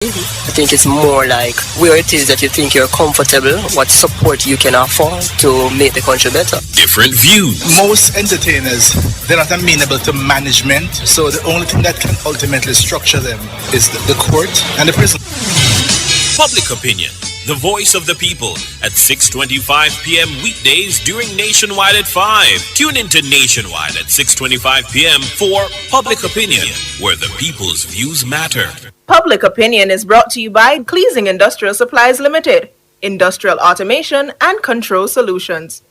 I think it's more like where it is that you think you're comfortable, what support you can afford to make the country better. Different views. Most entertainers, they're not amenable to management, so the only thing that can ultimately structure them is the court and the prison. Public opinion. The voice of the people at 6:25 p.m. weekdays during Nationwide at 5. Tune into Nationwide at 6:25 p.m. for Public Opinion, where the people's views matter. Public Opinion is brought to you by Cleasing Industrial Supplies Limited, Industrial Automation and Control Solutions.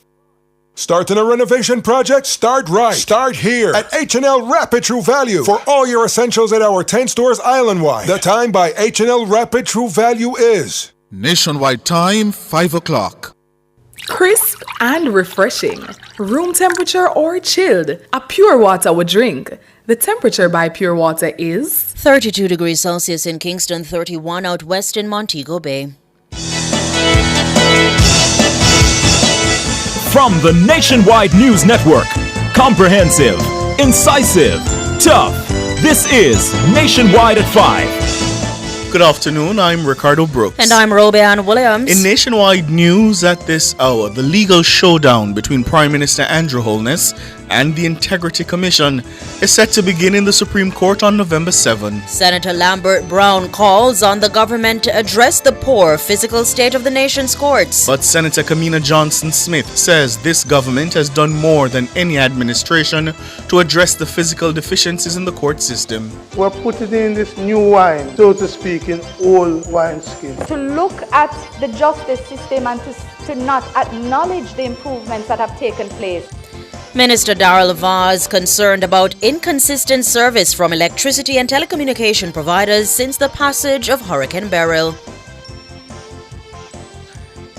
Starting a renovation project? Start right. Start here at H&L Rapid True Value for all your essentials at our 10 stores island-wide. The time by H&L Rapid True Value is Nationwide time, 5 o'clock. Crisp and refreshing. Room temperature or chilled. A pure water would drink. The temperature by Pure Water is 32 degrees Celsius in Kingston, 31 out west in Montego Bay. From the Nationwide News Network, comprehensive, incisive, tough. This is Nationwide at 5. Good afternoon, I'm Ricardo Brooks. And I'm Robianne Williams. In Nationwide News at this hour, the legal showdown between Prime Minister Andrew Holness and the Integrity Commission is set to begin in the Supreme Court on November 7. Senator Lambert Brown calls on the government to address the poor physical state of the nation's courts. But Senator Kamina Johnson-Smith says this government has done more than any administration to address the physical deficiencies in the court system. We're putting in this new wine, so to speak, in old wineskin. To look at the justice system and to not acknowledge the improvements that have taken place. Minister Darrell Vaz concerned about inconsistent service from electricity and telecommunication providers since the passage of Hurricane Beryl.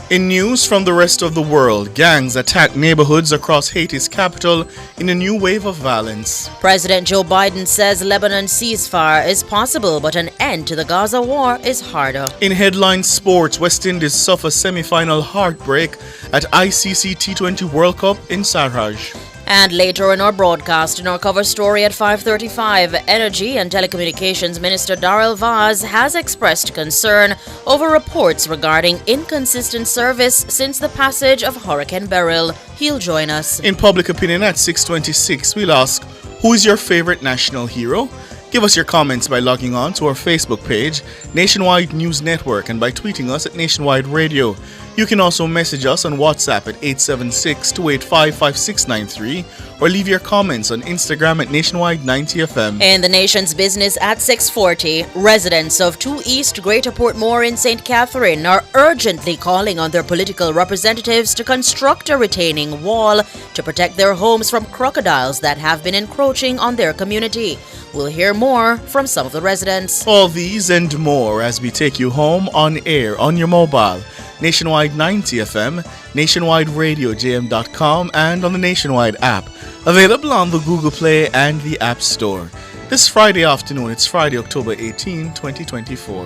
In news from the rest of the world, gangs attack neighborhoods across Haiti's capital in a new wave of violence. President Joe Biden says Lebanon's ceasefire is possible, but an end to the Gaza war is harder. In headline sports, West Indies suffer semi-final heartbreak at ICC T20 World Cup in Sarhaj. And later in our broadcast, in our cover story at 5:35, Energy and Telecommunications Minister Darrell Vaz has expressed concern over reports regarding inconsistent service since the passage of Hurricane Beryl. He'll join us. In Public Opinion at 6:26, we'll ask, who is your favorite national hero? Give us your comments by logging on to our Facebook page, Nationwide News Network, and by tweeting us at Nationwide Radio. You can also message us on WhatsApp at 876-285-5693 or leave your comments on Instagram at Nationwide 90FM. In the nation's business at 6:40, residents of 2 East Greater Portmore in St. Catherine are urgently calling on their political representatives to construct a retaining wall to protect their homes from crocodiles that have been encroaching on their community. We'll hear more from some of the residents. All these and more as we take you home on air on your mobile. Nationwide 90FM, nationwideradiojm.com, and on the Nationwide app. Available on the Google Play and the App Store. This Friday afternoon, it's Friday, October 18, 2024.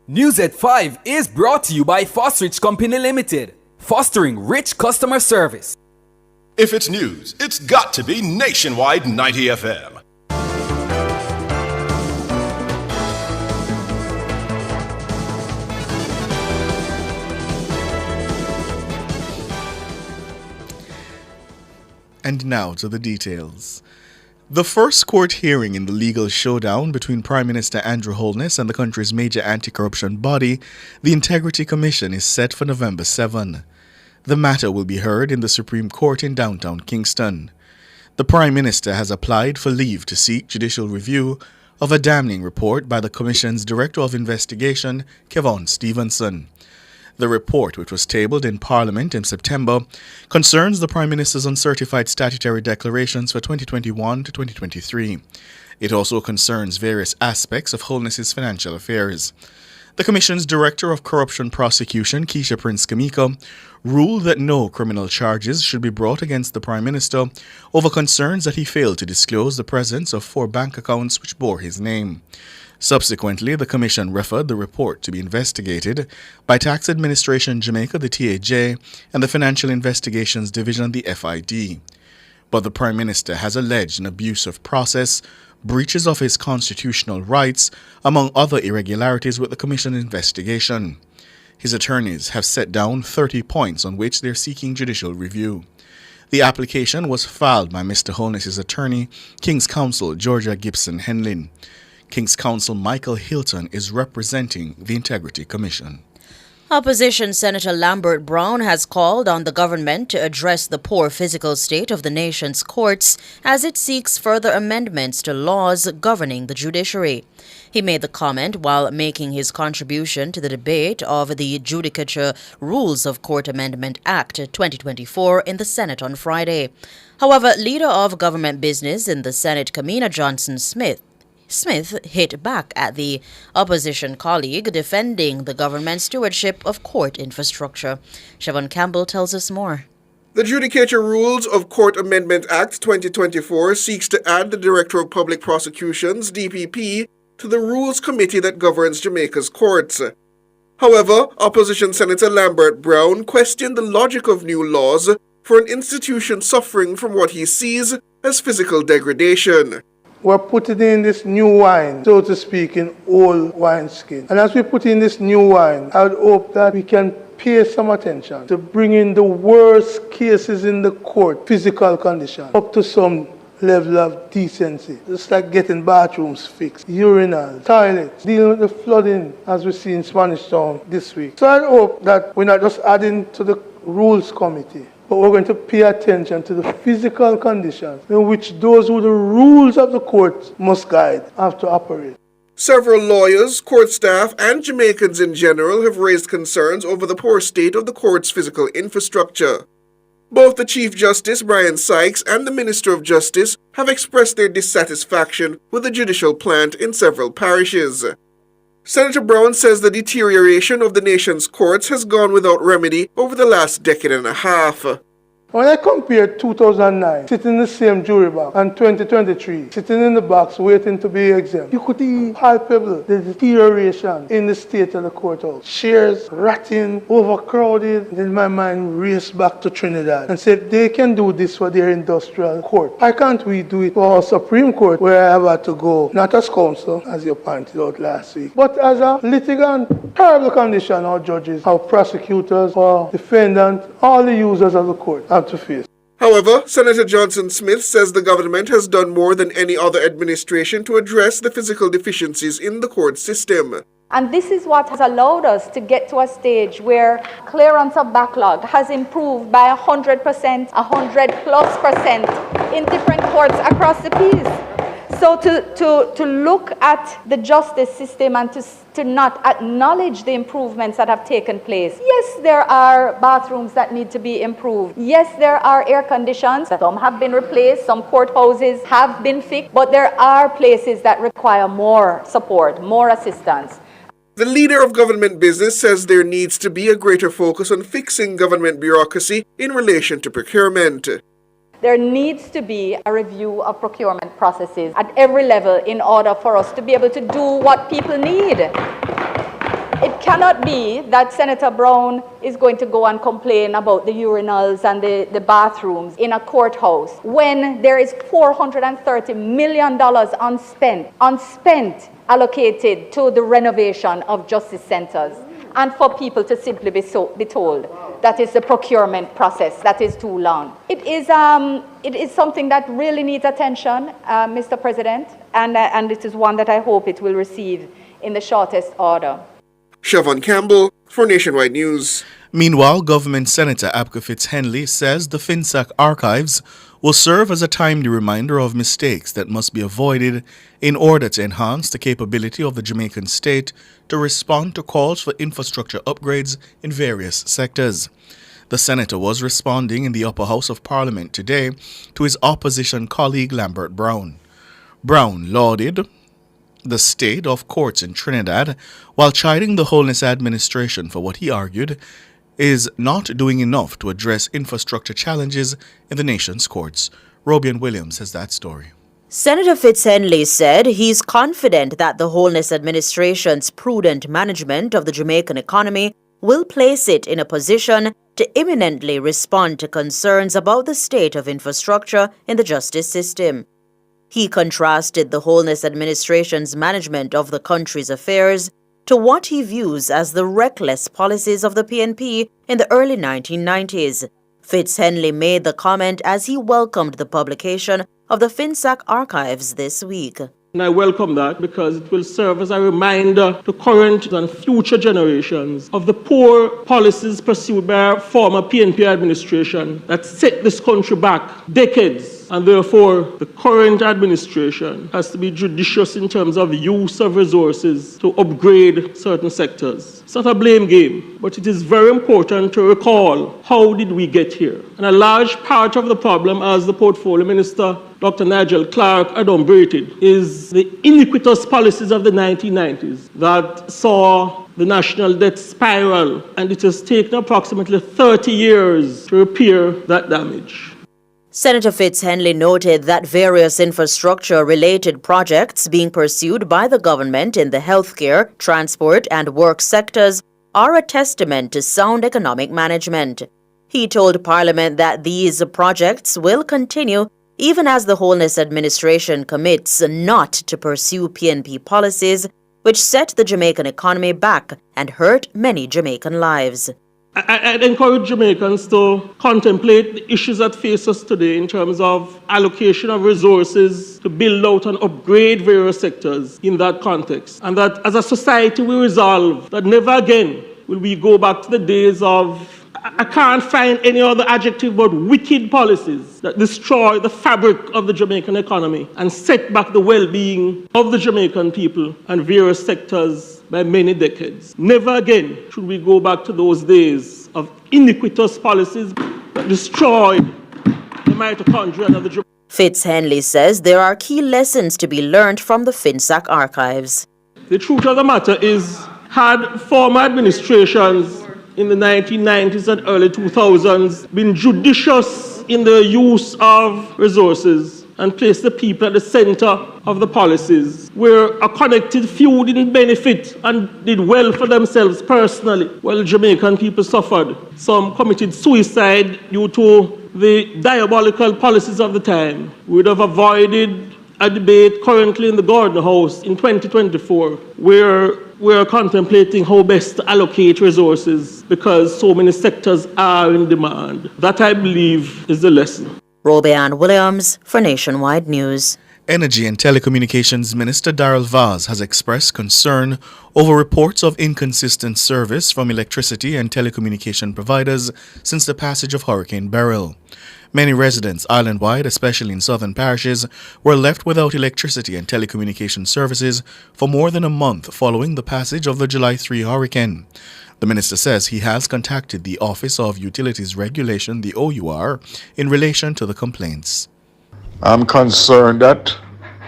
News at 5 is brought to you by Fostrich Company Limited, fostering rich customer service. If it's news, it's got to be Nationwide 90 FM. And now to the details. The first court hearing in the legal showdown between Prime Minister Andrew Holness and the country's major anti-corruption body, the Integrity Commission, is set for November 7. The matter will be heard in the Supreme Court in downtown Kingston. The Prime Minister has applied for leave to seek judicial review of a damning report by the Commission's Director of Investigation, Kevon Stevenson. The report, which was tabled in Parliament in September, concerns the Prime Minister's uncertified statutory declarations for 2021 to 2023. It also concerns various aspects of Holness's financial affairs. The Commission's Director of Corruption Prosecution, Keisha Prince-Kamiko, ruled that no criminal charges should be brought against the Prime Minister over concerns that he failed to disclose the presence of 4 bank accounts which bore his name. Subsequently, the Commission referred the report to be investigated by Tax Administration Jamaica, the TAJ, and the Financial Investigations Division, the FID. But the Prime Minister has alleged an abusive process, breaches of his constitutional rights, among other irregularities with the Commission investigation. His attorneys have set down 30 points on which they're seeking judicial review. The application was filed by Mr. Holness's attorney, King's Counsel Georgia Gibson Henlin. King's Counsel Michael Hilton is representing the Integrity Commission. Opposition Senator Lambert Brown has called on the government to address the poor physical state of the nation's courts as it seeks further amendments to laws governing the judiciary. He made the comment while making his contribution to the debate of the Judicature Rules of Court Amendment Act 2024 in the Senate on Friday. However, Leader of Government Business in the Senate, Kamina Johnson-Smith, hit back at the opposition colleague defending the government's stewardship of court infrastructure. Siobhan Campbell tells us more. The Judicature Rules of Court Amendment Act 2024 seeks to add the Director of Public Prosecutions, DPP, to the Rules Committee that governs Jamaica's courts. However, Opposition Senator Lambert Brown questioned the logic of new laws for an institution suffering from what he sees as physical degradation. We're putting in this new wine, so to speak, in old wineskin. And as we put in this new wine, I would hope that we can pay some attention to bringing the worst cases in the court, physical condition, up to some level of decency. Just like getting bathrooms fixed, urinals, toilets, dealing with the flooding as we see in Spanish Town this week. So I hope that we're not just adding to the rules committee, but we're going to pay attention to the physical conditions in which those who the rules of the court must guide have to operate. Several lawyers, court staff, and Jamaicans in general have raised concerns over the poor state of the court's physical infrastructure. Both the Chief Justice, Brian Sykes, and the Minister of Justice have expressed their dissatisfaction with the judicial plant in several parishes. Senator Brown says the deterioration of the nation's courts has gone without remedy over the last decade and a half. When I compare 2009, sitting in the same jury box, and 2023, sitting in the box waiting to be exempt, you could see palpable the deterioration in the state of the courthouse. Chairs rotting, overcrowded. Then my mind raced back to Trinidad and said, they can do this for their industrial court. Why can't we do it for our Supreme Court, where I have had to go, not as counsel, as you pointed out last week, but as a litigant? Terrible condition our judges, our prosecutors, our defendants, all the users of the court have to face. However, Senator Johnson-Smith says the government has done more than any other administration to address the physical deficiencies in the court system. And this is what has allowed us to get to a stage where clearance of backlog has improved by 100%, 100+% in different courts across the piece. So to look at the justice system and to not acknowledge the improvements that have taken place. Yes, there are bathrooms that need to be improved. Yes, there are air conditions. Some have been replaced. Some courthouses have been fixed. But there are places that require more support, more assistance. The Leader of Government Business says there needs to be a greater focus on fixing government bureaucracy in relation to procurement. There needs to be a review of procurement processes at every level in order for us to be able to do what people need. It cannot be that Senator Brown is going to go and complain about the urinals and the bathrooms in a courthouse when there is $430 million unspent allocated to the renovation of justice centers, and for people to simply be told that is the procurement process that is too long. It is something that really needs attention, Mr. President, and it is one that I hope it will receive in the shortest order. Siobhan Campbell for Nationwide News. Meanwhile, Government Senator Abka Fitz-Henley says the FinSAC archives will serve as a timely reminder of mistakes that must be avoided in order to enhance the capability of the Jamaican state to respond to calls for infrastructure upgrades in various sectors. The senator was responding in the upper house of Parliament today to his opposition colleague Lambert Brown. Brown lauded the state of courts in Trinidad while chiding the Holness administration for what he argued is not doing enough to address infrastructure challenges in the nation's courts. Robian Williams has that story. Senator Fitzhenley said he's confident that the Holness administration's prudent management of the Jamaican economy will place it in a position to imminently respond to concerns about the state of infrastructure in the justice system. He contrasted the Holness administration's management of the country's affairs to what he views as the reckless policies of the PNP in the early 1990s. Fitzhenley made the comment as he welcomed the publication of the FinSAC archives this week. And I welcome that because it will serve as a reminder to current and future generations of the poor policies pursued by our former PNP administration that set this country back decades. And therefore, the current administration has to be judicious in terms of use of resources to upgrade certain sectors. It's not a blame game, but it is very important to recall how did we get here. And a large part of the problem, as the Portfolio Minister, Dr. Nigel Clark, adumbrated, is the iniquitous policies of the 1990s that saw the national debt spiral, and it has taken approximately 30 years to repair that damage. Senator Fitzhenley noted that various infrastructure-related projects being pursued by the government in the healthcare, transport, and work sectors are a testament to sound economic management. He told Parliament that these projects will continue even as the Holness administration commits not to pursue PNP policies which set the Jamaican economy back and hurt many Jamaican lives. I'd encourage Jamaicans to contemplate the issues that face us today in terms of allocation of resources to build out and upgrade various sectors in that context. And that as a society we resolve that never again will we go back to the days of, I can't find any other adjective but wicked policies that destroy the fabric of the Jamaican economy and set back the well-being of the Jamaican people and various sectors by many decades. Never again should we go back to those days of iniquitous policies that destroyed the mitochondria of the Jamaican. Fitzhenley says there are key lessons to be learned from the FinSAC archives. The truth of the matter is, had former administrations in the 1990s and early 2000s been judicious in the use of resources and placed the people at the center of the policies, where a connected few didn't benefit and did well for themselves personally, while Jamaican people suffered. Some committed suicide due to the diabolical policies of the time. We would have avoided a debate currently in the Gordon House in 2024, where we are contemplating how best to allocate resources because so many sectors are in demand. That, I believe, is the lesson. Robeanne Williams for Nationwide News. Energy and Telecommunications Minister Darrell Vaz has expressed concern over reports of inconsistent service from electricity and telecommunication providers since the passage of Hurricane Beryl. Many residents island-wide, especially in southern parishes, were left without electricity and telecommunication services for more than a month following the passage of the July 3 hurricane. The minister says he has contacted the Office of Utilities Regulation, the OUR, in relation to the complaints. I'm concerned that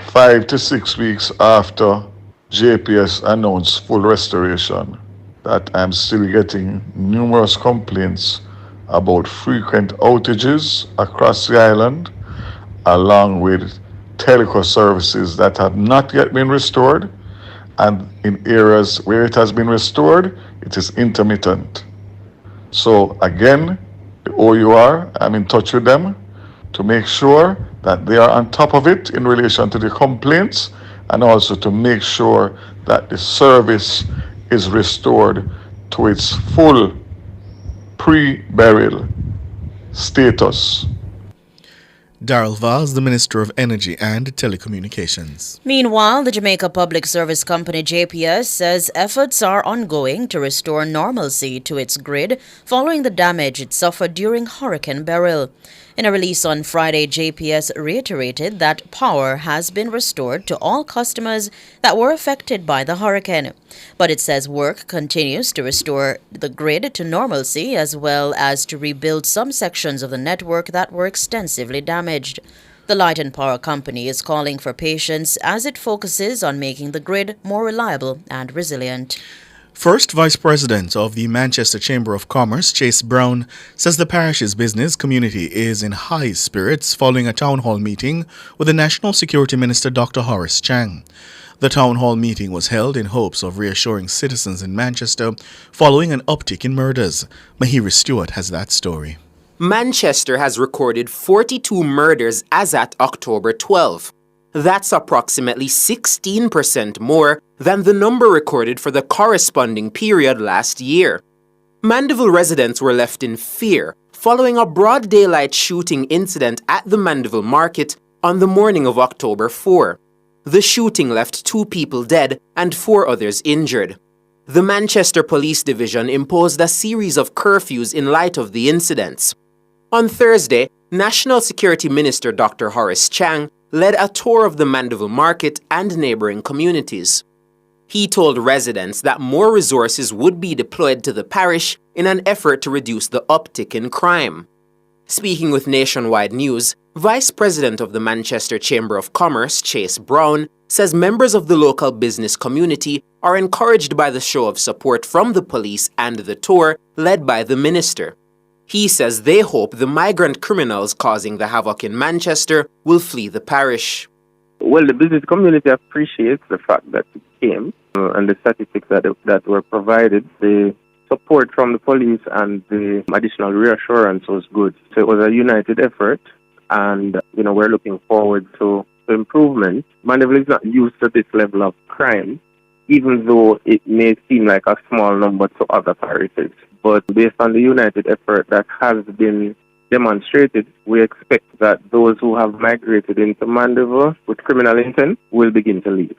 5 to 6 weeks after JPS announced full restoration, that I'm still getting numerous complaints about frequent outages across the island, along with telco services that have not yet been restored, and in areas where it has been restored, it is intermittent. So again, the OUR, I'm in touch with them to make sure that they are on top of it in relation to the complaints, and also to make sure that the service is restored to its full pre-burial status. Darrell Vaz, the Minister of Energy and Telecommunications. Meanwhile, the Jamaica Public Service Company JPS says efforts are ongoing to restore normalcy to its grid following the damage it suffered during Hurricane Beryl. In a release on Friday, JPS reiterated that power has been restored to all customers that were affected by the hurricane. But it says work continues to restore the grid to normalcy as well as to rebuild some sections of the network that were extensively damaged. The Light and Power Company is calling for patience as it focuses on making the grid more reliable and resilient. First Vice President of the Manchester Chamber of Commerce, Chase Brown, says the parish's business community is in high spirits following a town hall meeting with the National Security Minister Dr. Horace Chang. The town hall meeting was held in hopes of reassuring citizens in Manchester following an uptick in murders. Mahiri Stewart has that story. Manchester has recorded 42 murders as at October 12. That's approximately 16% more than the number recorded for the corresponding period last year. Mandeville residents were left in fear following a broad daylight shooting incident at the Mandeville Market on the morning of October 4. The shooting left 2 people dead and 4 others injured. The Manchester Police Division imposed a series of curfews in light of the incidents. On Thursday, National Security Minister Dr. Horace Chang led a tour of the Mandeville Market and neighboring communities. He told residents that more resources would be deployed to the parish in an effort to reduce the uptick in crime. Speaking with Nationwide News, Vice President of the Manchester Chamber of Commerce, Chase Brown, says members of the local business community are encouraged by the show of support from the police and the tour led by the minister. He says they hope the migrant criminals causing the havoc in Manchester will flee the parish. Well, the business community appreciates the fact that it came and the statistics that were provided. The support from the police and the additional reassurance was good. So it was a united effort, and we're looking forward to improvement. Mandeville is not used to this level of crime, even though it may seem like a small number to other parishes. But based on the united effort that has been demonstrated, we expect that those who have migrated into Mandeville with criminal intent will begin to leave.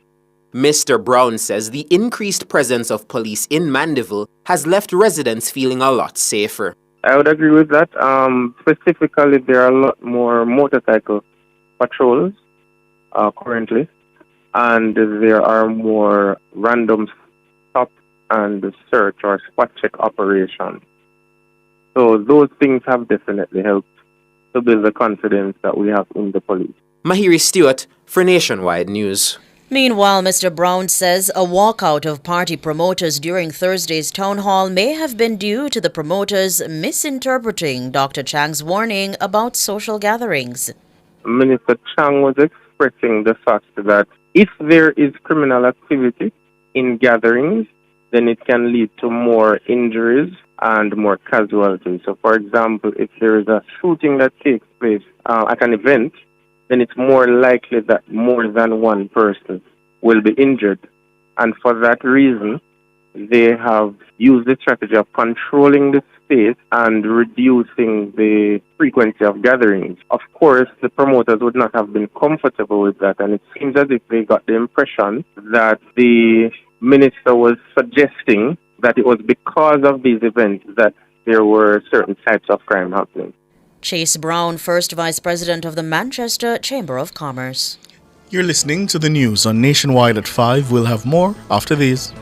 Mr. Brown says the increased presence of police in Mandeville has left residents feeling a lot safer. I would agree with that. Specifically, there are a lot more motorcycle patrols currently, and there are more random stop and search or spot check operations. So those things have definitely helped to build the confidence that we have in the police. Mahiri Stewart for Nationwide News. Meanwhile, Mr. Brown says a walkout of party promoters during Thursday's town hall may have been due to the promoters misinterpreting Dr. Chang's warning about social gatherings. Minister Chang was expressing the fact that if there is criminal activity in gatherings, then it can lead to more injuries and more casualties. So, for example, if there is a shooting that takes place at an event, then it's more likely that more than one person will be injured. And for that reason, they have used the strategy of controlling the space and reducing the frequency of gatherings. Of course, the promoters would not have been comfortable with that, and it seems as if they got the impression that the minister was suggesting that it was because of these events that there were certain types of crime happening. Chase Brown, First Vice President of the Manchester Chamber of Commerce. You're listening to the news on Nationwide at 5. We'll have more after these.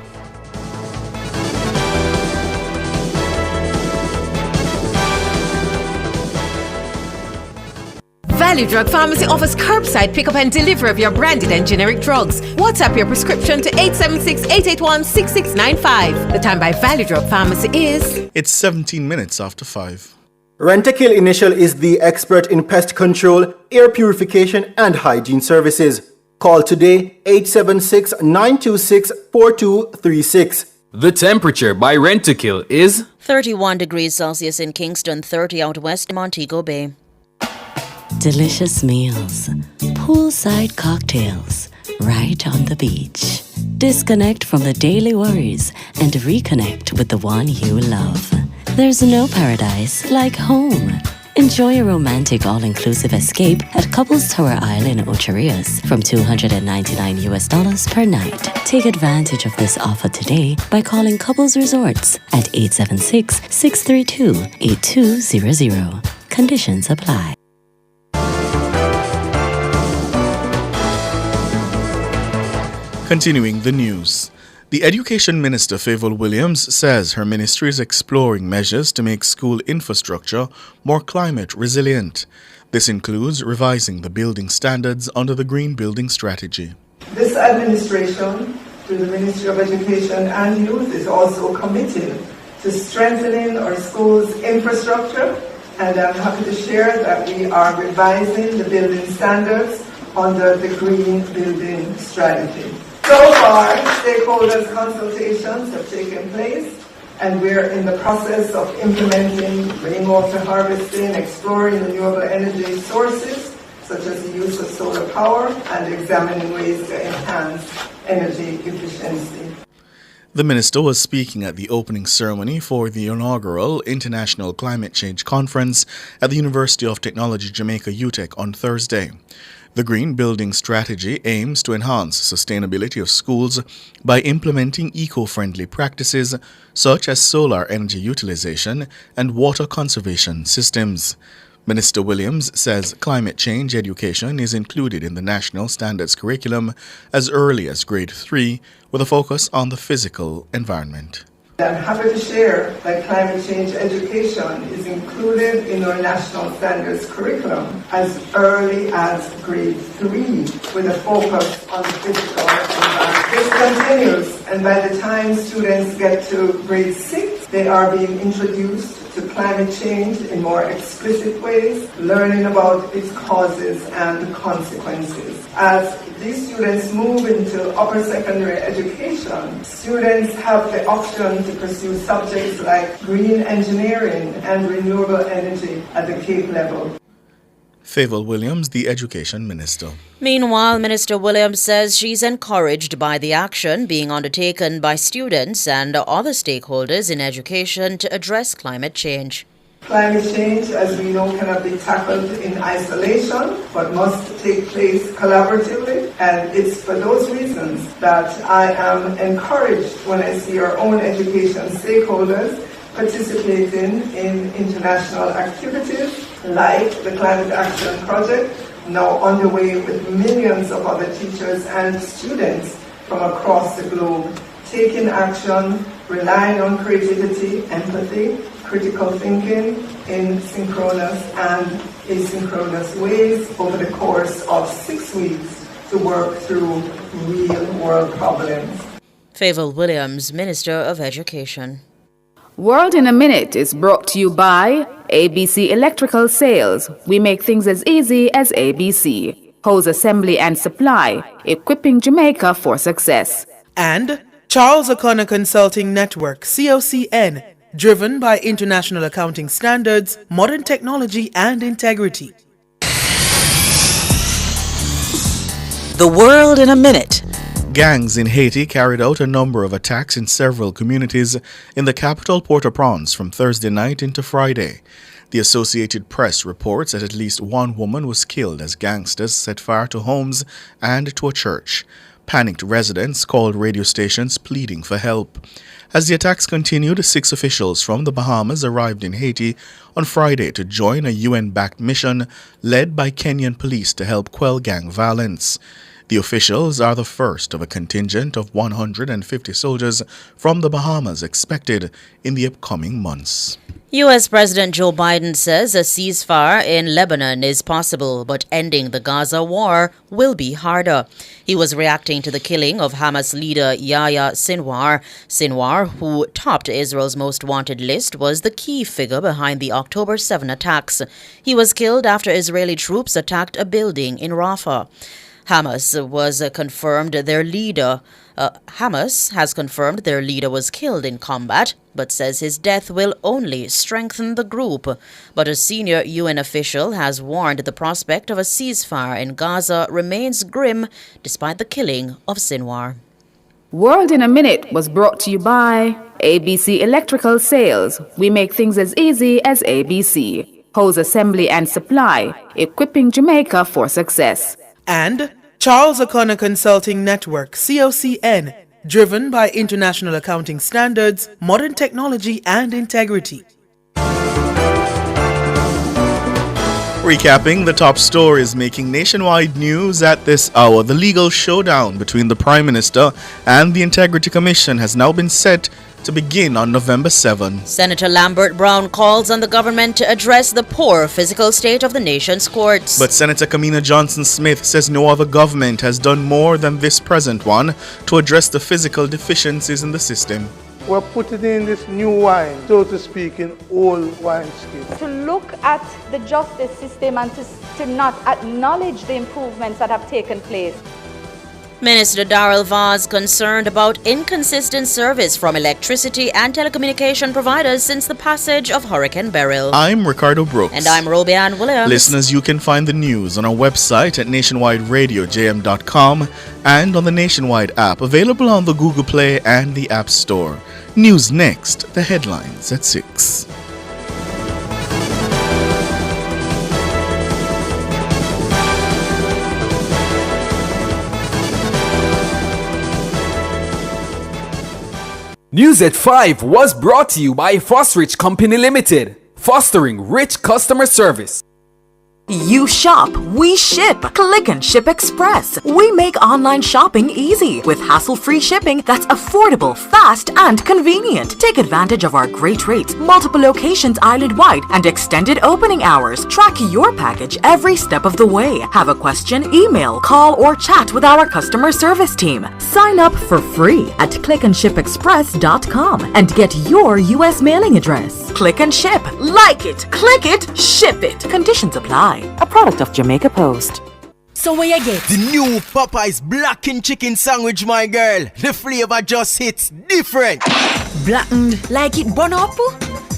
Value Drug Pharmacy offers curbside pickup and delivery of your branded and generic drugs. WhatsApp your prescription to 876-881-6695. The time by Value Drug Pharmacy is... It's 17 minutes after 5. Rentokil Initial is the expert in pest control, air purification and hygiene services. Call today 876-926-4236. The temperature by Rentokil is 31 degrees Celsius in Kingston, 30 out west Montego Bay. Delicious meals, poolside cocktails, right on the beach. Disconnect from the daily worries and reconnect with the one you love. There's no paradise like home. Enjoy a romantic all-inclusive escape at Couples Tower Isle in Ocherias from $299 per night. Take advantage of this offer today by calling Couples Resorts at 876-632-8200. Conditions apply. Continuing the news. The Education Minister, Favour Williams, says her ministry is exploring measures to make school infrastructure more climate resilient. This includes revising the building standards under the Green Building Strategy. This administration through the Ministry of Education and Youth, is also committed to strengthening our schools' infrastructure, and I'm happy to share that we are revising the building standards under the Green Building Strategy. So far, stakeholders' consultations have taken place, and we're in the process of implementing rainwater harvesting, exploring renewable energy sources, such as the use of solar power, and examining ways to enhance energy efficiency. The minister was speaking at the opening ceremony for the inaugural International Climate Change Conference at the University of Technology Jamaica UTEC on Thursday. The Green Building Strategy aims to enhance sustainability of schools by implementing eco-friendly practices such as solar energy utilization and water conservation systems. Minister Williams says climate change education is included in the National Standards curriculum as early as grade 3, with a focus on the physical environment. I'm happy to share that climate change education is included in our National Standards curriculum as early as grade 3, with a focus on the physical environment. This continues, and by the time students get to grade 6, they are being introduced to climate change in more explicit ways, learning about its causes and consequences. As these students move into upper secondary education, students have the option to pursue subjects like green engineering and renewable energy at the Cape level. Favour Williams, the Education Minister. Meanwhile, Minister Williams says she's encouraged by the action being undertaken by students and other stakeholders in education to address climate change. Climate change, as we know, cannot be tackled in isolation, but must take place collaboratively. And it's for those reasons that I am encouraged when I see our own education stakeholders participating in international activities like the Climate Action Project, now underway with millions of other teachers and students from across the globe, taking action, relying on creativity, empathy, critical thinking in synchronous and asynchronous ways over the course of 6 weeks to work through real-world problems. Favour Williams, Minister of Education. World in a Minute is brought to you by ABC Electrical Sales. We make things as easy as ABC. Hose assembly and supply, equipping Jamaica for success. And Charles O'Connor Consulting Network, COCN, driven by international accounting standards, modern technology and integrity. The World in a Minute. Gangs in Haiti carried out a number of attacks in several communities in the capital Port-au-Prince from Thursday night into Friday. The Associated Press reports that at least one woman was killed as gangsters set fire to homes and to a church. Panicked residents called radio stations pleading for help. As the attacks continued, 6 officials from the Bahamas arrived in Haiti on Friday to join a UN-backed mission led by Kenyan police to help quell gang violence. The officials are the first of a contingent of 150 soldiers from the Bahamas expected in the upcoming months. U.S. President Joe Biden says a ceasefire in Lebanon is possible, but ending the Gaza war will be harder. He was reacting to the killing of Hamas leader Yahya Sinwar. Sinwar, who topped Israel's most wanted list, was the key figure behind the October 7 attacks. He was killed after Israeli troops attacked a building in Rafah. Hamas has confirmed their leader was killed in combat, but says his death will only strengthen the group. But a senior UN official has warned the prospect of a ceasefire in Gaza remains grim despite the killing of Sinwar. World in a Minute was brought to you by ABC Electrical Sales. We make things as easy as ABC. Hose assembly and supply, equipping Jamaica for success. And Charles O'Connor Consulting Network, COCN, driven by international accounting standards, modern technology and integrity. Recapping the top stories making nationwide news at this hour, the legal showdown between the Prime Minister and the Integrity Commission has now been set to begin on November 7. Senator Lambert Brown calls on the government to address the poor physical state of the nation's courts. But Senator Kamina Johnson-Smith says no other government has done more than this present one to address the physical deficiencies in the system. We're putting in this new wine, so to speak, in old wineskins. To look at the justice system and to not acknowledge the improvements that have taken place. Minister Darrell Vaz concerned about inconsistent service from electricity and telecommunication providers since the passage of Hurricane Beryl. I'm Ricardo Brooks. And I'm Roby Ann Williams. Listeners, you can find the news on our website at nationwideradiojm.com and on the Nationwide app, available on the Google Play and the App Store. News next, the headlines at 6. News at 5 was brought to you by Fostrich Company Limited, fostering rich customer service. You shop, we ship. Click and Ship Express. We make online shopping easy with hassle-free shipping that's affordable, fast, and convenient. Take advantage of our great rates, multiple locations island-wide, and extended opening hours. Track your package every step of the way. Have a question? Email, call, or chat with our customer service team. Sign up for free at clickandshipexpress.com and get your U.S. mailing address. Click and Ship. Like it, click it, ship it. Conditions apply. A product of Jamaica Post. So where you get? The new Popeye's blackened chicken sandwich, my girl. The flavor just hits different. Blackened like it burn up?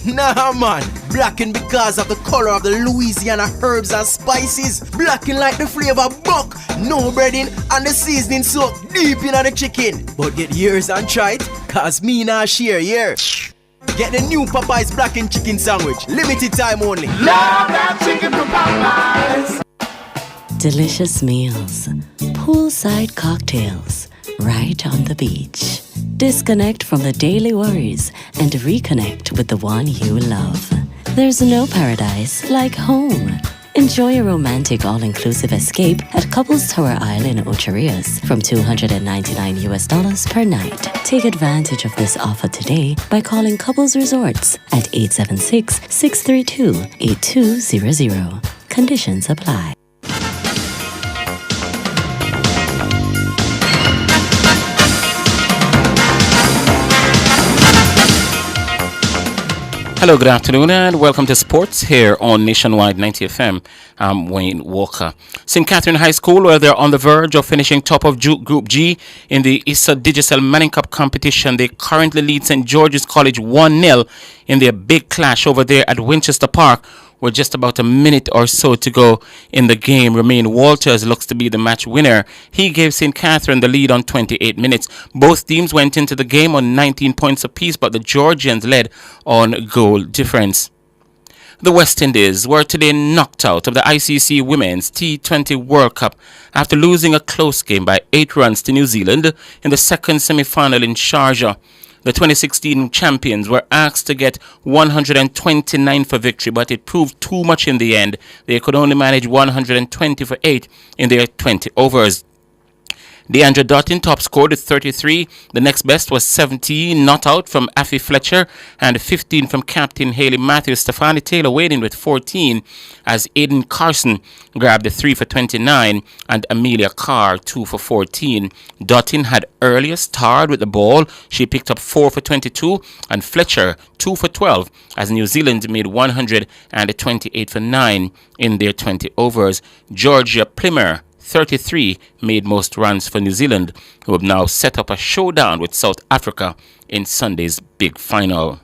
Nah, man. Blackened because of the color of the Louisiana herbs and spices. Blackened like the flavor buck. No breading and the seasoning soaked deep in the chicken. But get yours and try it, cause me nah share yours. Get the new Popeye's blackened chicken sandwich. Limited time only. Love that chicken from Popeye's. Delicious meals, poolside cocktails, right on the beach. Disconnect from the daily worries and reconnect with the one you love. There's no paradise like home. Enjoy a romantic all-inclusive escape at Couples Tower Isle in Ocherias from $299 per night. Take advantage of this offer today by calling Couples Resorts at 876-632-8200. Conditions apply. Hello, good afternoon, and welcome to Sports here on Nationwide 90 FM. I'm Wayne Walker. St. Catherine High School, where they're on the verge of finishing top of Group G in the ISA Digital Manning Cup competition. They currently lead St. George's College 1-0 in their big clash over there at Winchester Park, with just about a minute or so to go in the game. Romain Walters looks to be the match winner. He gave St. Catherine the lead on 28 minutes. Both teams went into the game on 19 points apiece, but the Georgians led on goal difference. The West Indies were today knocked out of the ICC Women's T20 World Cup after losing a close game by 8 runs to New Zealand in the second semi-final in Sharjah. The 2016 champions were asked to get 129 for victory, but it proved too much in the end. They could only manage 120 for 8 in their 20 overs. Deandra Dottin top scored with 33. The next best was 17 not out from Affie Fletcher and 15 from captain Hayley Matthews. Stephanie Taylor weighed in with 14 as Aiden Carson grabbed the 3 for 29 and Amelia Carr 2 for 14. Dottin had earlier starred with the ball. She picked up 4 for 22 and Fletcher 2 for 12 as New Zealand made 128 for 9 in their 20 overs. Georgia Plimmer 33 made most runs for New Zealand, who have now set up a showdown with South Africa in Sunday's big final.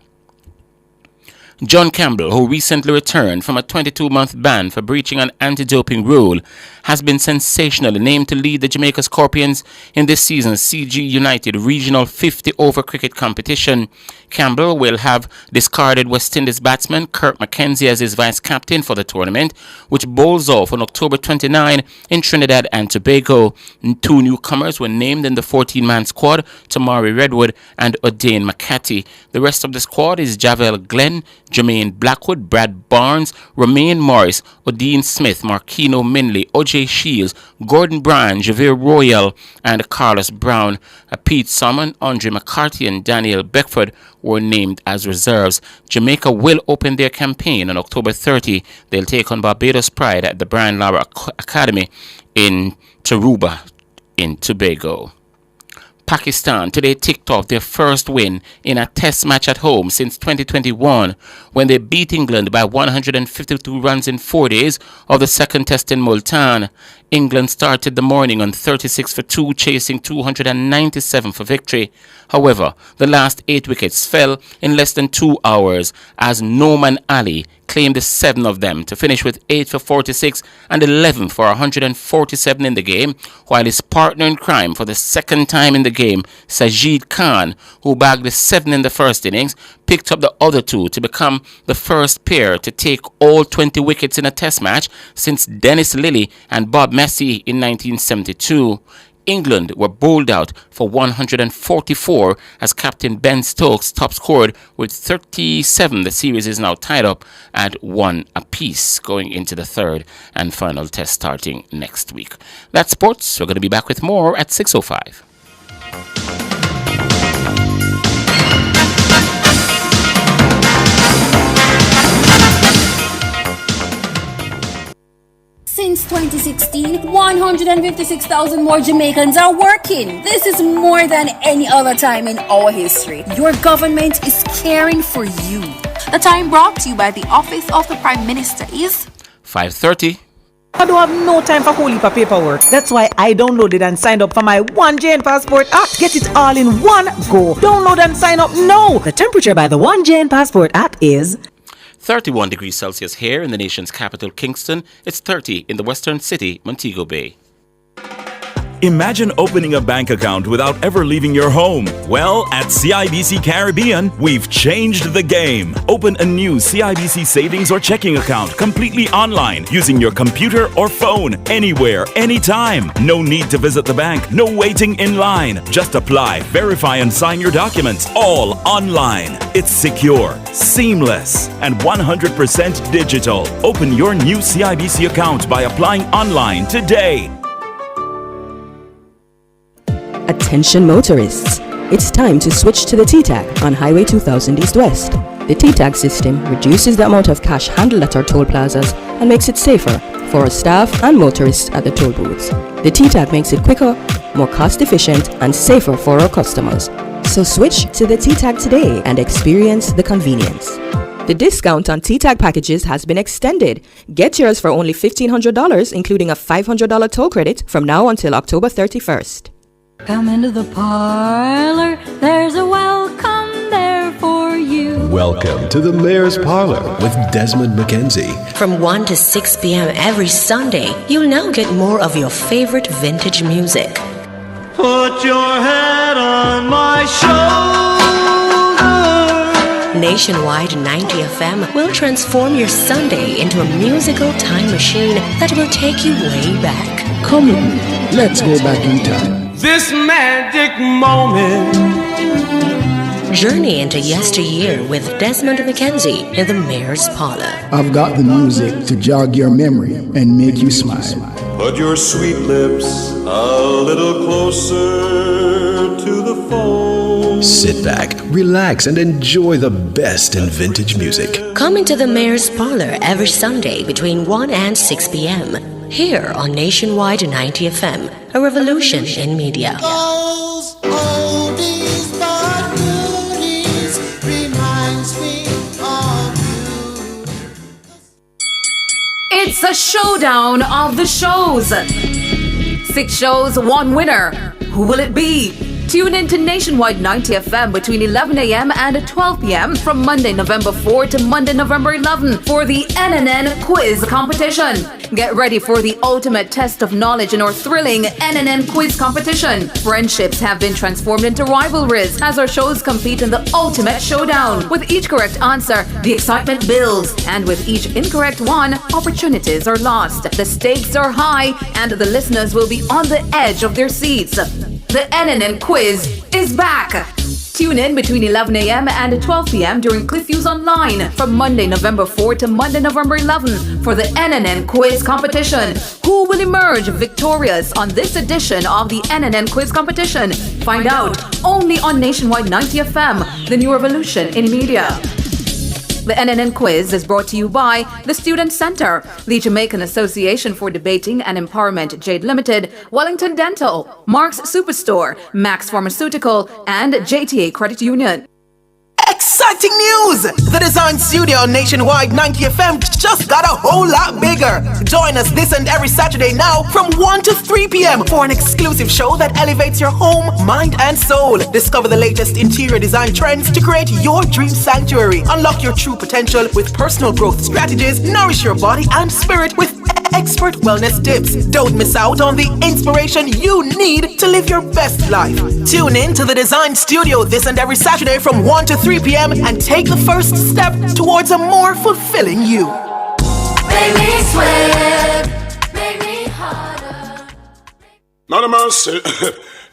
John Campbell, who recently returned from a 22-month ban for breaching an anti-doping rule, has been sensationally named to lead the Jamaica Scorpions in this season's CG United Regional 50-over cricket competition. Campbell will have discarded West Indies batsman Kirk McKenzie as his vice-captain for the tournament, which bowls off on October 29 in Trinidad and Tobago. 2 newcomers were named in the 14-man squad, Tamari Redwood and O'Dane McCarthy. The rest of the squad is Javel Glenn, Jermaine Blackwood, Brad Barnes, Romaine Morris, Odine Smith, Marquino Minley, O.J. Shields, Gordon Bryan, Javier Royal, and Carlos Brown. Pete Salmon, Andre McCarthy, and Daniel Beckford were named as reserves. Jamaica will open their campaign on October 30. They'll take on Barbados Pride at the Brian Lara Academy in Tarouba in Tobago. Pakistan today ticked off their first win in a test match at home since 2021 when they beat England by 152 runs in 4 days of the second test in Multan. England started the morning on 36 for 2, chasing 297 for victory. However, the last 8 wickets fell in less than 2 hours as Noman Ali claimed 7 of them to finish with 8 for 46 and 11 for 147 in the game, while his partner in crime for the second time in the game, Sajid Khan, who bagged the 7 in the first innings, picked up the other 2 to become the first pair to take all 20 wickets in a test match since Dennis Lilly and Bob Messi in 1972. England were bowled out for 144 as Captain Ben Stokes top scored with 37. The series is now tied up at 1 apiece going into the third and final test starting next week. That's sports. We're going to be back with more at 6:05. Since 2016, 156,000 more Jamaicans are working. This is more than any other time in our history. Your government is caring for you. The time brought to you by the Office of the Prime Minister is 5:30. I don't have no time for whole heap of paperwork. That's why I downloaded and signed up for my 1JN Passport app. Get it all in one go. Download and sign up now. The temperature by the 1JN Passport app is 31 degrees Celsius here in the nation's capital, Kingston. It's 30 in the western city, Montego Bay. Imagine opening a bank account without ever leaving your home. Well, at CIBC Caribbean, we've changed the game. Open a new CIBC savings or checking account completely online using your computer or phone, anywhere, anytime. No need to visit the bank, no waiting in line. Just apply, verify, and sign your documents, all online. It's secure, seamless, and 100% digital. Open your new CIBC account by applying online today. Attention motorists, it's time to switch to the T-Tag on Highway 2000 East West. The T-Tag system reduces the amount of cash handled at our toll plazas and makes it safer for our staff and motorists at the toll booths. The T-Tag makes it quicker, more cost efficient and safer for our customers. So switch to the T-Tag today and experience the convenience. The discount on T-Tag packages has been extended. Get yours for only $1,500, including a $500 toll credit from now until October 31st. Come into the parlor, there's a welcome there for you. Welcome to the Mayor's Parlor with Desmond McKenzie. From 1 to 6 p.m. every Sunday, you'll now get more of your favorite vintage music. Put your head on my shoulder. Nationwide 90 FM will transform your Sunday into a musical time machine that will take you way back. Come in, let's go back in time. This magic moment. Journey into yesteryear with Desmond McKenzie in the Mayor's Parlor. I've got the music to jog your memory and make you smile. Put your sweet lips a little closer to the phone. Sit back, relax, and enjoy the best in vintage music. Come into the Mayor's Parlor every Sunday between 1 and 6 p.m. here on Nationwide 90 FM, a revolution in media. Those oldies but goodies reminds me of you. It's a showdown of the shows. 6 shows, 1 winner. Who will it be? Tune in to Nationwide 90 FM between 11 a.m. and 12 p.m. from Monday, November 4 to Monday, November 11 for the NNN Quiz Competition. Get ready for the ultimate test of knowledge in our thrilling NNN Quiz Competition. Friendships have been transformed into rivalries as our shows compete in the ultimate showdown. With each correct answer, the excitement builds, and with each incorrect one, opportunities are lost. The stakes are high, and the listeners will be on the edge of their seats. The NNN Quiz is back. Tune in between 11 a.m. and 12 p.m. during CliffViews Online from Monday, November 4 to Monday, November 11 for the NNN Quiz Competition. Who will emerge victorious on this edition of the NNN Quiz Competition? Find out only on Nationwide 90 FM, the new revolution in media. The NNN Quiz is brought to you by the Student Center, the Jamaican Association for Debating and Empowerment Jade Limited, Wellington Dental, Mark's Superstore, Max Pharmaceutical, and JTA Credit Union. Exciting news! The Design Studio Nationwide 90 FM just got a whole lot bigger. Join us this and every Saturday now from 1 to 3 p.m. for an exclusive show that elevates your home, mind, and soul. Discover the latest interior design trends to create your dream sanctuary. Unlock your true potential with personal growth strategies. Nourish your body and spirit with expert wellness tips. Don't miss out on the inspiration you need to live your best life. Tune in to the Design Studio this and every Saturday from 1 to 3 p.m. and take the first step towards a more fulfilling you. Make me sweat, make me harder. Not a mercy.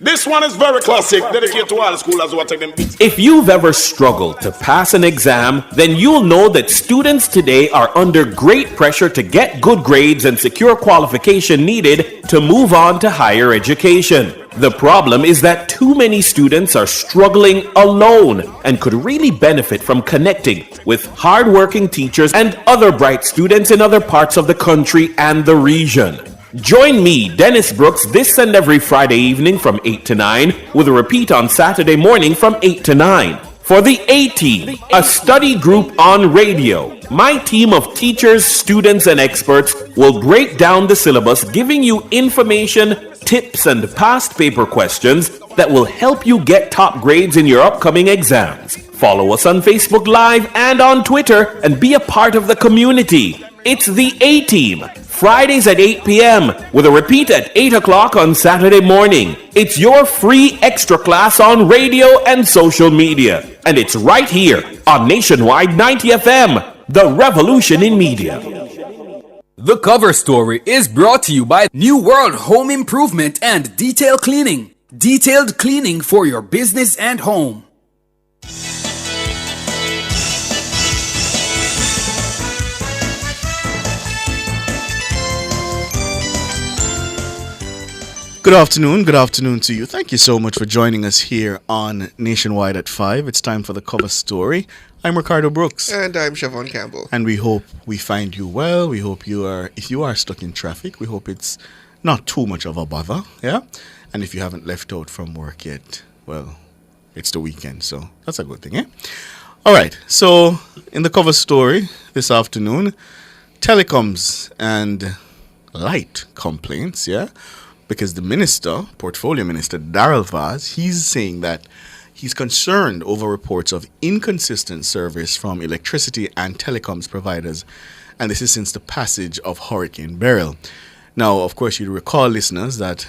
This one is very classic, dedicated to all the schoolers who are taking beats. If you've ever struggled to pass an exam, then you'll know that students today are under great pressure to get good grades and secure qualification needed to move on to higher education. The problem is that too many students are struggling alone and could really benefit from connecting with hardworking teachers and other bright students in other parts of the country and the region. Join me, Dennis Brooks, this and every Friday evening from 8 to 9, with a repeat on Saturday morning from 8 to 9. For the A-Team, a study group on radio, my team of teachers, students, and experts will break down the syllabus, giving you information, tips, and past paper questions that will help you get top grades in your upcoming exams. Follow us on Facebook Live and on Twitter and be a part of the community. It's the A-Team, Fridays at 8 p.m. with a repeat at 8 o'clock on Saturday morning. It's your free extra class on radio and social media. And it's right here on Nationwide 90 FM, the revolution in media. The cover story is brought to you by New World Home Improvement and Detail Cleaning. Detailed cleaning for your business and home. Good afternoon to you. Thank you so much for joining us here on Nationwide at 5. It's time for the cover story. I'm Ricardo Brooks. And I'm Siobhan Campbell. And we hope we find you well. We hope if you are stuck in traffic, we hope it's not too much of a bother, yeah? And if you haven't left out from work yet, well, it's the weekend, so that's a good thing, eh? All right, so in the cover story this afternoon, telecoms and light complaints, yeah? Because the minister, portfolio minister, Darrell Vaz, he's saying that he's concerned over reports of inconsistent service from electricity and telecoms providers. And this is since the passage of Hurricane Beryl. Now, of course, you recall, listeners, that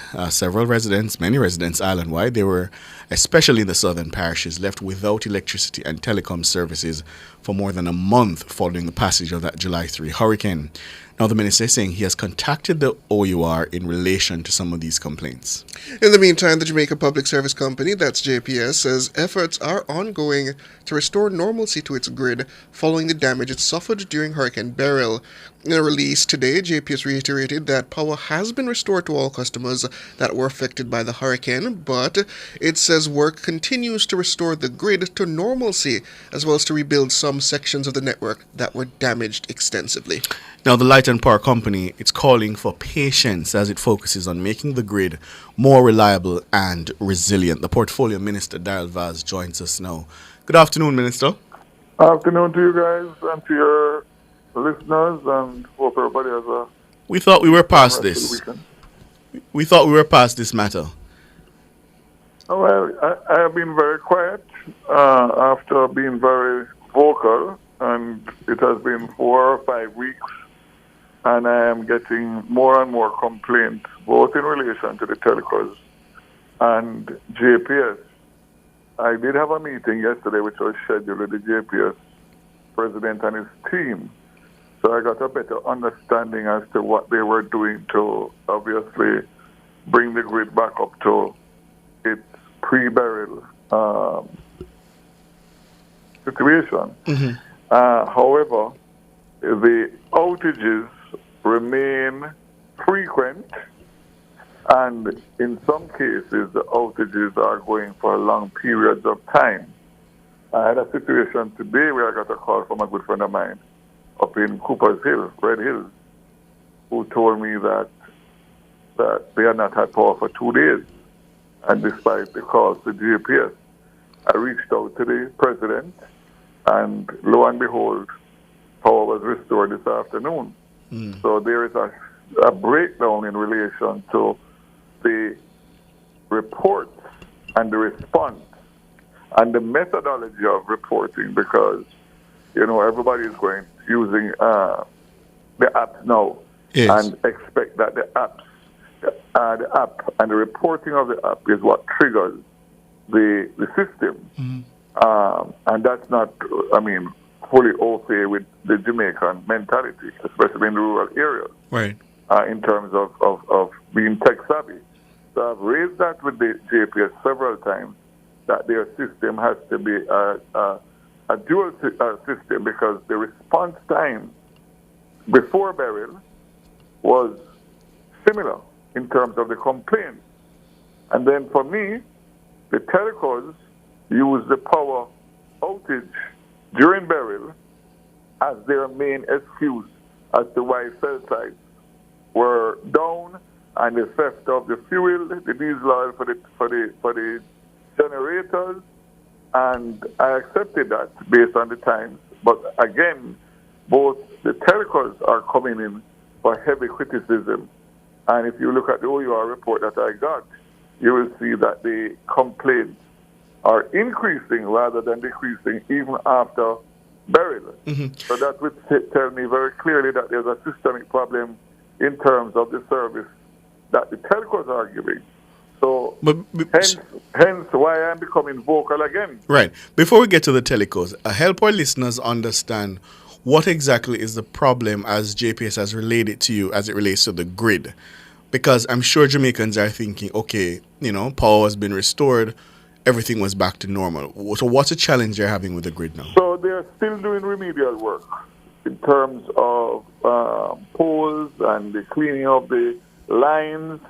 many residents island-wide, they were, especially in the southern parishes, left without electricity and telecom services for more than a month following the passage of that July 3 hurricane. Now, the minister is saying he has contacted the OUR in relation to some of these complaints. In the meantime, the Jamaica Public Service Company, that's JPS, says efforts are ongoing to restore normalcy to its grid following the damage it suffered during Hurricane Beryl. In a release today, JPS reiterated that power has been restored to all customers that were affected by the hurricane, but it says work continues to restore the grid to normalcy, as well as to rebuild some sections of the network that were damaged extensively. Now, the Light and Power Company, it's calling for patience as it focuses on making the grid more reliable and resilient. The Portfolio Minister, Darrell Vaz, joins us now. Good afternoon, Minister. Afternoon to you guys and to your listeners, and hope everybody has a... We thought we were past this. We thought we were past this matter. Well, I have been very quiet after being very vocal, and it has been 4 or 5 weeks, and I am getting more and more complaints, both in relation to the telcos and JPS. I did have a meeting yesterday which was scheduled with the JPS president and his team, so I got a better understanding as to what they were doing to obviously bring the grid back up to its pre-burial situation. However, the outages remain frequent, and in some cases, the outages are going for long periods of time. I had a situation today where I got a call from a good friend of mine up in Cooper's Hill, Red Hills, who told me that they had not had power for 2 days. And despite the calls to GPS, I reached out to the president, and lo and behold, power was restored this afternoon. So there is a breakdown in relation to the reports and the response and the methodology of reporting, because everybody is going using the apps now, and expect that the app and the reporting of the app is what triggers the system, and that's not, fully au fait with the Jamaican mentality, especially in the rural areas, right? In terms of being tech savvy. So I've raised that with the JPS several times, that their system has to be a dual system, because the response time before Beryl was similar in terms of the complaints. And then for me, the telcos use the power outage during Beryl as their main excuse as to why cell sites were down, and the theft of the fuel, the diesel oil for the generators, and I accepted that based on the times. But again, both the telcos are coming in for heavy criticism, and if you look at the OUR report that I got, you will see that the complaints are increasing rather than decreasing even after Beryl. So that would tell me very clearly that there's a systemic problem in terms of the service that the telcos are giving. So hence why I'm becoming vocal again. Right. Before we get to the telecos, help our listeners understand what exactly is the problem as JPS has related to you as it relates to the grid. Because I'm sure Jamaicans are thinking, okay, power has been restored, everything was back to normal. So what's the challenge you're having with the grid now? So they're still doing remedial work in terms of poles and the cleaning of the lines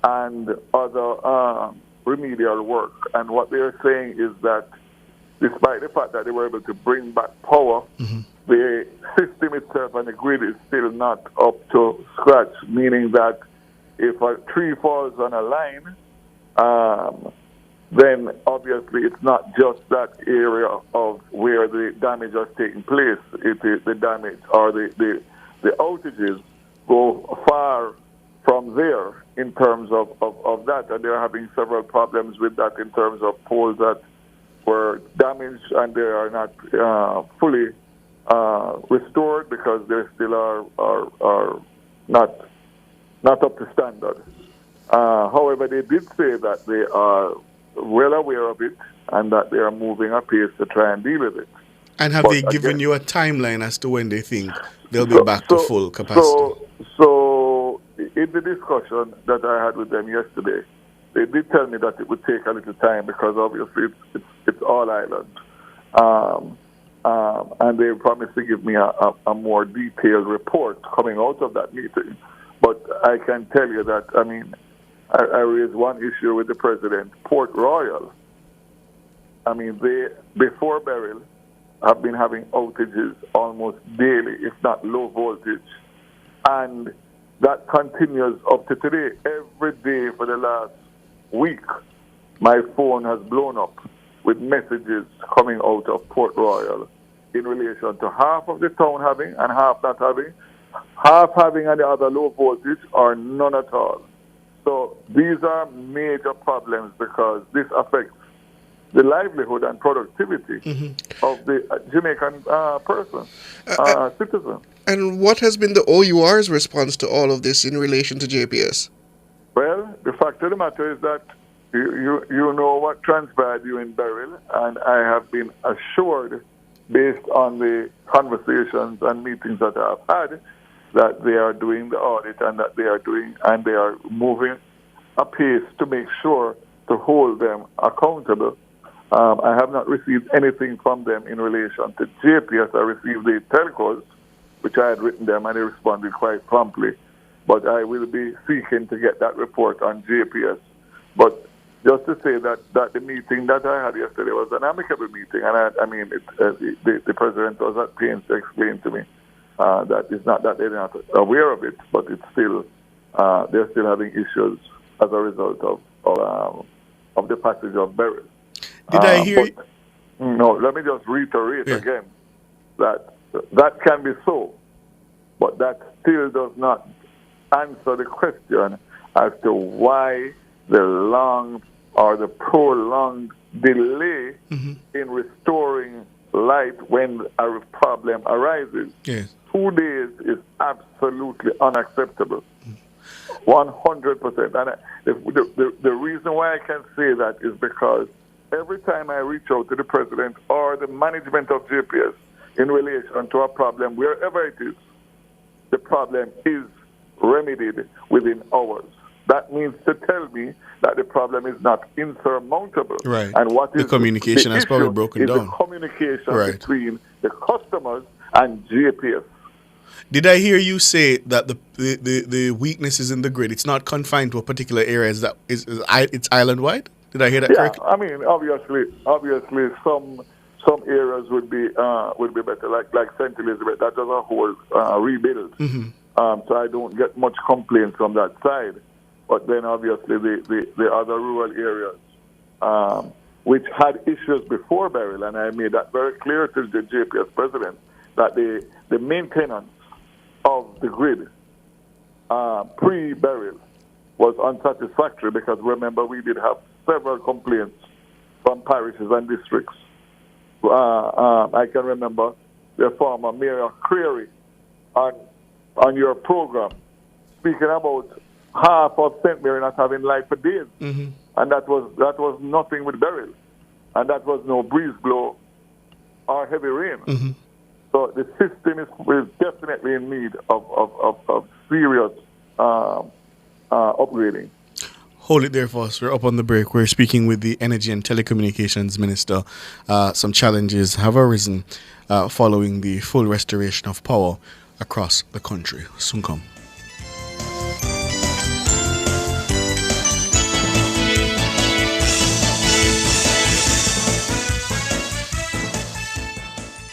and other remedial work. And what they're saying is that despite the fact that they were able to bring back power, the system itself and the grid is still not up to scratch, meaning that if a tree falls on a line, then obviously it's not just that area of where the damage has taken place. It is the damage or the outages go far from there in terms of that, and they're having several problems with that in terms of poles that were damaged and they are not fully restored because they still are not up to standard. However, they did say that they are well aware of it and that they are moving apace to try and deal with it. And have they given you a timeline as to when they think they'll be back to full capacity? So in the discussion that I had with them yesterday, they did tell me that it would take a little time because obviously it's all island. And they promised to give me a more detailed report coming out of that meeting. But I can tell you that, I raised one issue with the president, Port Royal. They, before Beryl, have been having outages almost daily, if not low voltage. And that continues up to today. Every day for the last week, my phone has blown up with messages coming out of Port Royal in relation to half of the town having and half not having, half having and the other low voltage or none at all. So these are major problems because this affects the livelihood and productivity of the Jamaican citizen. And what has been the OUR's response to all of this in relation to JPS? Well, the fact of the matter is that you know what transpired during Beryl, and I have been assured, based on the conversations and meetings that I have had, that they are doing the audit and that they are moving apace to make sure to hold them accountable. I have not received anything from them in relation to JPS. I received the Telecom, which I had written them, and they responded quite promptly. But I will be seeking to get that report on JPS. But just to say that the meeting that I had yesterday was an amicable meeting, and the president was at pains to explain to me that it's not that they're not aware of it, but it's still they're still having issues as a result of the passage of Beryl. Did I hear? No, let me just reiterate again that can be so, but that still does not answer the question as to why the long or the prolonged delay in restoring light when a problem arises. Yes. 2 days is absolutely unacceptable. 100%. And the reason why I can say that is because every time I reach out to the president or the management of JPS in relation to a problem, wherever it is, the problem is remedied within hours. That means to tell me that the problem is not insurmountable. Right. And what the is communication has probably broken is down. The communication between the customers and JPS. Did I hear you say that the weakness is in the grid? It's not confined to a particular area. Is that it's island wide? Did I hear that correctly? I mean, obviously, some areas would be better, like St. Elizabeth. That does a whole rebuild. So I don't get much complaints from that side. But then obviously the other rural areas, which had issues before Beryl, and I made that very clear to the JPS president, that the maintenance of the grid pre-Beryl was unsatisfactory, because remember, we did have several complaints from parishes and districts. I can remember the former Mayor Creary on your program speaking about half of St. Mary not having light for days. And that was nothing with Beryl. And that was no breeze blow or heavy rain. So the system is definitely in need of serious upgrading. Hold it there for us. We're up on the break. We're speaking with the Energy and Telecommunications Minister. Some challenges have arisen following the full restoration of power across the country. Soon come.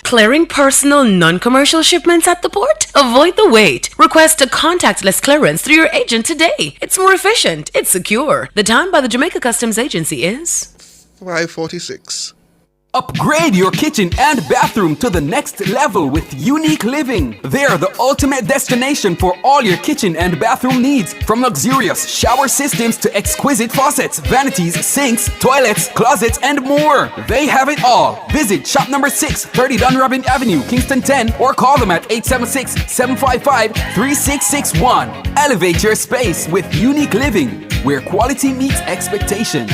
Clearing personal non-commercial shipments at the port? Avoid the wait. Request a contactless clearance through your agent today. It's more efficient. It's secure. The time by the Jamaica Customs Agency is 5:46. Upgrade your kitchen and bathroom to the next level with Unique Living. They're the ultimate destination for all your kitchen and bathroom needs, from luxurious shower systems to exquisite faucets, vanities, sinks, toilets, closets, and more. They have it all. Visit shop number 6, 30 Dunrobin Avenue, Kingston 10, or call them at 876-755-3661. Elevate your space with Unique Living, where quality meets expectations.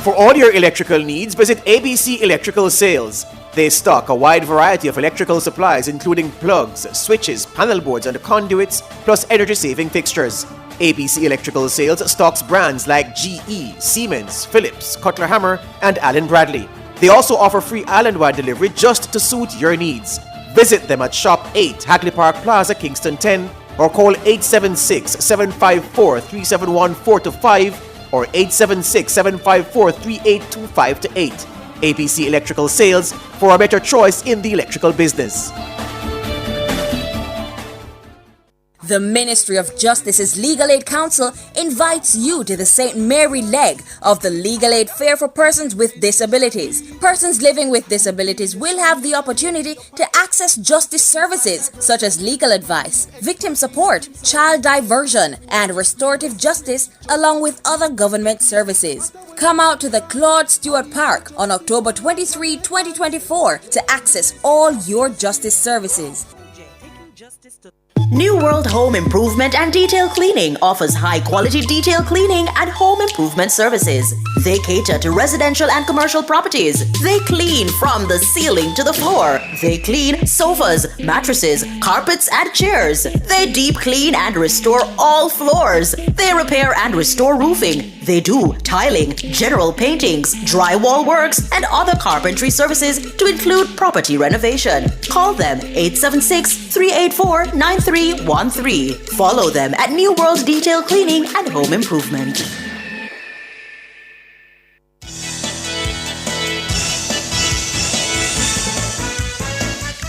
For all your electrical needs, visit ABC Electrical Sales. They stock a wide variety of electrical supplies, including plugs, switches, panel boards, and conduits, plus energy-saving fixtures. ABC Electrical Sales stocks brands like GE, Siemens, Philips, Cutler Hammer, and Allen Bradley. They also offer free island-wide delivery just to suit your needs. Visit them at Shop 8, Hagley Park Plaza, Kingston 10, or call 876-754-3714-5 or 876-754-3825-8. ABC Electrical Sales, for a better choice in the electrical business. The Ministry of Justice's Legal Aid Council invites you to the St. Mary leg of the Legal Aid Fair for persons with disabilities. Persons living with disabilities will have the opportunity to access justice services such as legal advice, victim support, child diversion, and restorative justice, along with other government services. Come out to the Claude Stewart Park on October 23, 2024 to access all your justice services. New World Home Improvement and Detail Cleaning offers high-quality detail cleaning and home improvement services. They cater to residential and commercial properties. They clean from the ceiling to the floor. They clean sofas, mattresses, carpets, and chairs. They deep clean and restore all floors. They repair and restore roofing. They do tiling, general paintings, drywall works, and other carpentry services to include property renovation. Call them 876-384-9313. Follow them at New World Detail Cleaning and Home Improvement.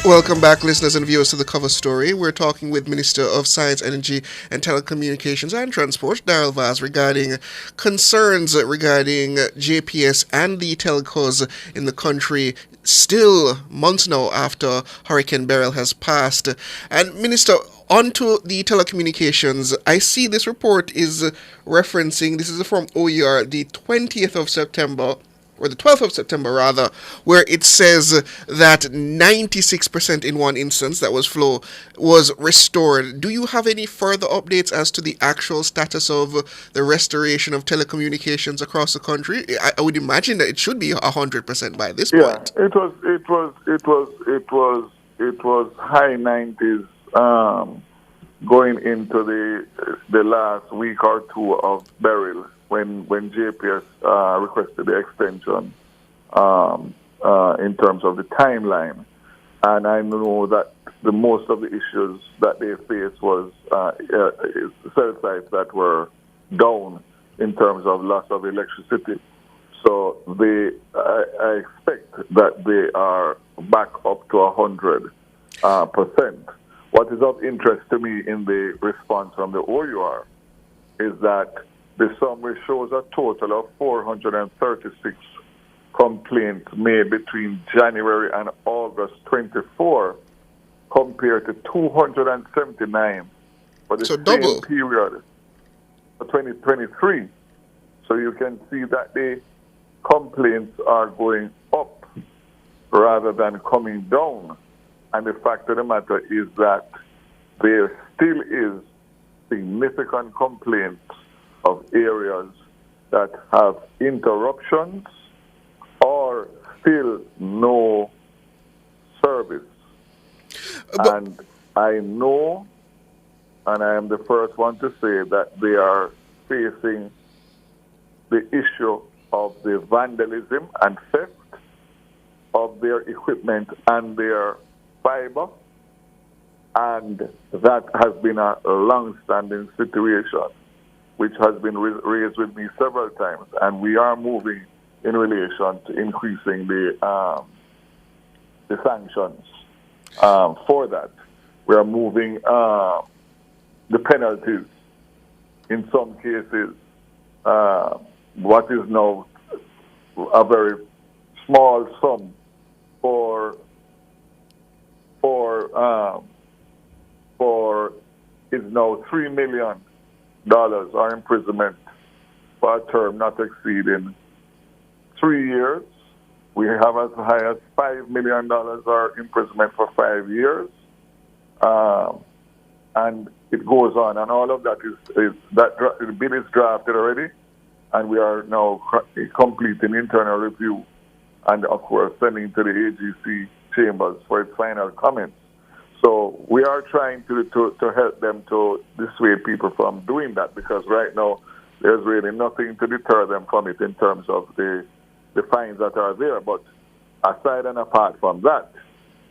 Welcome back, listeners and viewers, to the cover story. We're talking with Minister of Science, Energy and Telecommunications and Transport, Daryl Vaz, regarding concerns regarding JPS and the telcos in the country, still months now after Hurricane Beryl has passed. And Minister, onto the telecommunications, I see this report is referencing, this is from OER, the 20th of September, or the 12th of September rather, where it says that 96% in one instance, that was flow, was restored. Do you have any further updates as to the actual status of the restoration of telecommunications across the country? I would imagine that it should be 100% by this point. It was high 90s going into the last week or two of Beryl, when JPS requested the extension in terms of the timeline. And I know that the most of the issues that they faced was cell sites that were down in terms of loss of electricity. So I expect that they are back up to 100%. What is of interest to me in the response from the OUR is that the summary shows a total of 436 complaints made between January and August 24, compared to 279 for the same period for 2023. So you can see that the complaints are going up rather than coming down. And the fact of the matter is that there still is significant complaints of areas that have interruptions or still no service. And I know, and I am the first one to say, that they are facing the issue of the vandalism and theft of their equipment and their fiber, and that has been a long-standing situation, which has been raised with me several times, and we are moving in relation to increasing the sanctions for that. We are moving the penalties. In some cases, what is now a very small sum is now $3 million or imprisonment for a term not exceeding 3 years. We have as high as $5 million or imprisonment for 5 years. And it goes on. And all of that the bill is drafted already. And we are now completing internal review and, of course, sending to the AGC chambers for its final comments. So we are trying to help them to dissuade people from doing that, because right now there's really nothing to deter them from it in terms of the fines that are there. But aside and apart from that,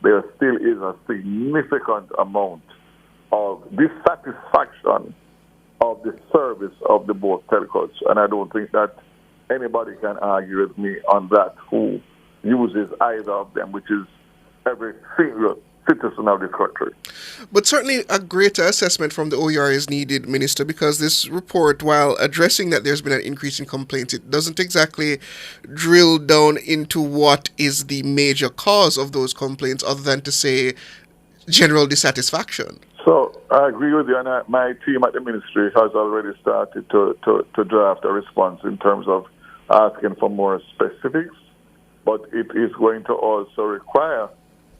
there still is a significant amount of dissatisfaction of the service of the both telcos. And I don't think that anybody can argue with me on that who uses either of them, which is every single citizen of this country. But certainly a greater assessment from the OER is needed, Minister, because this report, while addressing that there's been an increase in complaints, it doesn't exactly drill down into what is the major cause of those complaints, other than to say general dissatisfaction. So I agree with you, and my team at the ministry has already started to draft a response in terms of asking for more specifics, but it is going to also require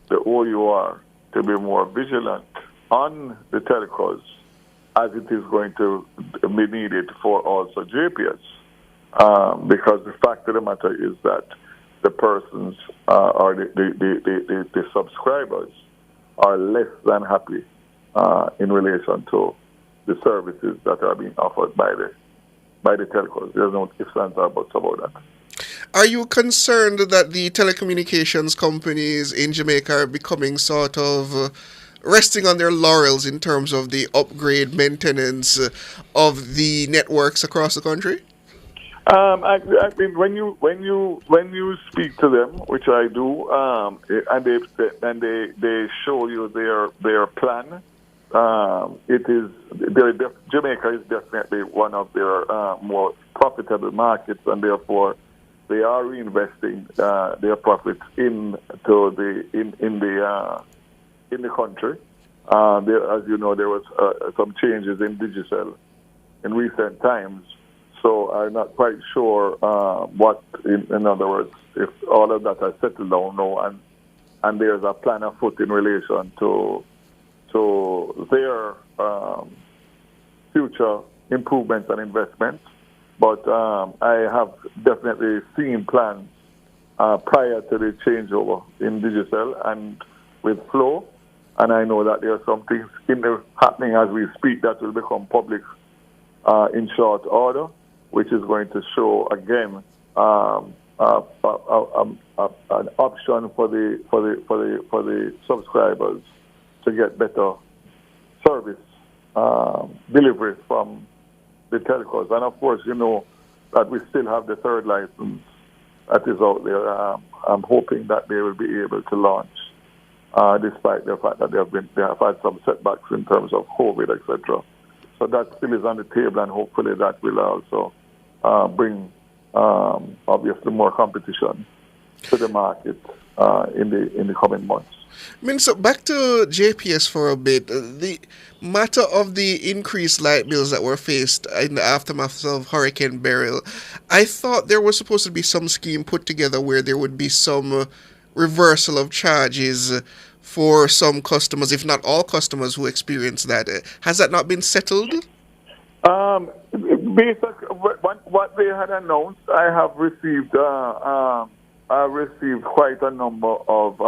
the OUR to be more vigilant on the telecos as it is going to be needed for also JPS. Because the fact of the matter is that the persons or the subscribers are less than happy in relation to the services that are being offered by the telcos. There's no ifs, ands, or buts about that. Are you concerned that the telecommunications companies in Jamaica are becoming sort of resting on their laurels in terms of the upgrade maintenance of the networks across the country? I mean, when you speak to them, which I do, and they show you their plan, Jamaica is definitely one of their more profitable markets, and therefore they are reinvesting their profits into in the country. As you know, there was some changes in digital in recent times. So I'm not quite sure what, in other words, if all of that has settled down now, and there's a plan afoot in relation to their future improvements and investments. But I have definitely seen plans prior to the changeover in digital and with Flow, and I know that there are some things happening as we speak that will become public in short order, which is going to show again an option for the subscribers to get better service delivery from the telcos. And of course, you know that we still have the third license that is out there. I'm hoping that they will be able to launch, despite the fact that they have had some setbacks in terms of COVID, etc. So that still is on the table, and hopefully that will also bring obviously more competition to the market in the coming months. So back to JPS for a bit. The matter of the increased light bills that were faced in the aftermath of Hurricane Beryl, I thought there was supposed to be some scheme put together where there would be some reversal of charges for some customers, if not all customers who experienced that. Has that not been settled? Basically, what they had announced, I have received quite a number of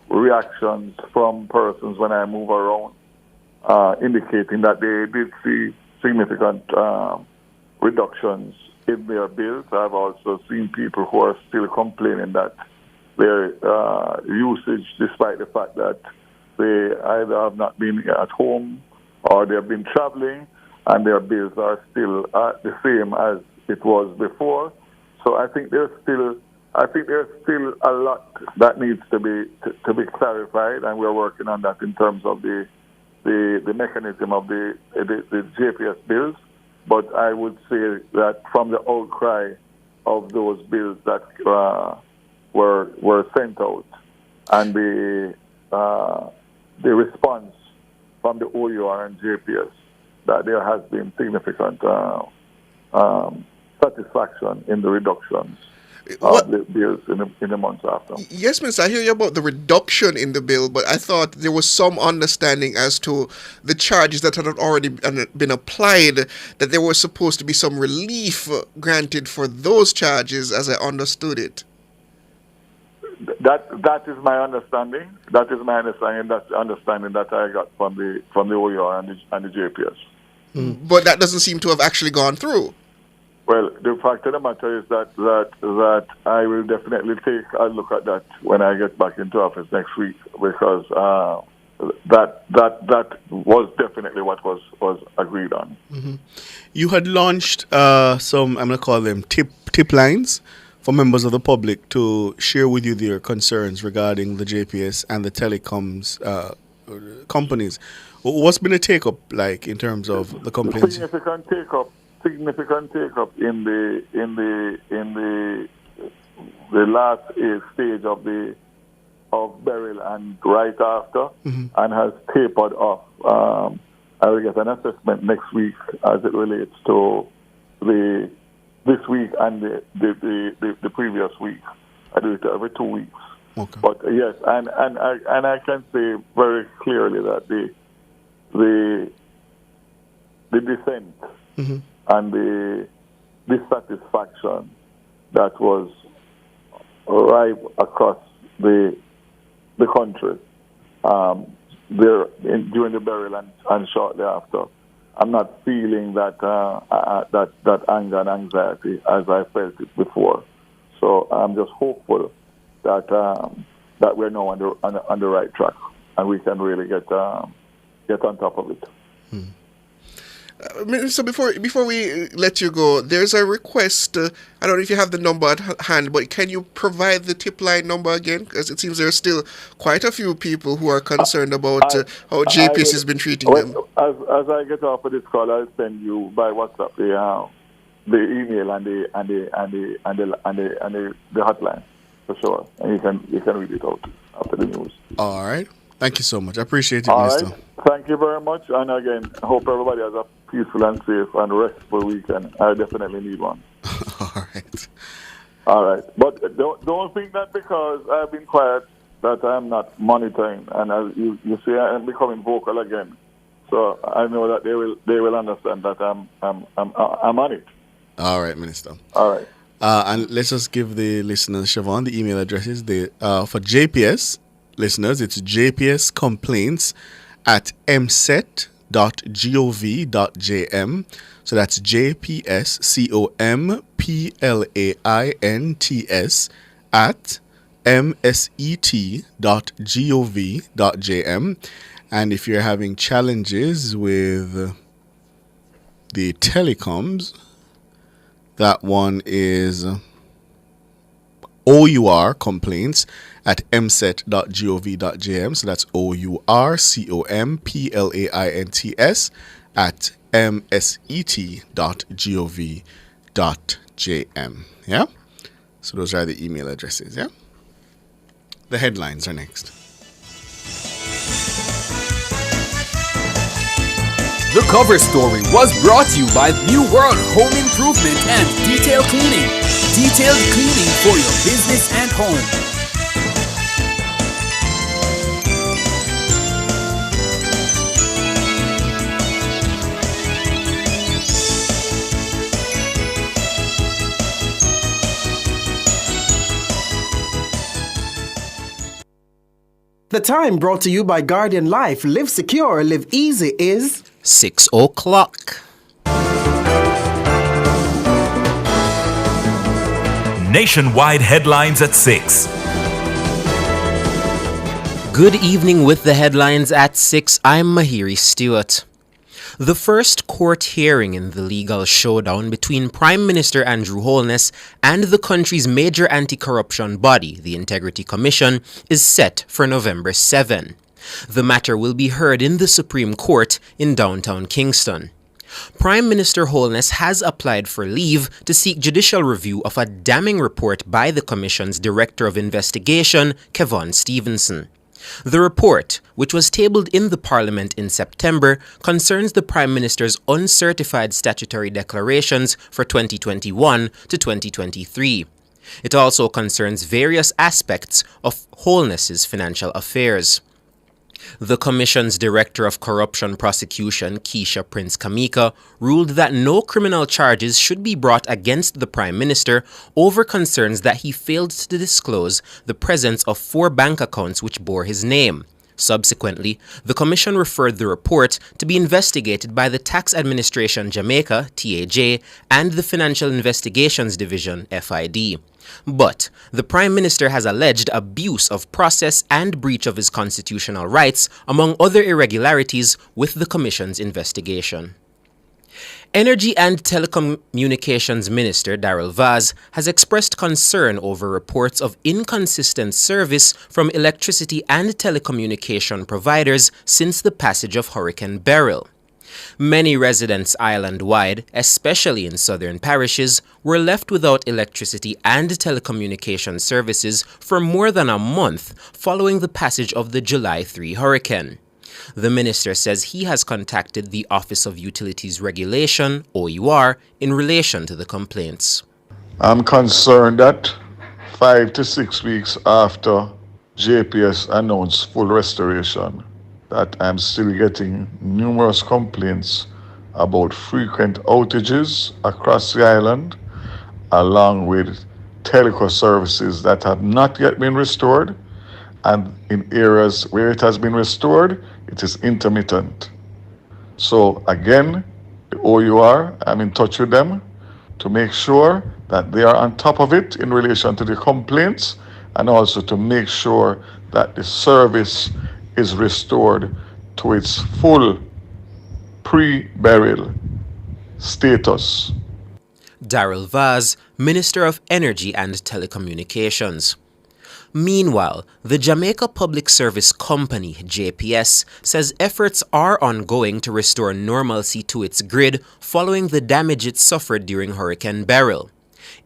reactions from persons when I move around, indicating that they did see significant reductions in their bills. I've also seen people who are still complaining that their usage, despite the fact that they either have not been at home or they have been traveling, and their bills are still the same as it was before. So I think there's still a lot that needs to be clarified, and we're working on that in terms of the mechanism of the JPS bills. But I would say that from the outcry of those bills that were sent out, and the response from the OUR and JPS, that there has been significant satisfaction in the reductions of the bills in the months after. Yes, Minister, I hear you about the reduction in the bill, but I thought there was some understanding as to the charges that had already been applied, that there was supposed to be some relief granted for those charges, as I understood it. That is my understanding. That's the understanding that I got from the OUR and the JPS. But that doesn't seem to have actually gone through. Well, the fact of the matter is that I will definitely take a look at that when I get back into office next week, because that was definitely what was agreed on. Mm-hmm. You had launched some, I'm going to call them tip lines for members of the public to share with you their concerns regarding the JPS and the telecoms companies. What's been a take-up like in terms of the complaints? Significant take-up in the last stage of Beryl and right after, and has tapered off. I will get an assessment next week as it relates to this week and the previous week. I do it every 2 weeks. Okay. But yes, and I can say very clearly that the dissent and the dissatisfaction that was rife across the country during the burial and shortly after. I'm not feeling that that anger and anxiety as I felt it before. So I'm just hopeful that that we're now on the right track and we can really get on top of it. So before we let you go, there's a request. I don't know if you have the number at hand, but can you provide the tip line number again? Because it seems there's still quite a few people who are concerned about how JPS has been treating them. As I get off of this call, I'll send you by WhatsApp the email and the hotline for sure, and you can read it out after the news. All right. Thank you so much. I appreciate it, All Minister. right. Thank you very much. And again, I hope everybody has a peaceful and safe and restful weekend. I definitely need one. All right. But don't think that because I've been quiet that I'm not monitoring. And as you see, I'm becoming vocal again. So I know that they will understand that I'm on it. All right, Minister. All right. And let's just give the listeners, Siobhan, the email addresses. For JPS listeners, it's jpscomplaints@mset.gov.jm. So that's jpscomplaints at mset.gov.jm. And if you're having challenges with the telecoms, that one is OUR complaints at mset.gov.jm. So that's OURCOMPLAINTS at mset.gov.jm. Yeah? So those are the email addresses. Yeah? The headlines are next. The cover story was brought to you by New World Home Improvement and Detail Cleaning. Detailed cleaning for your business and home. The time brought to you by Guardian Life. Live secure, live easy is 6 o'clock. Nationwide headlines at 6. Good evening with the headlines at 6. I'm Mahiri Stewart. The first court hearing in the legal showdown between Prime Minister Andrew Holness and the country's major anti-corruption body, the Integrity Commission, is set for November 7. The matter will be heard in the Supreme Court in downtown Kingston. Prime Minister Holness has applied for leave to seek judicial review of a damning report by the Commission's Director of Investigation, Kevon Stevenson. The report, which was tabled in the Parliament in September, concerns the Prime Minister's uncertified statutory declarations for 2021 to 2023. It also concerns various aspects of Holness's financial affairs. The Commission's Director of Corruption Prosecution, Keisha Prince Kamika, ruled that no criminal charges should be brought against the Prime Minister over concerns that he failed to disclose the presence of 4 bank accounts which bore his name. Subsequently, the Commission referred the report to be investigated by the Tax Administration Jamaica, TAJ, and the Financial Investigations Division, FID. But the Prime Minister has alleged abuse of process and breach of his constitutional rights, among other irregularities, with the Commission's investigation. Energy and Telecommunications Minister Darrell Vaz has expressed concern over reports of inconsistent service from electricity and telecommunication providers since the passage of Hurricane Beryl. Many residents island-wide, especially in southern parishes, were left without electricity and telecommunication services for more than a month following the passage of the July 3 hurricane. The minister says he has contacted the Office of Utilities Regulation, OUR, in relation to the complaints. I'm concerned that 5 to 6 weeks after JPS announced full restoration, that I'm still getting numerous complaints about frequent outages across the island, along with telecom services that have not yet been restored, and in areas where it has been restored, it is intermittent. So again, the OUR, I'm in touch with them to make sure that they are on top of it in relation to the complaints, and also to make sure that the service is restored to its full pre-burial status. Daryl Vaz, Minister of Energy and Telecommunications. Meanwhile, the Jamaica Public Service Company, JPS, says efforts are ongoing to restore normalcy to its grid following the damage it suffered during Hurricane Beryl.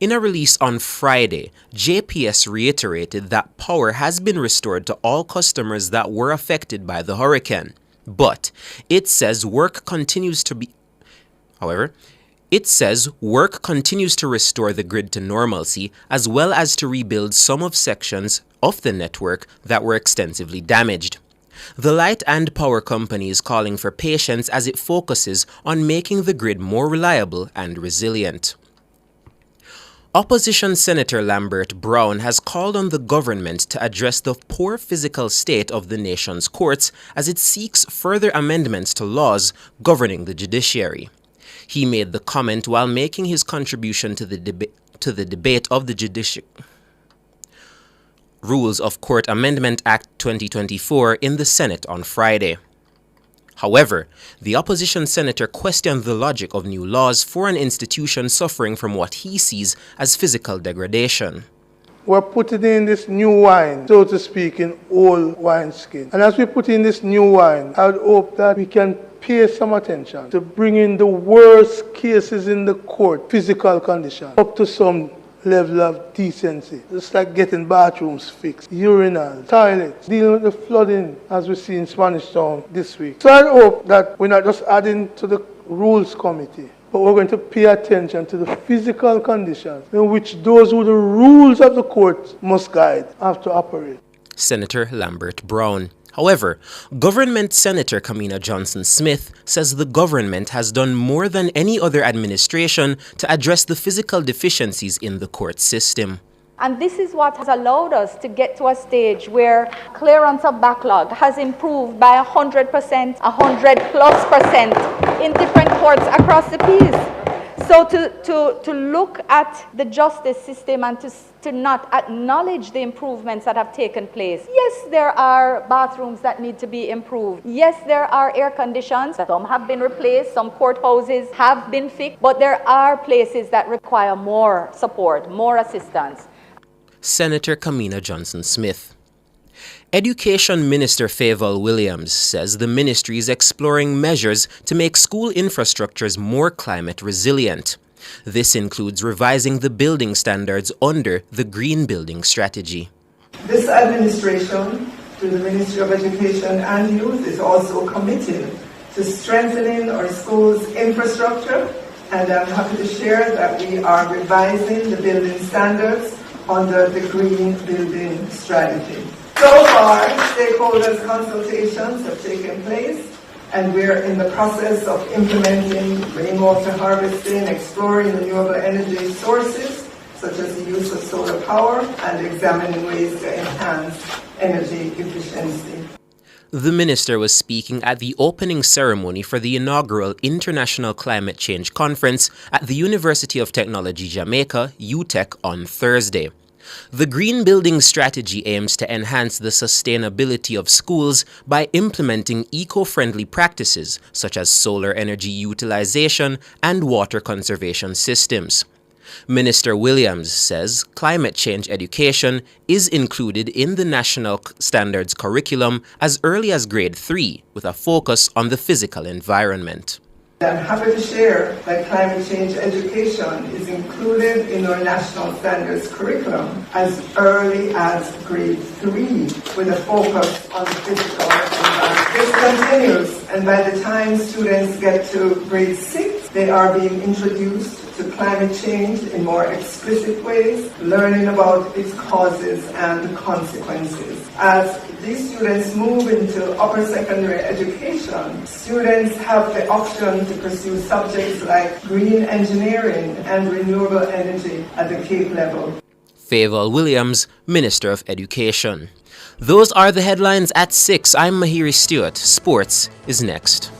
In a release on Friday, JPS reiterated that power has been restored to all customers that were affected by the hurricane. But it says work continues to restore the grid to normalcy, as well as to rebuild some of sections of the network that were extensively damaged. The Light and Power Company is calling for patience as it focuses on making the grid more reliable and resilient. Opposition Senator Lambert Brown has called on the government to address the poor physical state of the nation's courts as it seeks further amendments to laws governing the judiciary. He made the comment while making his contribution to the debate of the Rules of Court Amendment Act 2024 in the Senate on Friday. However, the opposition senator questioned the logic of new laws for an institution suffering from what he sees as physical degradation. We're putting in this new wine, so to speak, in old wineskin. And as we put in this new wine, I would hope that we can pay some attention to bringing the worst cases in the court, physical condition, up to some level of decency. Just like getting bathrooms fixed, urinals, toilets, dealing with the flooding as we see in Spanish Town this week. So I hope that we're not just adding to the rules committee, but we're going to pay attention to the physical conditions in which those who the rules of the court must guide have to operate. Senator Lambert Brown. However, Government Senator Kamina Johnson-Smith says the government has done more than any other administration to address the physical deficiencies in the court system. And this is what has allowed us to get to a stage where clearance of backlog has improved by 100%, 100+% in different courts across the piece. So to look at the justice system and to not acknowledge the improvements that have taken place. Yes, there are bathrooms that need to be improved. Yes, there are air conditions. Some have been replaced, some courthouses have been fixed, but there are places that require more support, more assistance. Senator Kamina Johnson-Smith. Education Minister Fayval Williams says the ministry is exploring measures to make school infrastructures more climate resilient. This includes revising the building standards under the Green Building Strategy. This administration, through the Ministry of Education and Youth, is also committed to strengthening our schools' infrastructure, and I'm happy to share that we are revising the building standards under the Green Building Strategy. So far, stakeholders' consultations have taken place, and we're in the process of implementing rainwater harvesting, exploring renewable energy sources, such as the use of solar power, and examining ways to enhance energy efficiency. The minister was speaking at the opening ceremony for the inaugural International Climate Change Conference at the University of Technology Jamaica, UTech, on Thursday. The Green Building Strategy aims to enhance the sustainability of schools by implementing eco-friendly practices such as solar energy utilization and water conservation systems. Minister Williams says climate change education is included in the national standards curriculum as early as grade 3, with a focus on the physical environment. I'm happy to share that climate change education is included in our national standards curriculum as early as grade 3, with a focus on the physical environment. This continues, and by the time students get to grade 6, they are being introduced to climate change in more explicit ways, learning about its causes and consequences. As these students move into upper secondary education, students have the option to pursue subjects like green engineering and renewable energy at the Cape level. Favour Williams, Minister of Education. Those are the headlines at 6. I'm Mahiri Stewart. Sports is next.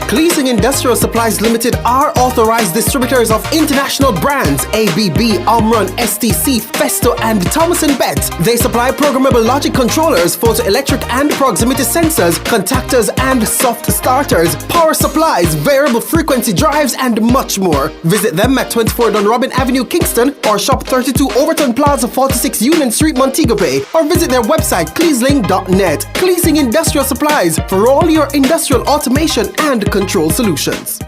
Cleasing Industrial Supplies Limited are authorized distributors of international brands ABB, Omron, STC, Festo, and Thomas & Bet. They supply programmable logic controllers, photoelectric and proximity sensors, contactors and soft starters, power supplies, variable frequency drives, and much more. Visit them at 24 Dunrobin Avenue, Kingston, or shop 32 Overton Plaza, 46 Union Street, Montego Bay, or visit their website cleasling.net. Cleasing Industrial Supplies for all your industrial automation and control solutions.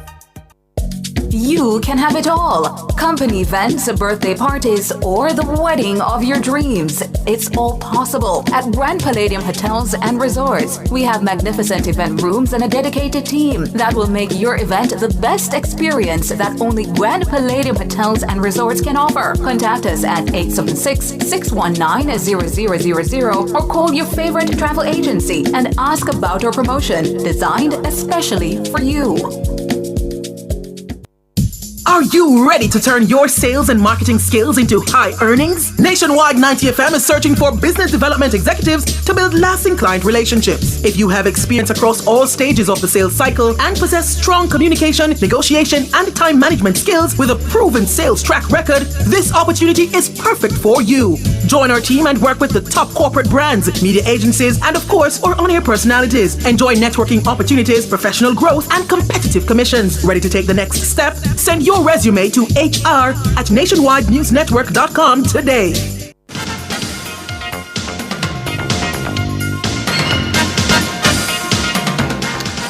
You can have it all. Company events, birthday parties, or the wedding of your dreams. It's all possible at Grand Palladium Hotels and Resorts. We have magnificent event rooms and a dedicated team that will make your event the best experience that only Grand Palladium Hotels and Resorts can offer. Contact us at 876-619-0000 or call your favorite travel agency and ask about our promotion designed especially for you. Are you ready to turn your sales and marketing skills into high earnings? Nationwide 90 FM is searching for business development executives to build lasting client relationships. If you have experience across all stages of the sales cycle and possess strong communication, negotiation, and time management skills with a proven sales track record, this opportunity is perfect for you. Join our team and work with the top corporate brands, media agencies, and of course, our on-air personalities. Enjoy networking opportunities, professional growth, and competitive commissions. Ready to take the next step? Send your resume to hr@nationwidenewsnetwork.com today.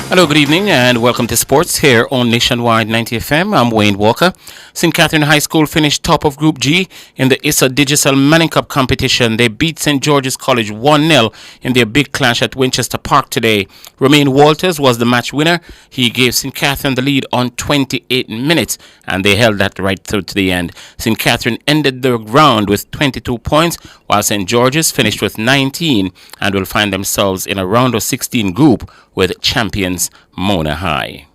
Hello, good evening, and welcome to Sports here on Nationwide 90 FM. I'm Wayne Walker. St. Catherine High School finished top of Group G in the ISA Digital Manning Cup competition. They beat St. George's College 1-0 in their big clash at Winchester Park today. Romain Walters was the match winner. He gave St. Catherine the lead on 28 minutes, and they held that right through to the end. St. Catherine ended the round with 22 points, while St. George's finished with 19 and will find themselves in a round of 16 group with champions Mona High.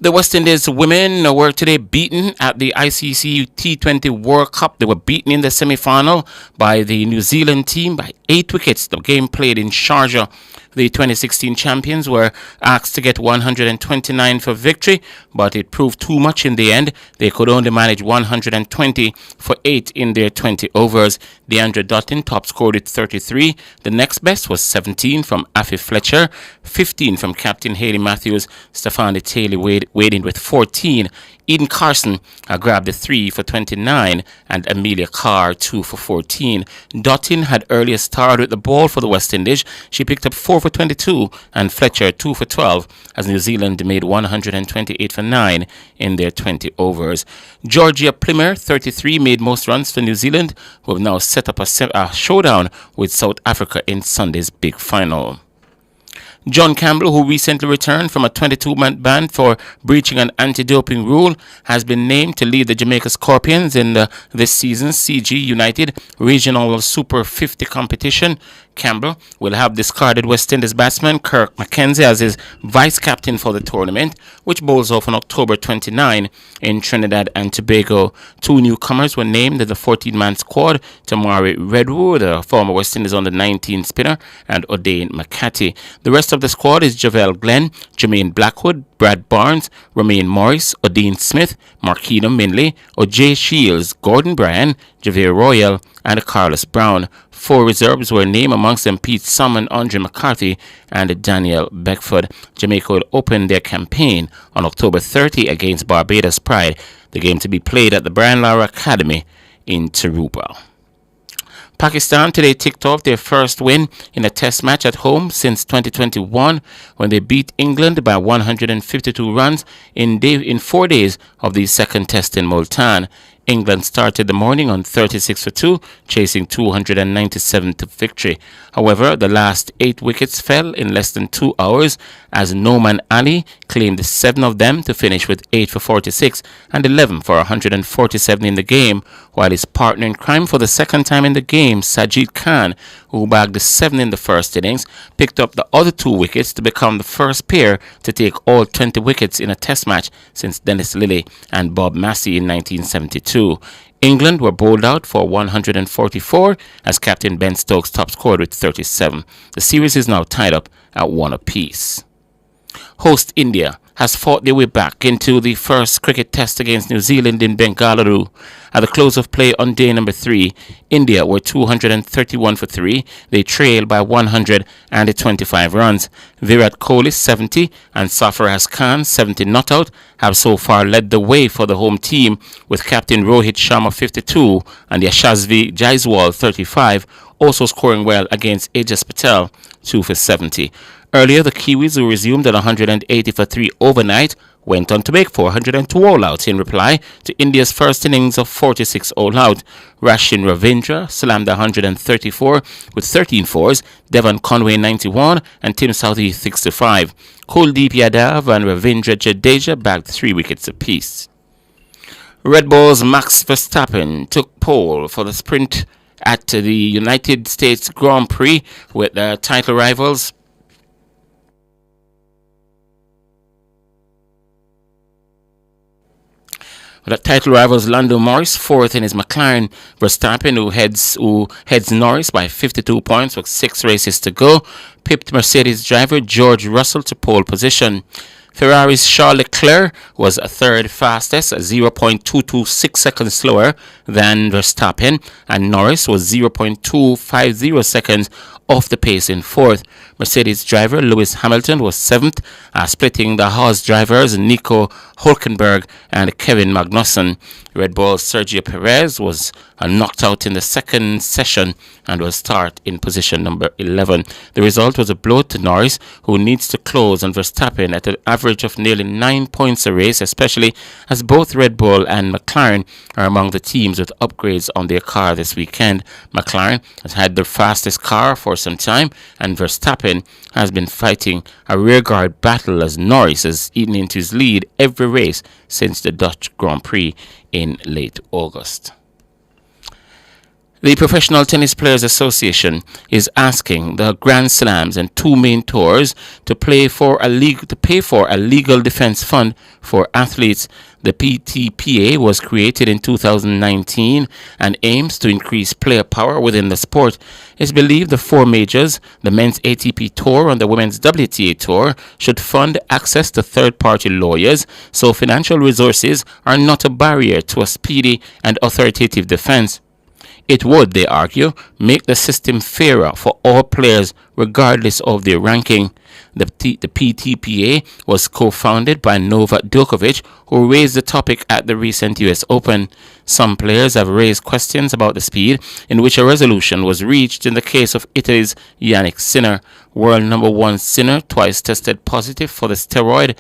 The West Indies women were today beaten at the ICC T20 World Cup. They were beaten in the semi-final by the New Zealand team by 8 wickets. The game played in Sharjah. The 2016 champions were asked to get 129 for victory, but it proved too much in the end. They could only manage 120 for 8 in their 20 overs. Deandra Dutton top scored with 33. The next best was 17 from Afi Fletcher, 15 from Captain Haley Matthews. Stephanie Taylor weighed in with 14. Eden Carson grabbed a 3 for 29 and Amelia Carr 2 for 14. Dottin had earlier starred with the ball for the West Indies. She picked up 4 for 22 and Fletcher 2 for 12 as New Zealand made 128 for 9 in their 20 overs. Georgia Plimmer 33 made most runs for New Zealand, who have now set up a showdown with South Africa in Sunday's big final. John Campbell, who recently returned from a 22-month ban for breaching an anti-doping rule, has been named to lead the Jamaica Scorpions in this season's CG United Regional Super 50 competition. Campbell will have discarded West Indies batsman Kirk McKenzie as his vice-captain for the tournament, which bowls off on October 29 in Trinidad and Tobago. 2 newcomers were named in the 14-man squad: Tamari Redwood, a former West Indies under-19 spinner, and O'Dane McCarthy. The rest of the squad is Javel Glenn, Jermaine Blackwood, Brad Barnes, Romain Morris, O'Dean Smith, Marquino Minley, O'Jay Shields, Gordon Bryan, Javier Royal, and Carlos Brown. 4 reserves were named, amongst them Pete Summon, Andre McCarthy, and Daniel Beckford. Jamaica will open their campaign on October 30 against Barbados Pride, the game to be played at the Brian Lara Academy in Taroupa. Pakistan today ticked off their first win in a test match at home since 2021 when they beat England by 152 runs in 4 days of the second test in Multan. England started the morning on 36 for 2, chasing 297 to victory. However, the last 8 wickets fell in less than 2 hours as Noman Ali claimed 7 of them to finish with 8 for 46 and 11 for 147 in the game, while his partner in crime for the second time in the game, Sajid Khan, who bagged 7 in the first innings, picked up the other 2 wickets to become the first pair to take all 20 wickets in a test match since Dennis Lillee and Bob Massey in 1972. England were bowled out for 144 as Captain Ben Stokes top scored with 37. The series is now tied up at 1 apiece. Host India has fought their way back into the first cricket test against New Zealand in Bengaluru. At the close of play on day number 3, India were 231 for 3. They trailed by 125 runs. Virat Kohli 70 and Sarfaraz Khan 70 not out have so far led the way for the home team, with captain Rohit Sharma 52 and Yashasvi Jaiswal 35 also scoring well against Ajas Patel 2 for 70. Earlier, the Kiwis, who resumed at 180 for 3 overnight, went on to make 402 all-outs in reply to India's first innings of 46 all-out. Rashin Ravindra slammed 134 with 13 fours, Devon Conway 91 and Tim Southee 65. Kuldeep Yadav and Ravindra Jadeja bagged 3 wickets apiece. Red Bull's Max Verstappen took pole for the sprint at the United States Grand Prix with the title rivals Lando Norris fourth in his McLaren. Verstappen, who heads Norris by 52 points with 6 races to go, pipped Mercedes driver George Russell to pole position. Ferrari's Charles Leclerc was a third fastest, 0.226 seconds slower than Verstappen, and Norris was 0.250 seconds off the pace in fourth. Mercedes driver Lewis Hamilton was seventh, splitting the Haas drivers Nico Hülkenberg and Kevin Magnussen. Red Bull's Sergio Perez was knocked out in the second session and will start in position number 11. The result was a blow to Norris, who needs to close on Verstappen at an average of nearly 9 points a race, especially as both Red Bull and McLaren are among the teams with upgrades on their car this weekend. McLaren has had the fastest car for some time, and Verstappen has been fighting a rearguard battle as Norris has eaten into his lead every race since the Dutch Grand Prix in late August. The Professional Tennis Players Association is asking the Grand Slams and 2 main tours to pay for a legal defense fund for athletes. The PTPA was created in 2019 and aims to increase player power within the sport. It's believed the 4 majors, the men's ATP Tour and the women's WTA Tour, should fund access to third-party lawyers so financial resources are not a barrier to a speedy and authoritative defense. It would, they argue, make the system fairer for all players regardless of their ranking. The PTPA was co-founded by Novak Djokovic, who raised the topic at the recent US Open. Some players have raised questions about the speed in which a resolution was reached in the case of Italy's Yannick Sinner. World number 1 Sinner twice tested positive for the steroid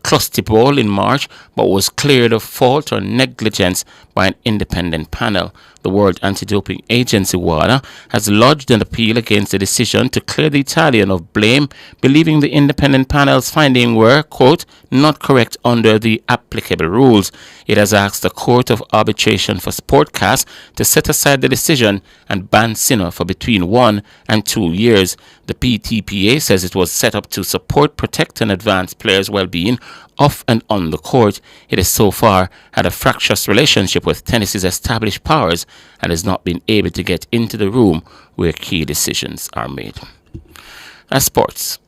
clostebol in March, but was cleared of fault or negligence by an independent panel. The World Anti-Doping Agency, WADA, has lodged an appeal against the decision to clear the Italian of blame, believing the independent panel's findings were, quote, not correct under the applicable rules. It has asked the Court of Arbitration for Sportcast to set aside the decision and ban Sinner for between 1 and 2 years. The PTPA says it was set up to support, protect, and advance players' well-being off and on the court. It has so far had a fractious relationship with tennis's established powers and has not been able to get into the room where key decisions are made. As sports.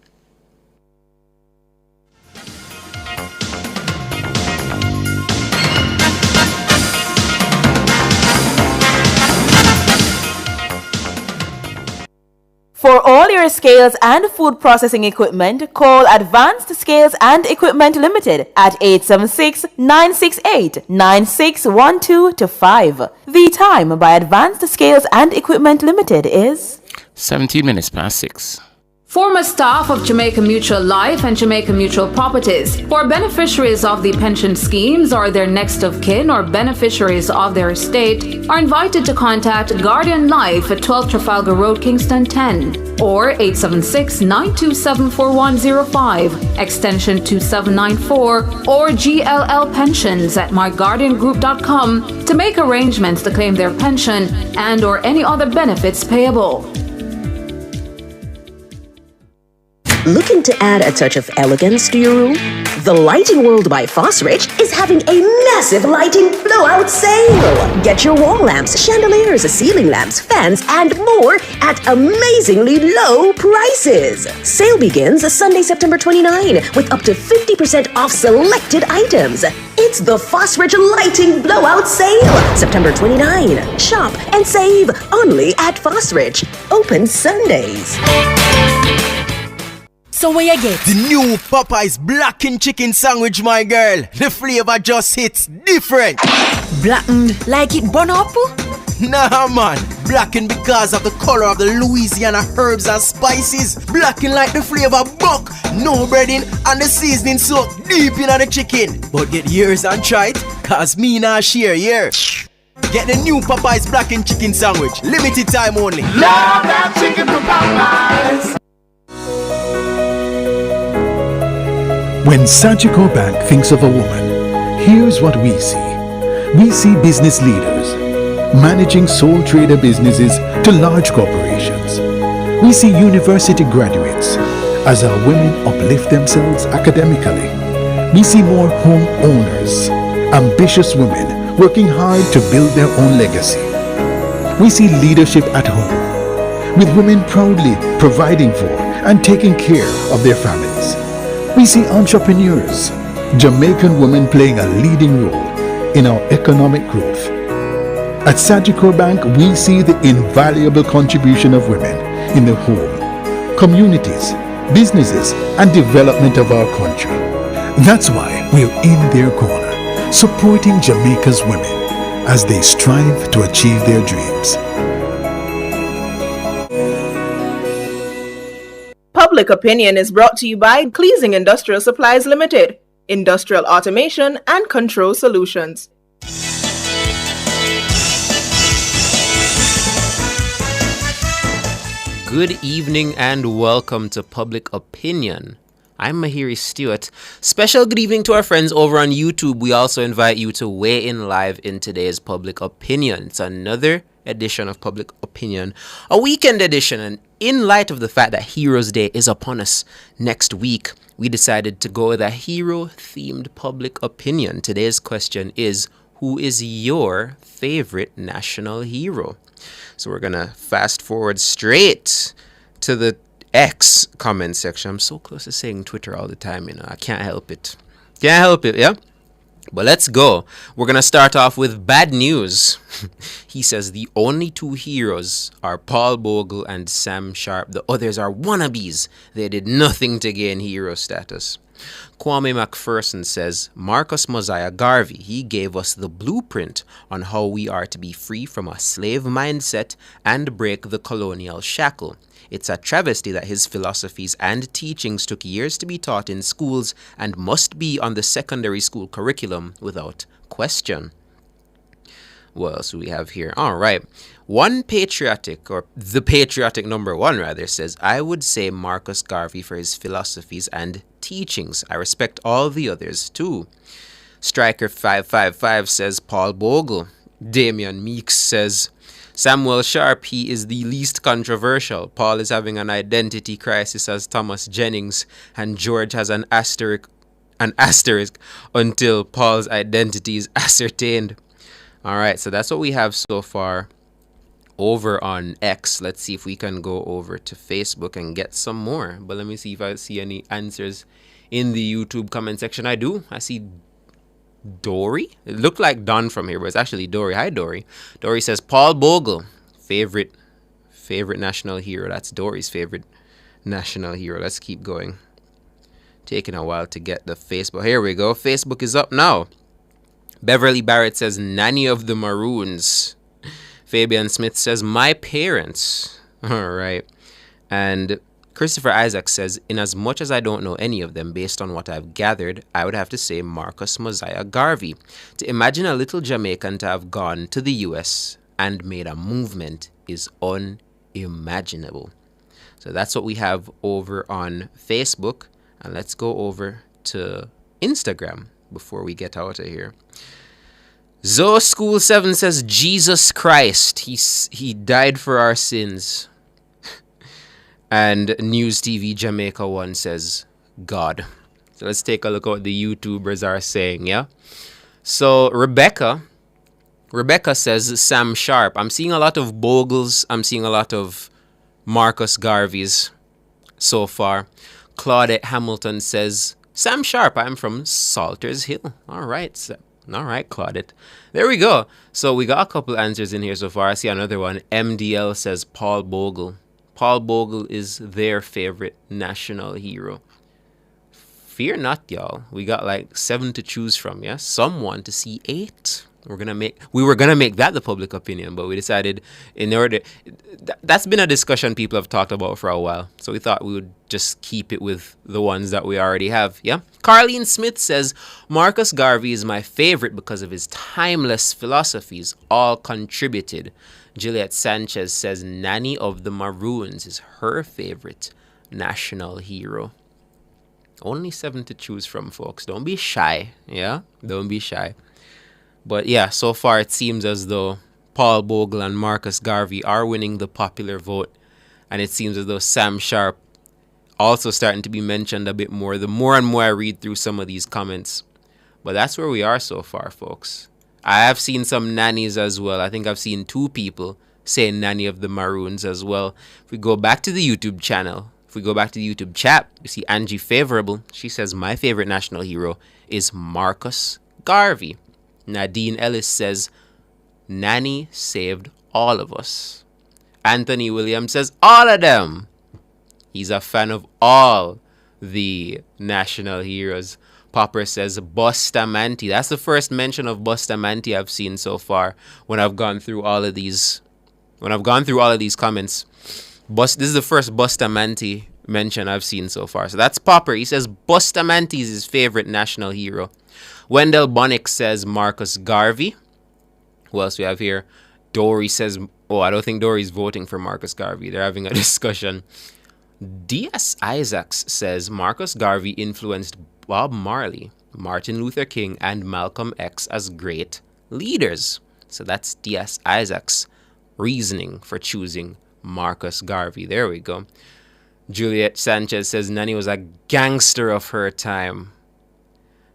For all your scales and food processing equipment, call Advanced Scales and Equipment Limited at 876-968-9612-5. The time by Advanced Scales and Equipment Limited is 17 minutes past 6. Former staff of Jamaica Mutual Life and Jamaica Mutual Properties, for beneficiaries of the pension schemes or their next of kin or beneficiaries of their estate, are invited to contact Guardian Life at 12 Trafalgar Road, Kingston 10, or 876-927-4105, extension 2794, or GLL Pensions at myguardiangroup.com to make arrangements to claim their pension and or any other benefits payable. Looking to add a touch of elegance to your room? The Lighting World by Fosrich is having a massive lighting blowout sale. Get your wall lamps, chandeliers, ceiling lamps, fans, and more at amazingly low prices. Sale begins Sunday, September 29, with up to 50% off selected items. It's the Fosrich Lighting Blowout Sale, September 29. Shop and save only at Fosrich. Open Sundays. So what you get? The new Popeye's blackened chicken sandwich, my girl. The flavor just hits different. Blackened like it burn up? Nah, man. Blackened because of the color of the Louisiana herbs and spices. Blackened like the flavor buck. No breading and the seasoning soaked deep in the chicken. But get yours and try it, cause me nah share, yeah. Get the new Popeye's blackened chicken sandwich. Limited time only. Love that chicken from Popeyes. When Sagicor Bank thinks of a woman, here's what we see. We see business leaders managing sole trader businesses to large corporations. We see university graduates as our women uplift themselves academically. We see more home owners, ambitious women working hard to build their own legacy. We see leadership at home, with women proudly providing for and taking care of their families. We see entrepreneurs, Jamaican women playing a leading role in our economic growth. At Sagicor Bank, we see the invaluable contribution of women in the home, communities, businesses, and development of our country. That's why we're in their corner, supporting Jamaica's women as they strive to achieve their dreams. Public Opinion is brought to you by Cleasing Industrial Supplies Limited, Industrial Automation and Control Solutions. Good evening and welcome to Public Opinion. I'm Mahiri Stewart. Special good evening to our friends over on YouTube. We also invite you to weigh in live in today's Public Opinion. It's another edition of Public Opinion, a weekend edition, and in light of the fact that Heroes Day is upon us next week, we decided to go with a hero-themed Public Opinion. Today's question is, who is your favorite national hero? So we're gonna fast forward straight to the X comment section. I'm so close to saying Twitter all the time, you know. I can't help it. Can't help it, yeah? But let's go. We're going to start off with bad news. He says the only two heroes are Paul Bogle and Sam Sharp. The others are wannabes. They did nothing to gain hero status. Kwame McPherson says Marcus Mosiah Garvey. He gave us the blueprint on how we are to be free from a slave mindset and break the colonial shackle. It's a travesty that his philosophies and teachings took years to be taught in schools and must be on the secondary school curriculum without question. What else do we have here? All right. The patriotic number one rather, says, I would say Marcus Garvey for his philosophies and teachings. I respect all the others too. Striker 555 says Paul Bogle. Damian Meeks says Samuel Sharp, he is the least controversial. Paul is having an identity crisis as Thomas Jennings, and George has an asterisk until Paul's identity is ascertained. All right, so that's what we have so far over on X. Let's see if we can go over to Facebook and get some more. But let me see if I see any answers in the YouTube comment section. I do. I see Dory. It looked like Don from here, but it's actually Dory. Hi, Dory. Dory says Paul Bogle, favorite national hero. That's Dory's favorite national hero. Let's keep going. Taking a while to get the Facebook. Here we go. Facebook is up now. Beverly Barrett says Nanny of the Maroons. Fabian Smith says my parents. All right. And Christopher Isaac says, in as much as I don't know any of them, based on what I've gathered, I would have to say Marcus Mosiah Garvey. To imagine a little Jamaican to have gone to the US and made a movement is unimaginable. So that's what we have over on Facebook. And let's go over to Instagram before we get out of here. Zoe School 7 says, Jesus Christ, he died for our sins. And News TV Jamaica 1 says, God. So let's take a look at what the YouTubers are saying, yeah? So Rebecca says Sam Sharp. I'm seeing a lot of Bogles. I'm seeing a lot of Marcus Garveys so far. Claudette Hamilton says, Sam Sharp, I'm from Salters Hill. All right, Claudette. There we go. So we got a couple answers in here so far. I see another one. MDL says Paul Bogle. Paul Bogle is their favorite national hero. Fear not, y'all. We got like 7 to choose from, yeah? Some want to see 8. We were gonna make that the public opinion, but we decided that's been a discussion people have talked about for a while. So we thought we would just keep it with the ones that we already have, yeah? Carlene Smith says, Marcus Garvey is my favorite because of his timeless philosophies, all contributed. Juliet Sanchez says Nanny of the Maroons is her favorite national hero. Only 7 to choose from, folks. Don't be shy, yeah? Don't be shy. But yeah, so far it seems as though Paul Bogle and Marcus Garvey are winning the popular vote. And it seems as though Sam Sharp also starting to be mentioned a bit more the more and more I read through some of these comments. But that's where we are so far, folks. I have seen some nannies as well. I think I've seen 2 people say Nanny of the Maroons as well. If we go back to the YouTube channel, if we go back to the YouTube chat, we see Angie Favorable. She says, my favorite national hero is Marcus Garvey. Nadine Ellis says, Nanny saved all of us. Anthony Williams says, all of them. He's a fan of all the national heroes. Popper says Bustamante. That's the first mention of Bustamante I've seen so far when I've gone through all of these. Comments. This is the first Bustamante mention I've seen so far. So that's Popper. He says Bustamante is his favorite national hero. Wendell Bonnick says Marcus Garvey. Who else we have here? Dory says, I don't think Dory's voting for Marcus Garvey. They're having a discussion. D.S. Isaacs says Marcus Garvey influenced Bob Marley, Martin Luther King, and Malcolm X as great leaders. So that's D.S. Isaacs' reasoning for choosing Marcus Garvey. There we go. Juliet Sanchez says Nanny was a gangster of her time.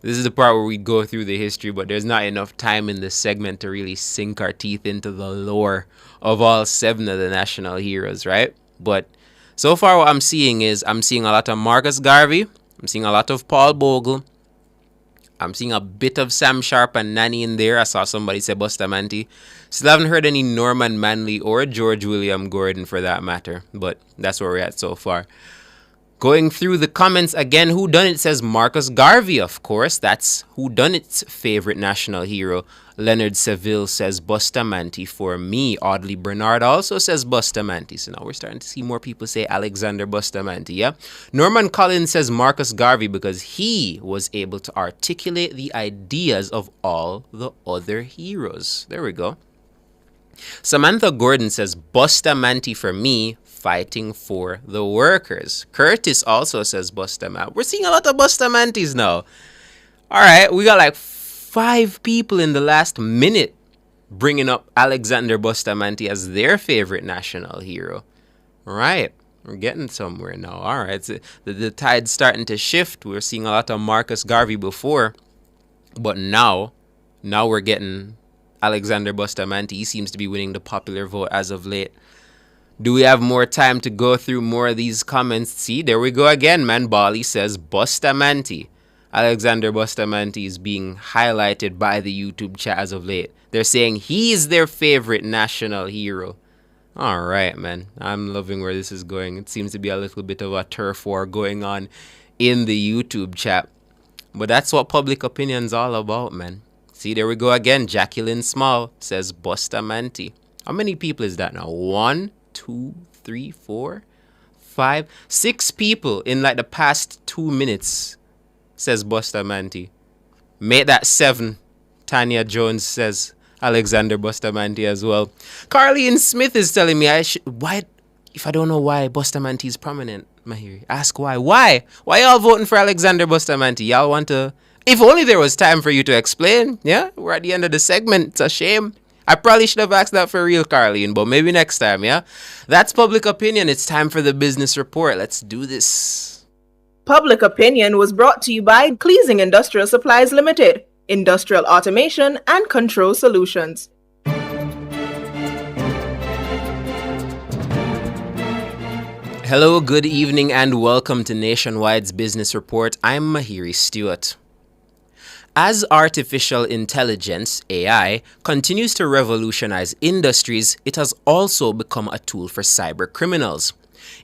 This is the part where we go through the history, but there's not enough time in this segment to really sink our teeth into the lore of all 7 of the national heroes, right? But so far what I'm seeing is I'm seeing a lot of Marcus Garvey. I'm seeing a lot of Paul Bogle. I'm seeing a bit of Sam Sharp and Nanny in there. I saw somebody say Bustamante. Still haven't heard any Norman Manley or George William Gordon for that matter. But that's where we're at so far. Going through the comments again, Whodunit says Marcus Garvey, of course. That's Whodunit's favorite national hero. Leonard Seville says Bustamante for me. Audley Bernard also says Bustamante. So now we're starting to see more people say Alexander Bustamante, yeah? Norman Collins says Marcus Garvey because he was able to articulate the ideas of all the other heroes. There we go. Samantha Gordon says Bustamante for me, fighting for the workers. Curtis also says Bustamante. We're seeing a lot of Bustamantes now. All right, we got like 5 people in the last minute bringing up Alexander Bustamante as their favorite national hero. Right, we're getting somewhere now. All right, so the tide's starting to shift. We were seeing a lot of Marcus Garvey before, but now we're getting Alexander Bustamante. He seems to be winning the popular vote as of late. Do we have more time to go through more of these comments? See, there we go again, man. Bali says Bustamante. Alexander Bustamante is being highlighted by the YouTube chat as of late. They're saying he's their favorite national hero. All right, man. I'm loving where this is going. It seems to be a little bit of a turf war going on in the YouTube chat. But that's what public opinion's all about, man. See, there we go again. Jacqueline Small says Bustamante. How many people is that now? 1, 2, 3, 4, 6 people in like the past 2 minutes, says Buster Manti. Make that 7, Tanya Jones says. Alexander Bustamante as well. Carleen Smith is telling me why, if I don't know why Bustamante is prominent, Mahiri, ask why. Why y'all voting for Alexander Bustamante? Y'all want to, if only there was time for you to explain. Yeah, we're at the end of the segment. It's a shame. I probably should have asked that for real, Carleen, but maybe next time, yeah? That's Public Opinion. It's time for the business report. Let's do this. Public Opinion was brought to you by Cleasing Industrial Supplies Limited, Industrial Automation and Control Solutions. Hello, good evening, and welcome to Nationwide's Business Report. I'm Mahiri Stewart. As artificial intelligence, AI, continues to revolutionize industries, it has also become a tool for cyber criminals.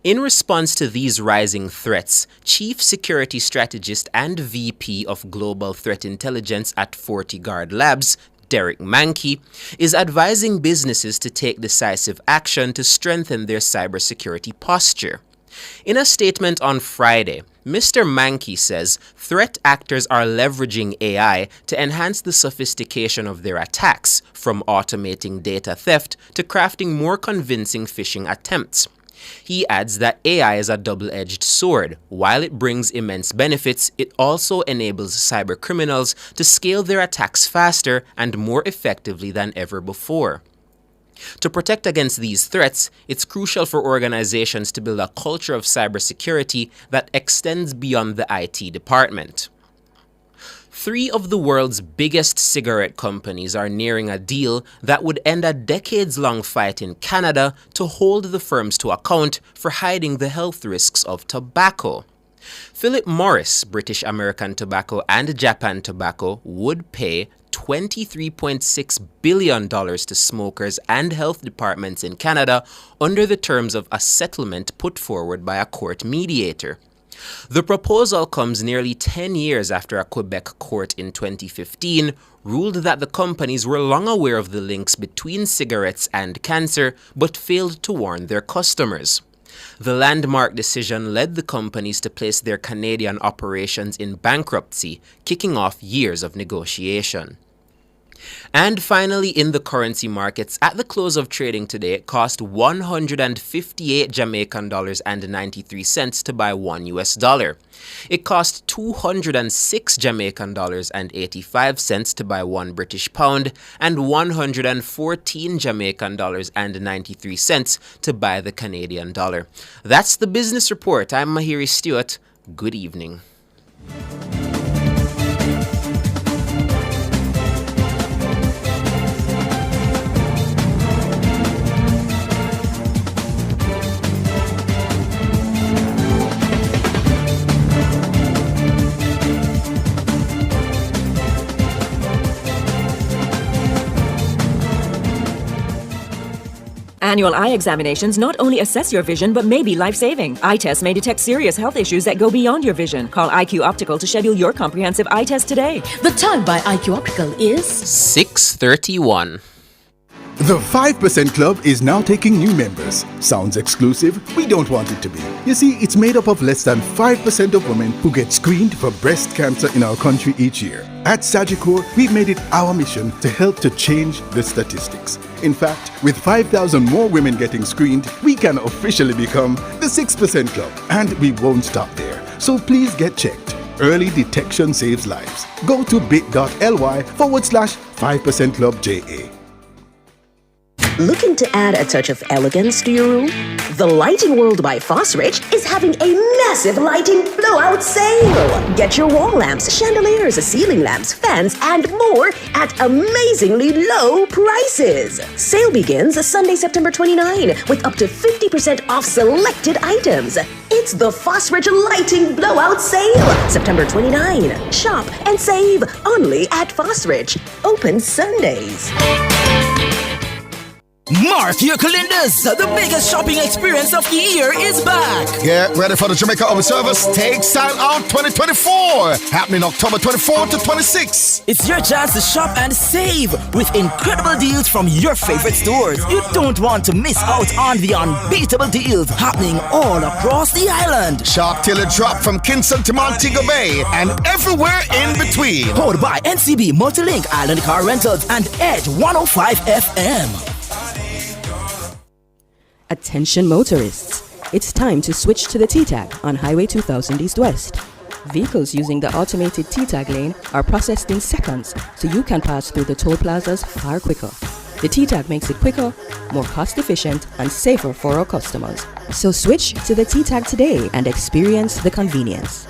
In response to these rising threats, Chief Security Strategist and VP of Global Threat Intelligence at FortiGuard Labs, Derek Mankey, is advising businesses to take decisive action to strengthen their cybersecurity posture. In a statement on Friday, Mr. Mankey says threat actors are leveraging AI to enhance the sophistication of their attacks, from automating data theft to crafting more convincing phishing attempts. He adds that AI is a double-edged sword. While it brings immense benefits, it also enables cyber criminals to scale their attacks faster and more effectively than ever before. To protect against these threats, it's crucial for organizations to build a culture of cybersecurity that extends beyond the IT department. 3 of the world's biggest cigarette companies are nearing a deal that would end a decades-long fight in Canada to hold the firms to account for hiding the health risks of tobacco. Philip Morris, British American Tobacco, and Japan Tobacco would pay $23.6 billion to smokers and health departments in Canada under the terms of a settlement put forward by a court mediator. The proposal comes nearly 10 years after a Quebec court in 2015 ruled that the companies were long aware of the links between cigarettes and cancer, but failed to warn their customers. The landmark decision led the companies to place their Canadian operations in bankruptcy, kicking off years of negotiation. And finally, in the currency markets, at the close of trading today, it cost 158 Jamaican dollars and 93 cents to buy $1. It cost 206 Jamaican dollars and 85 cents to buy £1 British pound, and 114 Jamaican dollars and 93 cents to buy the Canadian dollar. That's the business report. I'm Mahiri Stewart. Good evening. Annual eye examinations not only assess your vision, but may be life-saving. Eye tests may detect serious health issues that go beyond your vision. Call IQ Optical to schedule your comprehensive eye test today. The time by IQ Optical is 6:31. The 5% Club is now taking new members. Sounds exclusive? We don't want it to be. You see, it's made up of less than 5% of women who get screened for breast cancer in our country each year. At Sagicor, we've made it our mission to help to change the statistics. In fact, with 5,000 more women getting screened, we can officially become the 6% Club. And we won't stop there. So please get checked. Early detection saves lives. Go to bit.ly/5% Club JA. Looking to add a touch of elegance to your room? The Lighting World by Fosrich is having a massive lighting blowout sale. Get your wall lamps, chandeliers, ceiling lamps, fans, and more at amazingly low prices. Sale begins Sunday, September 29, with up to 50% off selected items. It's the Fosrich Lighting Blowout Sale, September 29. Shop and save only at Fosrich. Open Sundays. Mark your calendars. The biggest shopping experience of the year is back. Get ready for the Jamaica Open Service Take Style Out 2024, happening October 24 to 26. It's your chance to shop and save with incredible deals from your favorite stores. You don't want to miss out on the unbeatable deals happening all across the island. Shop till it drop from Kingston to Montego Bay and everywhere in between. Powered by NCB, Multilink, Island Car Rentals, and Edge 105 FM. Attention motorists. It's time to switch to the T-Tag on Highway 2000 East-West. Vehicles using the automated T-Tag lane are processed in seconds, so you can pass through the toll plazas far quicker. The T-Tag makes it quicker, more cost-efficient, and safer for our customers. So switch to the T-Tag today and experience the convenience.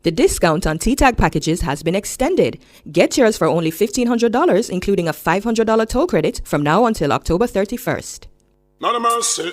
The discount on T-Tag packages has been extended. Get yours for only $1,500, including a $500 toll credit from now until October 31st. Not a mercy.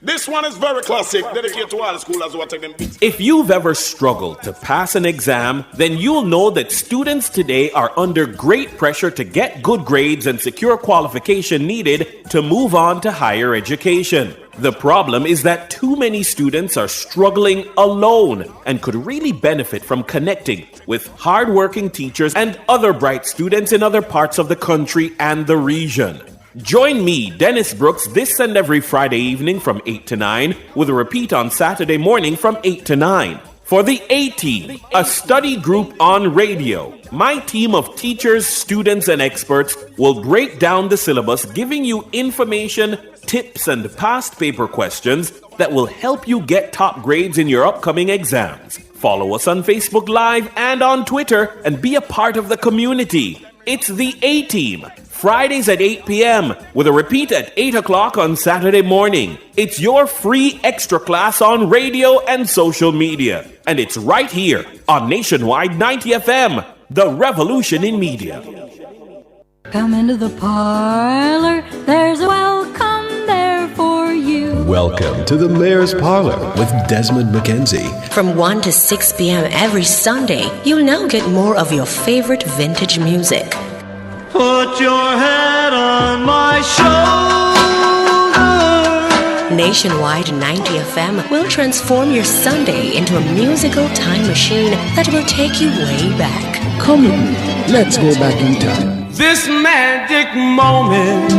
This one is very classic, dedicated to all the schoolers who are taking beats. If you've ever struggled to pass an exam, then you'll know that students today are under great pressure to get good grades and secure qualification needed to move on to higher education. The problem is that too many students are struggling alone and could really benefit from connecting with hardworking teachers and other bright students in other parts of the country and the region. Join me, Dennis Brooks, this and every Friday evening from 8 to 9, with a repeat on Saturday morning from 8 to 9. For the A-Team, a study group on radio, my team of teachers, students, and experts will break down the syllabus, giving you information, tips, and past paper questions that will help you get top grades in your upcoming exams. Follow us on Facebook Live and on Twitter and be a part of the community. It's the A-Team. Fridays at 8 p.m. with a repeat at 8 o'clock on Saturday morning. It's your free extra class on radio and social media. And it's right here on Nationwide 90 FM, the revolution in media. Come into the parlor, there's a welcome there for you. Welcome to the Mayor's Parlor with Desmond McKenzie. From 1 to 6 p.m. every Sunday, you'll now get more of your favorite vintage music. Put your head on my shoulder. Nationwide 90 FM will transform your Sunday into a musical time machine that will take you way back. Come with me. Let's go back in time. This magic moment.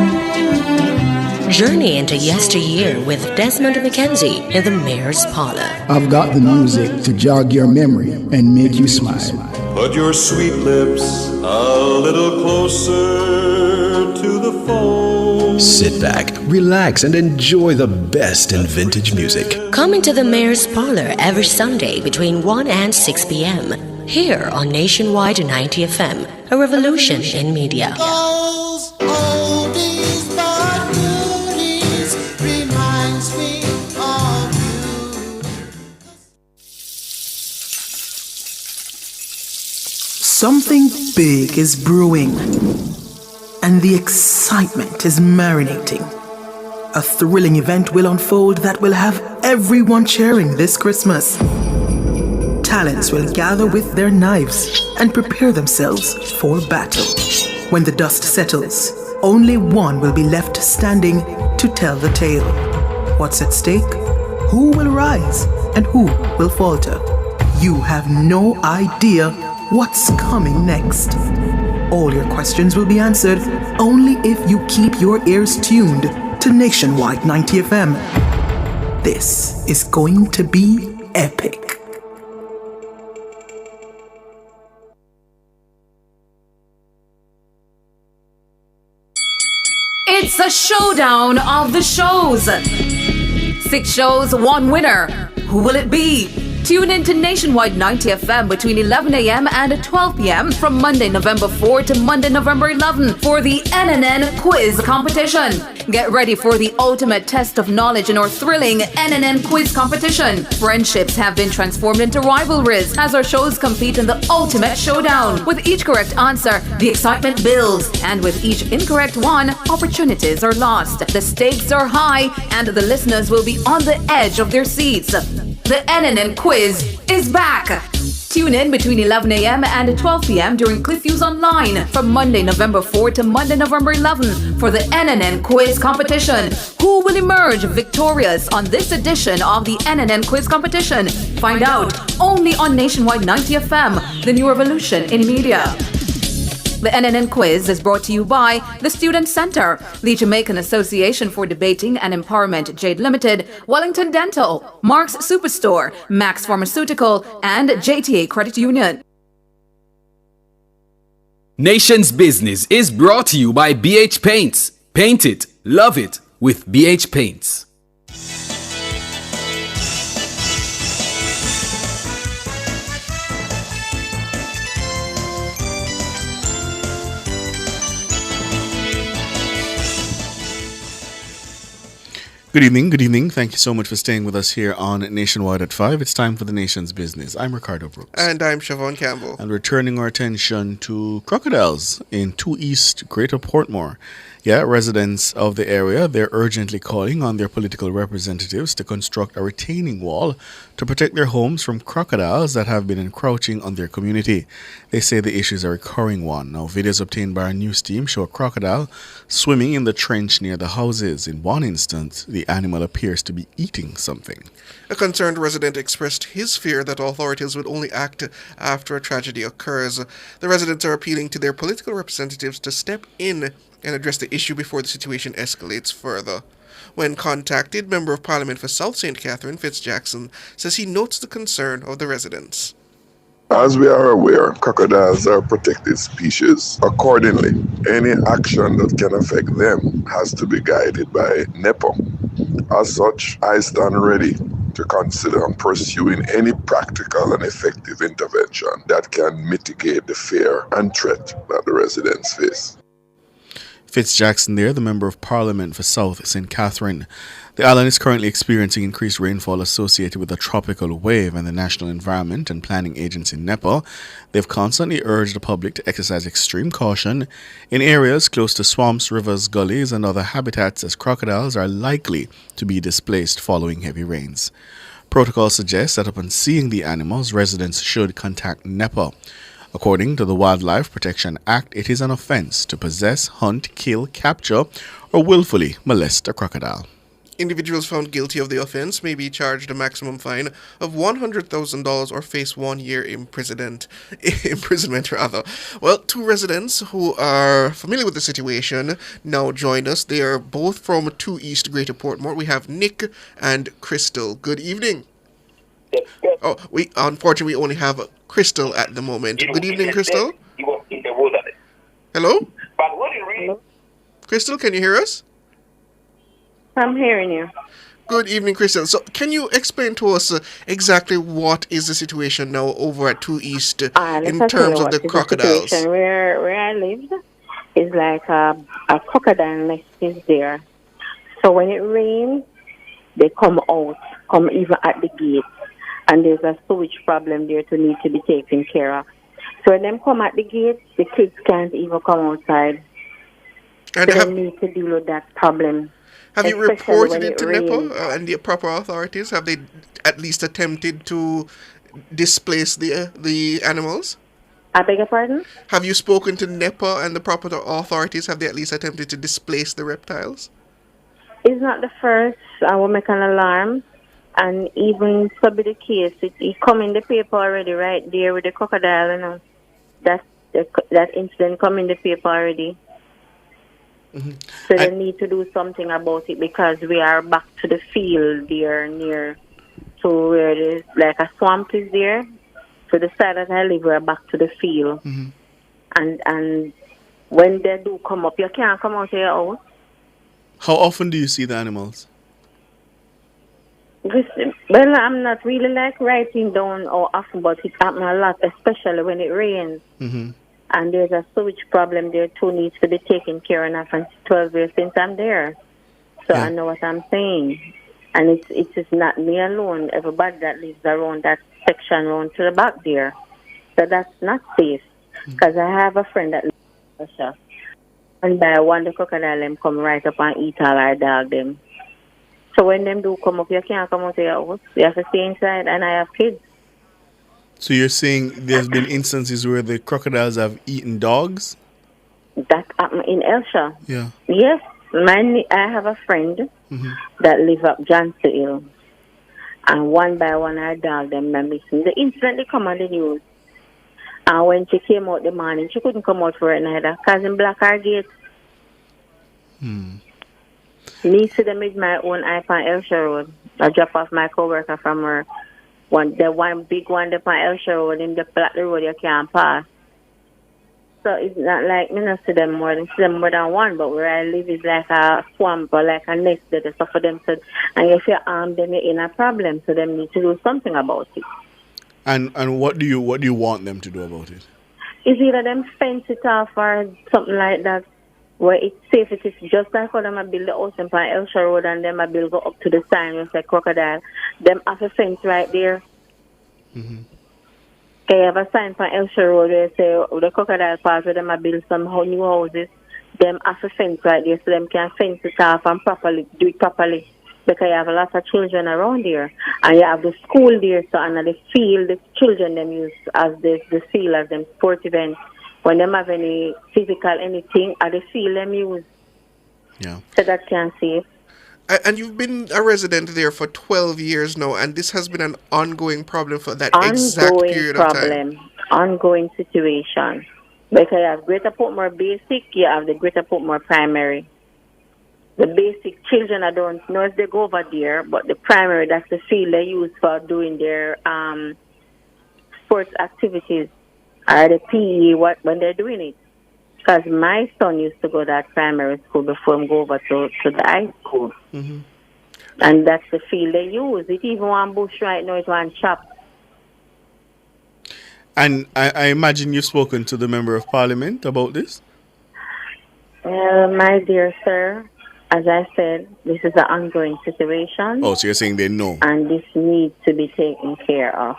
Journey into yesteryear with Desmond McKenzie in the Mayor's Parlor. I've got the music to jog your memory and make you smile. Put your sweet lips a little closer to the phone. Sit back, relax, and enjoy the best in vintage music. Come into the Mayor's Parlor every Sunday between 1 and 6 p.m. here on Nationwide 90 FM, a revolution in media. Those oldies but goodies reminds me of you. Something big is brewing, and the excitement is marinating. A thrilling event will unfold that will have everyone cheering this Christmas. Talents will gather with their knives and prepare themselves for battle. When the dust settles, only one will be left standing to tell the tale. What's at stake? Who will rise and who will falter? You have no idea what's coming next. All your questions will be answered only if you keep your ears tuned to Nationwide 90 FM. This is going to be epic. It's a showdown of the shows. 6 shows, 1 winner. Who will it be? Tune in to Nationwide 90 FM between 11 a.m. and 12 p.m. from Monday, November 4 to Monday, November 11 for the NNN Quiz Competition. Get ready for the ultimate test of knowledge in our thrilling NNN Quiz Competition. Friendships have been transformed into rivalries as our shows compete in the ultimate showdown. With each correct answer, the excitement builds, and with each incorrect one, opportunities are lost. The stakes are high, and the listeners will be on the edge of their seats. The NNN Quiz is back. Tune in between 11 a.m. and 12 p.m. during CliffViews Online from Monday, November 4 to Monday, November 11 for the NNN Quiz Competition. Who will emerge victorious on this edition of the NNN Quiz Competition? Find out only on Nationwide 90 FM, the new revolution in media. The NNN Quiz is brought to you by the Student Center, the Jamaican Association for Debating and Empowerment Jade Limited, Wellington Dental, Mark's Superstore, Max Pharmaceutical, and JTA Credit Union. Nation's Business is brought to you by BH Paints. Paint it, love it with BH Paints. Good evening, good evening. Thank you so much for staying with us here on Nationwide at 5. It's time for the Nation's Business. I'm Ricardo Brooks. And I'm Siobhan Campbell. And we're turning our attention to crocodiles in 2 East Greater Portmore. Yeah, residents of the area, they're urgently calling on their political representatives to construct a retaining wall to protect their homes from crocodiles that have been encroaching on their community. They say the issue is a recurring one. Now, videos obtained by our news team show a crocodile swimming in the trench near the houses. In one instance, the animal appears to be eating something. A concerned resident expressed his fear that authorities would only act after a tragedy occurs. The residents are appealing to their political representatives to step in and address the issue before the situation escalates further. When contacted, Member of Parliament for South St. Catherine, Jackson, says he notes the concern of the residents. As we are aware, crocodiles are a protected species. Accordingly, any action that can affect them has to be guided by NEPA. As such, I stand ready to consider pursuing any practical and effective intervention that can mitigate the fear and threat that the residents face. Jackson there, the Member of Parliament for South St. Catherine. The island is currently experiencing increased rainfall associated with a tropical wave, and the National Environment and Planning Agency, NEPA, they've constantly urged the public to exercise extreme caution in areas close to swamps, rivers, gullies, and other habitats, as crocodiles are likely to be displaced following heavy rains. Protocol suggests that upon seeing the animals, residents should contact NEPA. According to the Wildlife Protection Act, it is an offense to possess, hunt, kill, capture, or willfully molest a crocodile. Individuals found guilty of the offense may be charged a maximum fine of $100,000 or face 1 year imprisonment. Well, two residents who are familiar with the situation now join us. They are both from 2 East Greater Portmore. We have Nick and Crystal. Good evening. Oh, unfortunately we only have Crystal at the moment. Good evening, Crystal. Hello? Hello? Crystal, can you hear us? I'm hearing you. Good evening, Crystal. So, can you explain to us exactly what is the situation now over at 2 East in terms of the crocodiles? The where I live is like a crocodile nest is there. So when it rains, they come even at the gate. And there's a sewage problem there to need to be taken care of. So when them come at the gate, the kids can't even come outside. And so they need to deal with that problem. Have you reported it to NEPA and the proper authorities? Have they at least attempted to displace the animals? I beg your pardon? Have you spoken to NEPA and the proper authorities? Have they at least attempted to displace the reptiles? It's not the first. I will make an alarm. And even so be the case, it come in the paper already right there with the crocodile, you know. That incident come in the paper already. Mm-hmm. So they need to do something about it because we are back to the field there near to where there's like a swamp is there. So the side that I live, we're back to the field. Mm-hmm. And when they do come up, you can't come out of your house. How often do you see the animals? Well, I'm not really like writing down or often, but it happens a lot, especially when it rains. Mm-hmm. And there's a sewage problem there too, needs to be taken care of for 12 years since I'm there. So I know what I'm saying. And it's just not me alone, everybody that lives around that section around to the back there. So that's not safe. Because I have a friend that lives in Russia. And by one, the crocodile them come right up and eat all our dog them. So when them do come up, you can't come out of your house. You have to stay inside, and I have kids. So you're saying there's been instances where the crocodiles have eaten dogs? That happened in Elsha. Yeah. Yes, I have a friend that live up Johnson Hill. And one by one, our dog, them are missing. The incident they come on the news. And when she came out the morning, she couldn't come out for it neither. Because in Black our gate. Me see them with my own eye on Elsha Road. I drop off my co-worker from her. The one big one up on Elsha Road, in the Black road you can't pass. So it's not like me not see them more than one, but where I live is like a swamp or like a nest that is for them. So, and if you arm them, you're in a problem. So them need to do something about it. And what do you want them to do about it? It's either them fence it off or something like that, where it's safe. It is just like how them a build the house in Elsha Road and them a build go up to the sign with a crocodile. Them have a fence right there. They have a sign for Elsha Road where say the crocodile pass where them a build some new houses. Them have a fence right there so them can fence it off and do it properly. Because you have a lot of children around there. And you have the school there, so and the field, the children them use as the field as them sport events. When them have any physical anything, at the field them use. Yeah. So that can save. And you've been a resident there for 12 years now, and this has been an ongoing problem for that exact period of time. Ongoing situation. Because you have Greater Portmore Basic, you have the Greater Portmore Primary. The basic children, I don't know if they go over there, but the primary, that's the field they use for doing their sports activities, or the PE, when they're doing it. Because my son used to go to that primary school before him go over to the high school. And that's the field they use. It even one bush right now, it's one chop. And I imagine you've spoken to the Member of Parliament about this? Well, my dear sir, as I said, this is an ongoing situation. Oh, so you're saying they know? And this needs to be taken care of.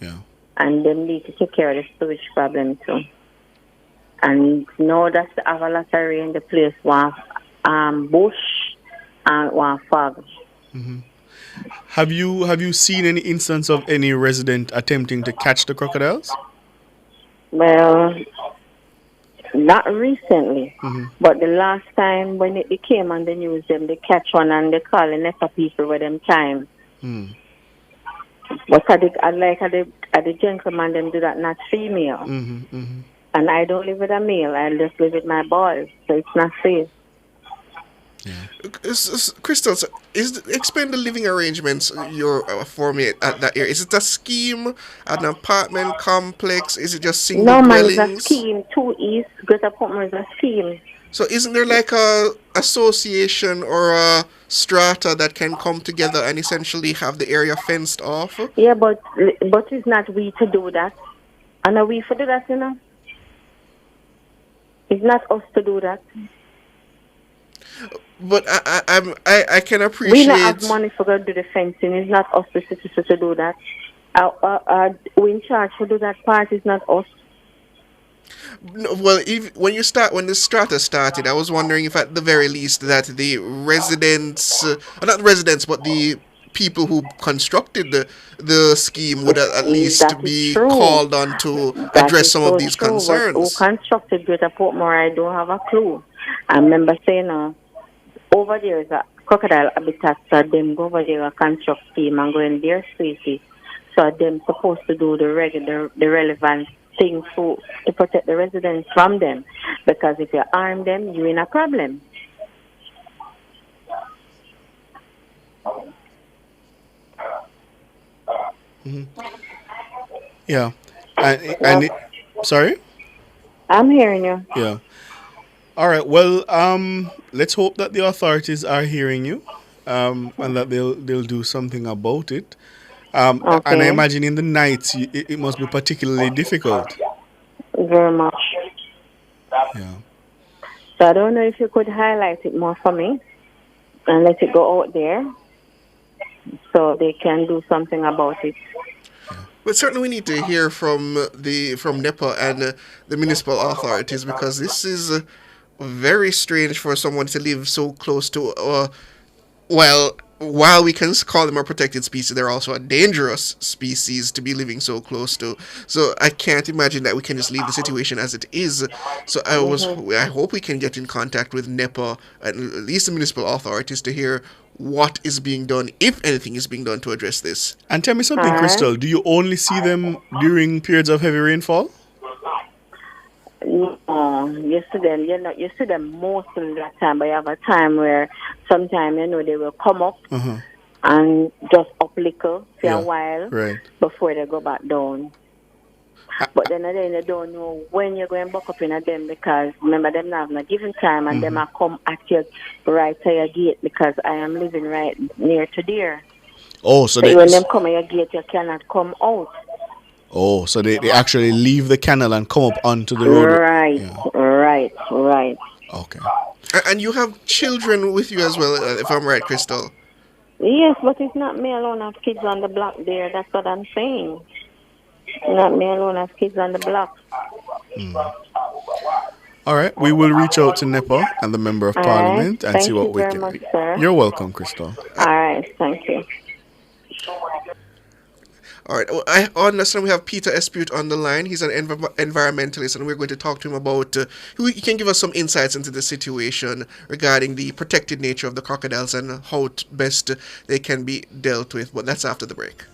Yeah. And they need to take care of the sewage problem too. And know that the have a lot of rain in the place, one bush and one fog. Have you seen any instance of any resident attempting to catch the crocodiles? Well, not recently, but the last time when it came on the news, them they catch one and they call the NEPA people with them time. But at the gentleman, them do that, not female. And I don't live with a male, I just live with my boys, so it's not safe. Crystal, explain the living arrangements you're forming at that area. Is it a scheme, an apartment complex? Is it just single dwellings? No, man, it's a scheme. 2 East, Greater Portmore is a scheme. So isn't there like a association or a strata that can come together and essentially have the area fenced off? Yeah, but it's not we to do that. And are we for do that, you know? It's not us to do that. But I can appreciate. We don't have money for to do the fencing. It's not us, the citizens, to do that. We in charge to do that part. It's not us. No, well, when the strata started, I was wondering if at the very least that the residents, not the residents, but the people who constructed the scheme would at least be called on to address some of these concerns. Who constructed Greater Portmore, I don't have a clue. I remember saying, over there is a crocodile habitat, so them go over there a construct scheme and go in their spaces. So them supposed to do the relevant things to protect the residents from them. Because if you arm them, you're in a problem. Yeah. Sorry? I'm hearing you. Yeah. All right. Well, let's hope that the authorities are hearing you, and that they'll do something about it. Okay. And I imagine in the nights it must be particularly difficult. Very much. Yeah. So I don't know if you could highlight it more for me and let it go out there so they can do something about it. But certainly we need to hear from NEPA and the municipal authorities, because this is very strange for someone to live so close to, while we can call them a protected species, they're also a dangerous species to be living so close to. So I can't imagine that we can just leave the situation as it is. So I hope we can get in contact with NEPA and at least the municipal authorities to hear what is being done, if anything is being done to address this. And tell me something, Crystal. Do you only see them during periods of heavy rainfall? No, you see them. You see them most of the time, but you have a time where sometimes they will come up and just up little for a while before they go back down. But then again, you don't know when you're going back up in them, because remember them not having a given time, and them are come at you right to your gate, because I am living right near to there. Oh, so when them come at your gate, you cannot come out. Oh, so they actually leave the canal and come up onto the road. Right. Okay. And you have children with you as well, if I'm right, Crystal? Yes, but it's not me alone. I have kids on the block there. That's what I'm saying. Not me alone. I have kids on the block. All right. We will reach out to NEPA and the Member of Parliament and see what we can do. Sir. You're welcome, Crystal. All right. Thank you. All right. I understand we have Peter Espute on the line. He's an environmentalist, and we're going to talk to him about he can give us some insights into the situation regarding the protected nature of the crocodiles and how best they can be dealt with. But that's after the break.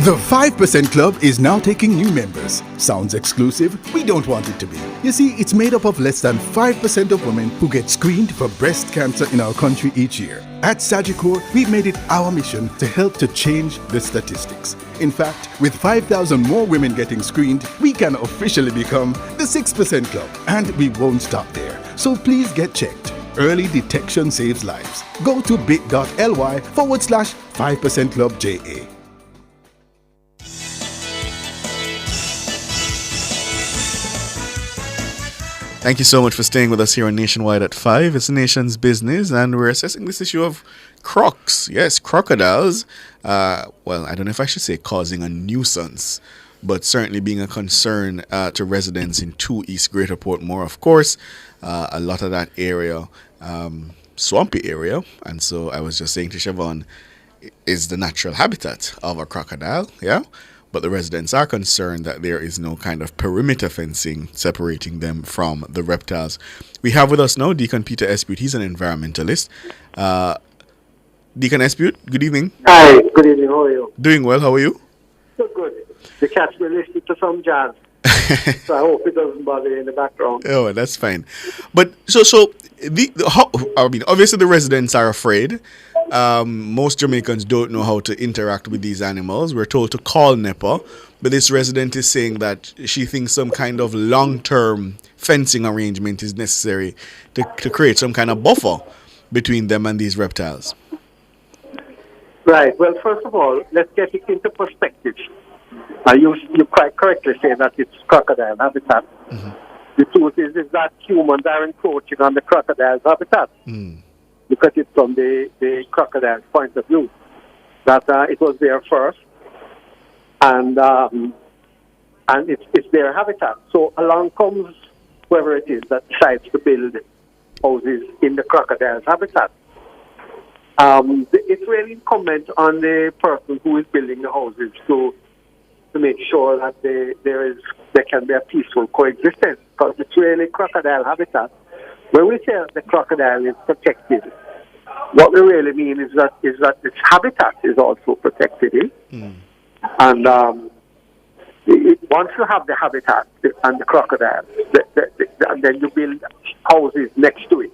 The 5% Club is now taking new members. Sounds exclusive? We don't want it to be. You see, it's made up of less than 5% of women who get screened for breast cancer in our country each year. At Sagicor, we've made it our mission to help to change the statistics. In fact, with 5,000 more women getting screened, we can officially become the 6% Club. And we won't stop there. So please get checked. Early detection saves lives. Go to bit.ly/5% Club JA. Thank you so much for staying with us here on Nationwide at 5. It's the nation's business, and we're assessing this issue of crocs. Yes, crocodiles. Well, I don't know if I should say causing a nuisance, but certainly being a concern to residents in 2 East Greater Portmore, of course. A lot of that area, swampy area. And so I was just saying to Siobhan, is the natural habitat of a crocodile, yeah? But the residents are concerned that there is no kind of perimeter fencing separating them from the reptiles. We have with us now Deacon Peter Espute. He's an environmentalist. Deacon Espute, good evening. Hi, good evening. How are you? Doing well. How are you? So good. The cat's been listening to some jazz. So I hope it doesn't bother you in the background. Oh, that's fine. But obviously the residents are afraid. Most Jamaicans don't know how to interact with these animals. We're told to call NEPA, but this resident is saying that she thinks some kind of long-term fencing arrangement is necessary to create some kind of buffer between them and these reptiles. Right. Well, first of all, let's get it into perspective. You quite correctly say that it's crocodile habitat. Mm-hmm. The truth is that humans are encroaching on the crocodile's habitat. Because it's from the crocodile's point of view. That it was there first, and it's their habitat. So along comes whoever it is that decides to build houses in the crocodile's habitat. It's really incumbent on the person who is building the houses to make sure that there can be a peaceful coexistence, because it's really crocodile habitat. When we say that the crocodile is protected, what we really mean is that its habitat is also protected. And once you have the habitat and the crocodile, and then you build houses next to it,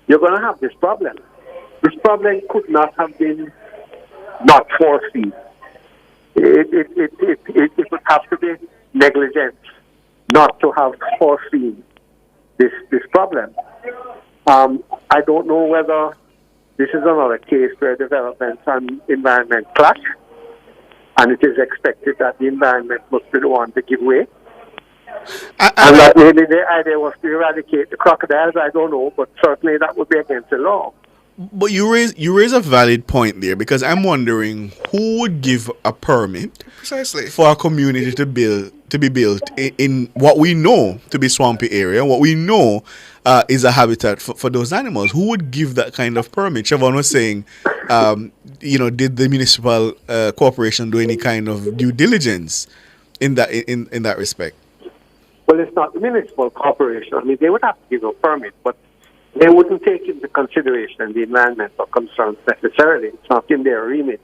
you're going to have this problem. This problem could not have been not foreseen. It would have to be negligent not to have foreseen this problem. I don't know whether this is another case where development and environment clash, and it is expected that the environment must be the one to give way. And that maybe the idea was to eradicate the crocodiles, I don't know, but certainly that would be against the law. But you raise a valid point there, because I'm wondering who would give a permit precisely for a community to be built in what we know to be swampy area, what we know is a habitat for those animals. Who would give that kind of permit? Siobhan was saying, did the municipal corporation do any kind of due diligence in that respect? Well, it's not the municipal corporation. I mean, they would have to give a permit, but they wouldn't take into consideration the environmental concerns necessarily. It's not in their remit.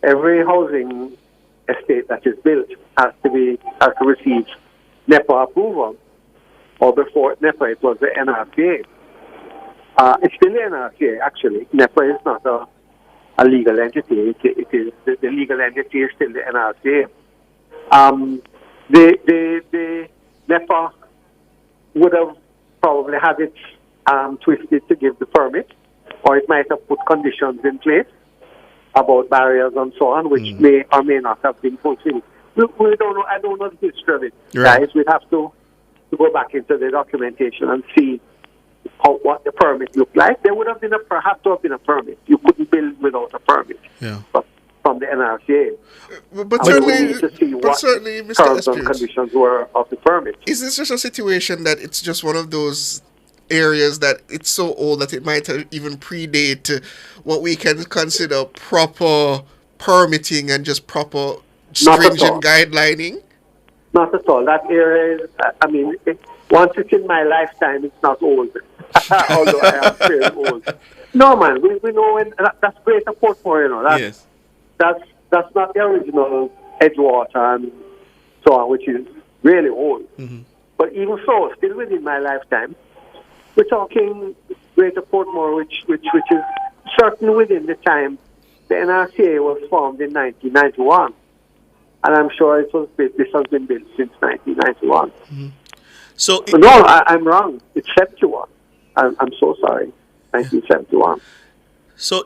Every housing estate that is built has to receive NEPA approval, or before NEPA it was the NRCA. It's still the NRCA actually. NEPA is not a legal entity. It is the legal entity is still the NRCA. The NEPA would have probably had it twisted to give the permit, or it might have put conditions in place about barriers and so on, which may or may not have been fulfilled. We don't know. I don't know the history of it, guys. We'd have to go back into the documentation and see what the permit looked like. There would have been have to have been a permit. You couldn't build without a permit. But from the NRCA. But certainly, to see what Mr. terms and conditions were of the permit. Is this just a situation that it's just one of those areas that it's so old that it might even predate what we can consider proper permitting and just proper stringent guidelining? Not at all. That area is, once it's in my lifetime, it's not old. Although I am very old. No, man, we know that's Greater Portmore, That's not the original Edgewater and so on, which is really old. But even so, still within my lifetime, we're talking Greater Portmore, which is certainly within the time the NRCA was formed in 1991. And I'm sure this has been built since 1991. So no, I'm wrong. It's 71. I'm so sorry. 1971. So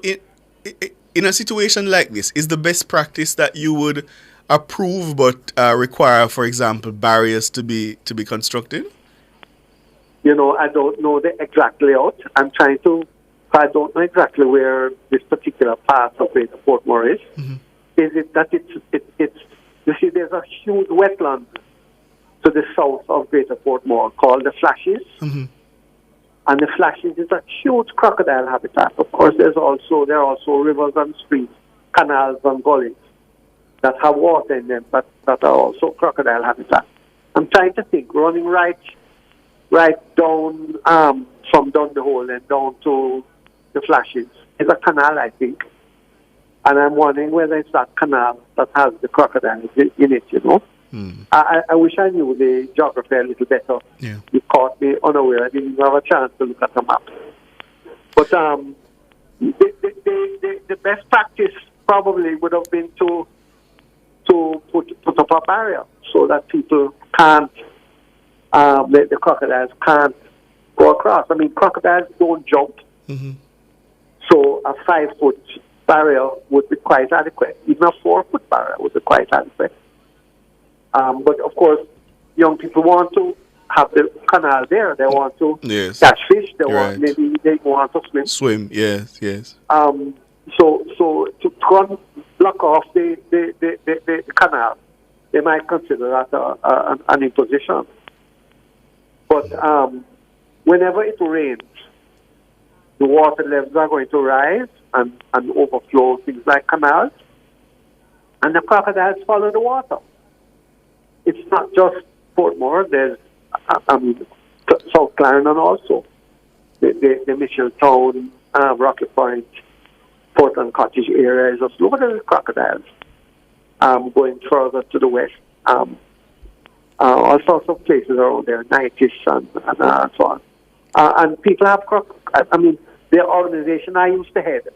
in a situation like this, is the best practice that you would approve but require, for example, barriers to be constructed? I don't know the exact layout. I don't know exactly where this particular part of Greater Portmore is. Is it that it's you see, there's a huge wetland to the south of Greater Portmore called the Flashes. And the Flashes is a huge crocodile habitat. Of course, there are also rivers and streams, canals and gullies that have water in them, but that are also crocodile habitat. I'm trying to think, running right down from down the hole and down to the Flashes is a canal, I think. And I'm wondering whether it's that canal that has the crocodiles in it, I wish I knew the geography a little better. You caught me unaware. I didn't have a chance to look at the map. But the best practice probably would have been to put up a barrier so that people can't, the crocodiles can't go across. I mean, crocodiles don't jump. So a 5-foot barrier would be quite adequate. Even a 4-foot barrier would be quite adequate. But of course, young people want to have the canal there. They want to catch fish. Maybe they want to swim. Swim, yes. So to block off the canal, they might consider that an imposition. But whenever it rains, the water levels are going to rise and overflow things like canals, and the crocodiles follow the water. It's not just Portmore. There's South Clarendon also. The Mission Town, Rocky Point, Portland Cottage area is just look at the crocodiles. Going further to the west, all sorts of places around there, Nightish and so on. And people have the organization I used to head,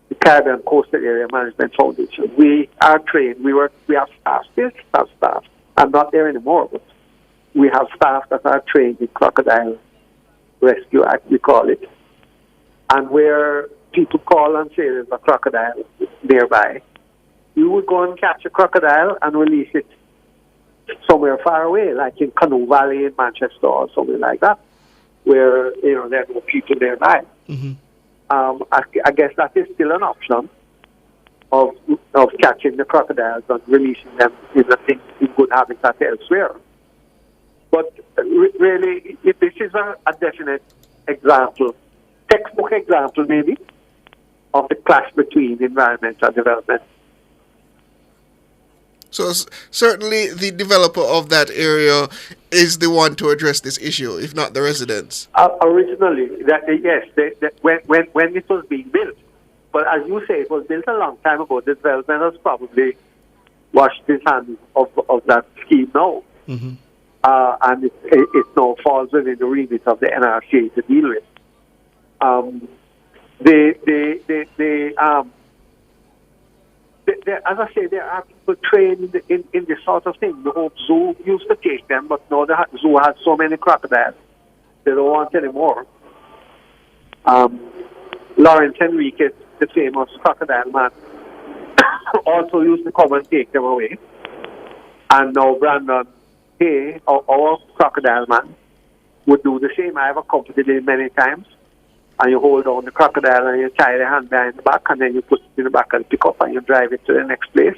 the Caribbean Coastal Area Management Foundation. We are trained. We have staff. Still have staff. I'm not there anymore, but we have staff that are trained in crocodile rescue act, we call it. And where people call and say there's a crocodile nearby, you would go and catch a crocodile and release it somewhere far away, like in Canoe Valley in Manchester or something like that, where there are no people nearby. I guess that is still an option of catching the crocodiles and releasing them in good habitat elsewhere. But really, this is a definite example, textbook example maybe, of the clash between environment and development. So certainly the developer of that area is the one to address this issue, if not the residents. Originally, when it was being built, but as you say, it was built a long time ago. The development has probably washed its hands of that scheme now, and it now falls within the remit of the NRC to deal with. As I say, there are people trained in this sort of thing. The Hope Zoo used to take them, but now the zoo has so many crocodiles, they don't want any more. Lawrence Henriquez, the famous crocodile man, also used to come and take them away. And now Brandon Hay, our crocodile man, would do the same. I have accompanied him many times. And you hold on the crocodile and you tie the hand behind the back, and then you put it in the back and pick up and you drive it to the next place.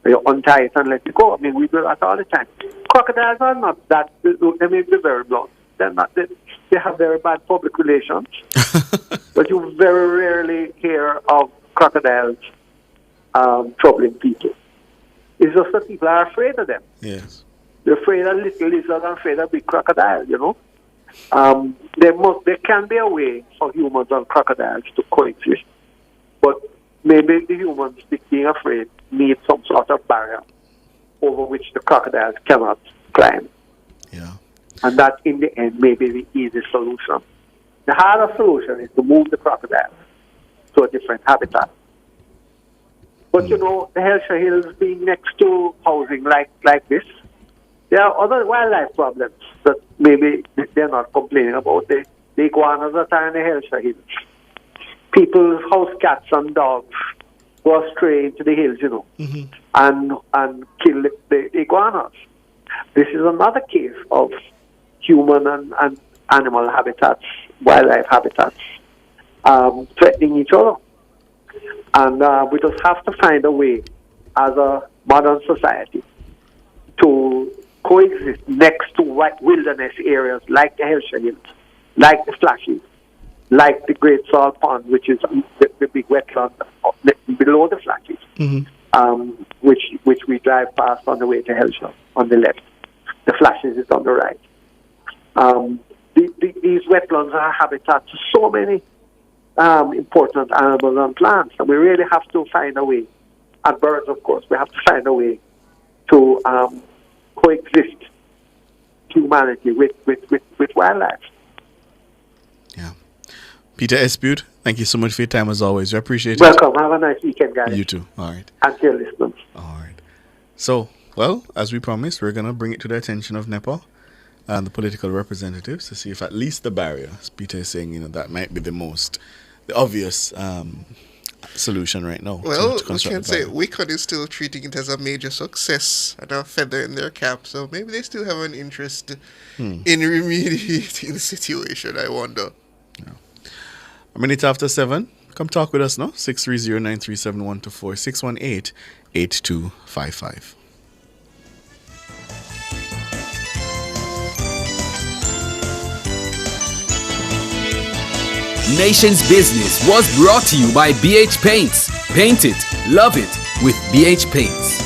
And you untie it and let it go. I mean, we do that all the time. Crocodiles are not that, they may be very blunt. They're not, they have very bad public relations. But you very rarely hear of crocodiles troubling people. It's just that people are afraid of them. Yes. They're afraid of little lizards and afraid of big crocodiles, you know. There can be a way for humans and crocodiles to coexist, but maybe the humans, being afraid, need some sort of barrier over which the crocodiles cannot climb. Yeah. And that, in the end, may be the easy solution. The harder solution is to move the crocodiles to a different habitat. But you know, the Hellshire Hills being next to housing like this, there are other wildlife problems that maybe they're not complaining about. The iguanas that are in the Hellshire Hills. People's house cats and dogs go astray into the hills, you know, and kill the iguanas. This is another case of human and animal habitats, wildlife habitats, threatening each other. And we just have to find a way as a modern society to coexist next to wilderness areas like the Hellshire Hills, like the Flashes, like the Great Salt Pond, which is the big wetland below the Flashes, which we drive past on the way to Hellshire on the left. The Flashes is on the right. These wetlands are habitats to so many important animals and plants, and we really have to find a way, and birds, of course, we have to find a way to coexist humanity with wildlife. Yeah. Peter Esbute, thank you so much for your time as always. We appreciate it. Welcome. Have a nice weekend, guys. You too. All right. And to your listeners. All right. So, well, as we promised, we're going to bring it to the attention of NEPA and the political representatives to see if at least the barrier, as Peter is saying, you know, that might be the obvious solution right now. Well, we can say Wicked is still treating it as a major success and a feather in their cap, so maybe they still have an interest in remediating the situation, I wonder. Yeah. A minute after 7, come talk with us now, 630-937-124, 618-8255. Nation's Business was brought to you by BH Paints. Paint it, love it with BH Paints.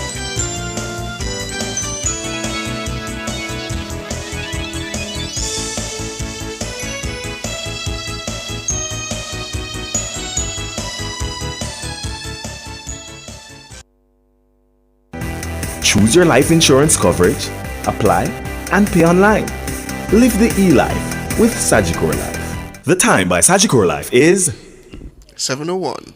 Choose your life insurance coverage, apply, and pay online. Live the e-life with Sagicor Life. The time by Sagicor Life is 7:01.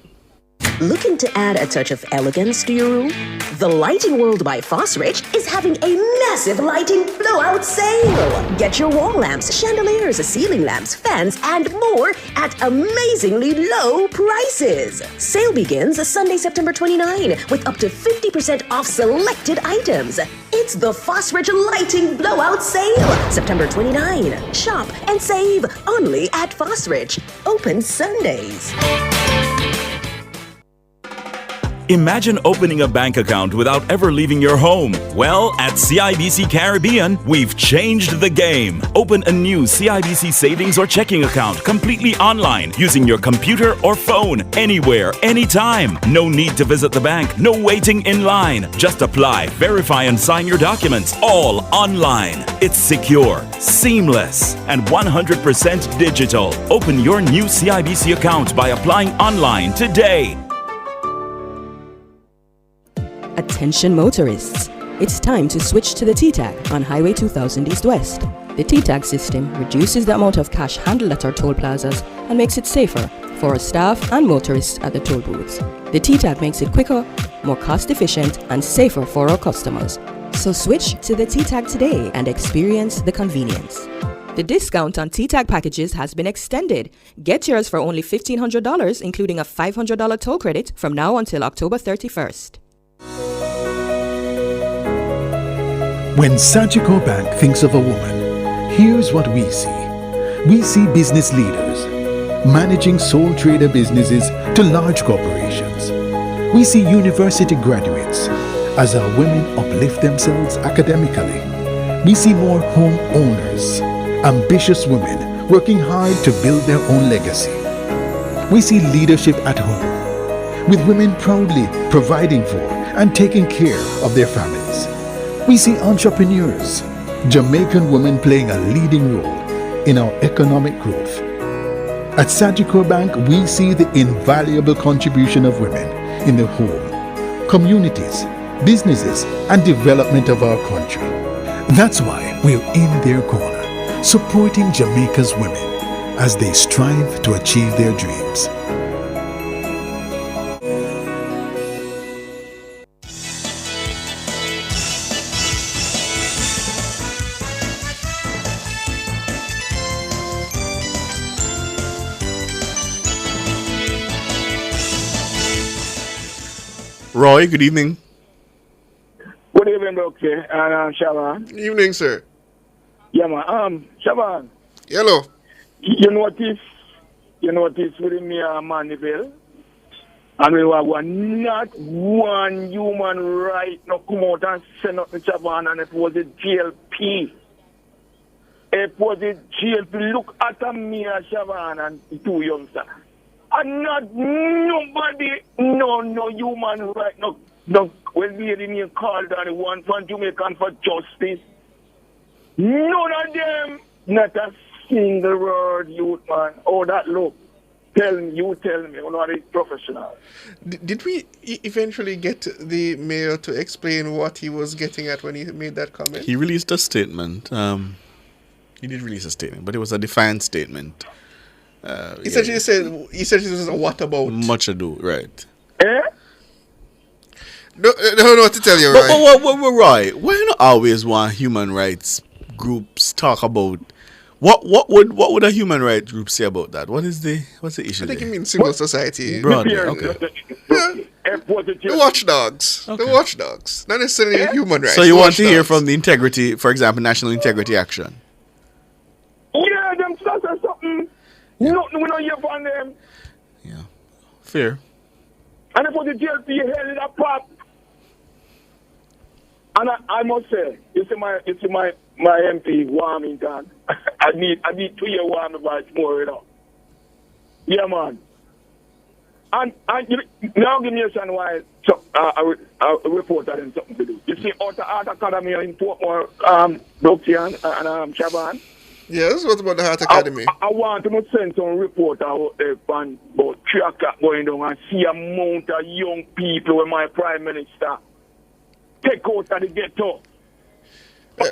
Looking to add a touch of elegance to your room? The Lighting World by Fosrich is having a massive lighting blowout sale. Get your wall lamps, chandeliers, ceiling lamps, fans, and more at amazingly low prices. Sale begins Sunday, September 29, with up to 50% off selected items. It's the Fosridge Lighting Blowout Sale, September 29. Shop and save only at Fosridge. Open Sundays. Imagine opening a bank account without ever leaving your home. Well, at CIBC Caribbean, we've changed the game. Open a new CIBC savings or checking account completely online using your computer or phone, anywhere, anytime. No need to visit the bank, no waiting in line. Just apply, verify, and sign your documents, all online. It's secure, seamless, and 100% digital. Open your new CIBC account by applying online today. Attention motorists. It's time to switch to the T-Tag on Highway 2000 East West. The T-Tag system reduces the amount of cash handled at our toll plazas and makes it safer for our staff and motorists at the toll booths. The T-Tag makes it quicker, more cost efficient, and safer for our customers. So switch to the T-Tag today and experience the convenience. The discount on T-Tag packages has been extended. Get yours for only $1,500, including a $500 toll credit from now until October 31st. When Sagicor Bank thinks of a woman, here's what we see. We see business leaders managing sole trader businesses to large corporations. We see university graduates as our women uplift themselves academically. We see more home owners, ambitious women working hard to build their own legacy. We see leadership at home, with women proudly providing for and taking care of their families. We see entrepreneurs, Jamaican women playing a leading role in our economic growth. At Sagicor Bank, we see the invaluable contribution of women in the home, communities, businesses, and development of our country. That's why we're in their corner, supporting Jamaica's women as they strive to achieve their dreams. Roy, good evening. Good evening, Doctor, and Shaban. Evening, sir. Yeah, man. Shaban. Hello. You notice within me a Maniville, and we have not one human right no come out and send up to Shaban, and it was a GLP. It was a GLP. Look at me, Shaban, and two youngsters. And not nobody, no human right, no when we name called on one from Jamaican for justice. None of them, not a single word, youth man. Oh, that look. Tell me, you are a professional. Did we eventually get the mayor to explain what he was getting at when he made that comment? He released a statement. He did release a statement, but it was a defiant statement. He said it was a what about? Much ado, right? Eh? No, know what to tell you, right? But right. Why not always want human rights groups talk about what would a human rights group say about that? What's the issue? I think you mean civil society. Broadly, okay. The watchdogs. Okay. The watchdogs. Not necessarily human rights. So you want to hear from the integrity, for example, National Integrity Action? Yeah, them stuff or something. We don't hear from them. Yeah. Fair. And if the GLP held it up, and I must say, you see my MP Warmington. I need 2 year warm about more, you know. Yeah, man. And you now give me a reason why a reporter and something to do. You see, Art Academy in Portmore, Doctor and Shaban. Yes, what about the Heart Academy? I want to send some reporter out there from about 3 o'clock going down and see a amount of young people with my Prime Minister take out of the ghetto.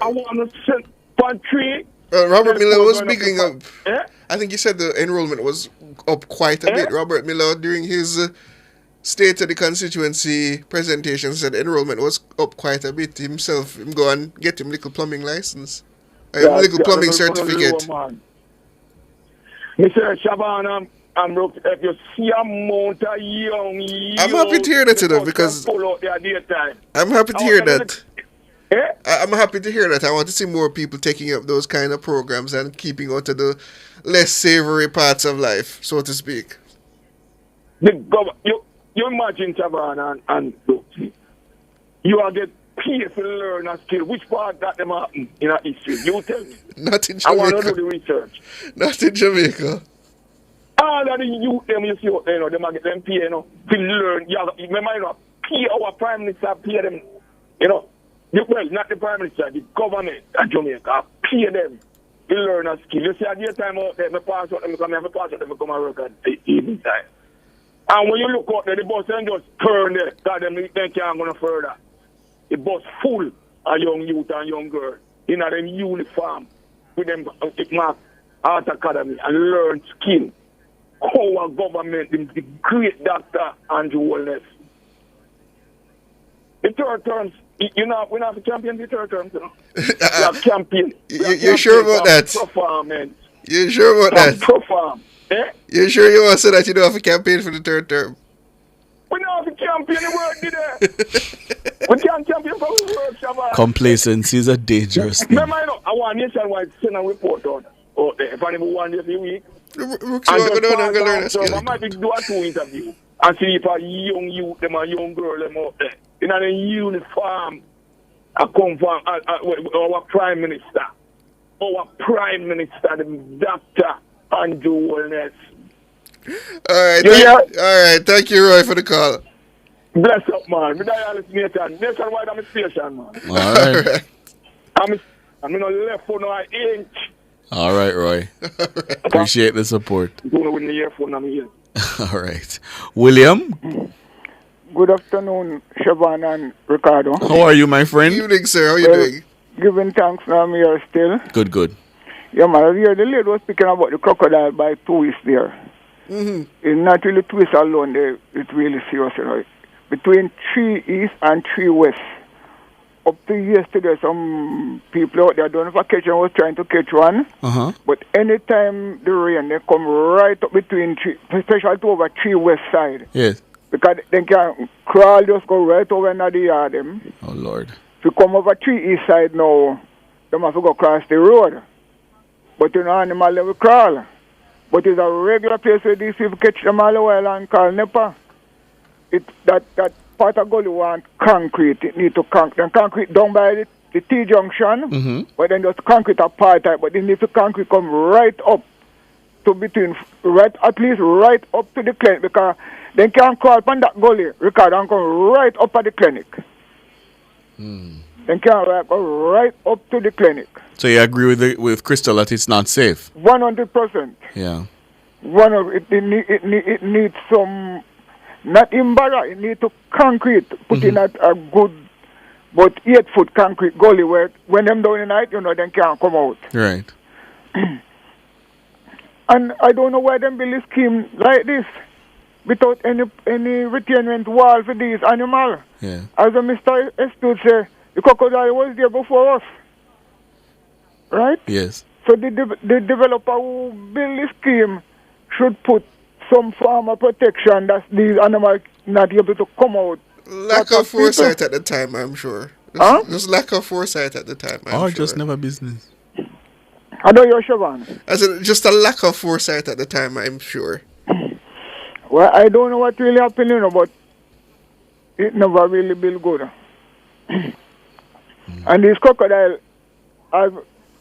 I want to send from 3. Robert Miller was bigging up. I think he said the enrollment was up quite a bit. Robert Miller, during his State of the Constituency presentation, said enrollment was up quite a bit. Him go and get him little plumbing license. A little plumbing certificate. Mr. Shaban, if you see a amount of young I'm happy to hear that, because pull out their daytime. I'm happy to hear that. I'm happy to hear that. I want to see more people taking up those kind of programs and keeping out of the less savory parts of life, so to speak. You imagine, Chaban and you are get paid to learn a skill. Which part that them happen in a history? You tell me. Not in I Jamaica. want to do the research. Not in Jamaica. All of the youth, them you see, them are get them pay, to learn. Remember, pay our prime minister, pay them, well, not the prime minister, the government of Jamaica, pay them to learn a skill. You see, at the time out there, I pass out them, come and work at the evening time. And when you look out there, the bus and just turn there, because they can't go no further. The bus full of young youth and young girls in them uniform with them mark art academy and learn skill. Our government, the great Dr. Andrew Wellness. The third terms, we're not the champion the third terms, We have champion. You're sure about that? Performance. You're sure about that? Perform. You're sure you want to say that you don't have a campaign for the third term? We don't have a champion the world, did it? We can't champion for the world, Shabba. Complacency is a dangerous thing. Remember, I want nationwide send a report on. If I never one day a week. I might do a 2 interview and see if a young youth, them a young girl, them out there in a uniform. I come from our Prime Minister. Our Prime Minister, the Dr. Andrew Wellness. Alright, thank you, Roy, for the call. Bless up, man. Me die Alice Nathan. Nationwide, I'm a station, man. Alright. I'm in a left for no inch. All right, Roy. Appreciate the support. With the earphone, I'm here. All right. William? Good afternoon, Siobhan and Ricardo. How are you, my friend? Good evening, sir. How are you doing? Giving thanks, I'm here still. Good. Yeah, man, the lady was speaking about the crocodile by twists there. Mm-hmm. It's not really twist alone, it's really serious, Between 3 East and 3 West. Up to yesterday, some people out there doing vacation was trying to catch one. But anytime the rain, they come right up between 3, especially to over 3 West side. Yes. Because they can crawl, just go right over another yard. Oh, Lord. If you come over 3 East side now, they must go across the road. But animal, they will crawl. But it's a regular place where these people catch them all the while and call NEPA. That part of gully want concrete. It need to concrete down by the T-junction, but then just concrete apartheid. But they need to concrete come right up to between, at least right up to the clinic, because they can't crawl from that gully, Ricardo, and come right up at the clinic. They can't go right up to the clinic. So you agree with Crystal that it's not safe? 100%. Yeah. It needs some. Not embarrass, it need to concrete, put in a good, but 8-foot concrete gully where when them down in the night, they can't come out. Right. And I don't know why them build a scheme like this without any retainment wall for these animals. Yeah. As Mr. Estude said, the crocodile was there before us. Right? Yes. So the developer who build the scheme should put some form of protection that these animals not able to come out. Lack of foresight at the time, I'm sure. Just lack of foresight at the time, I'm sure. Just never business. I know you're Siobhan. I said just a lack of foresight at the time, I'm sure. Well, I don't know what really happened, but it never really built good. And these crocodiles, as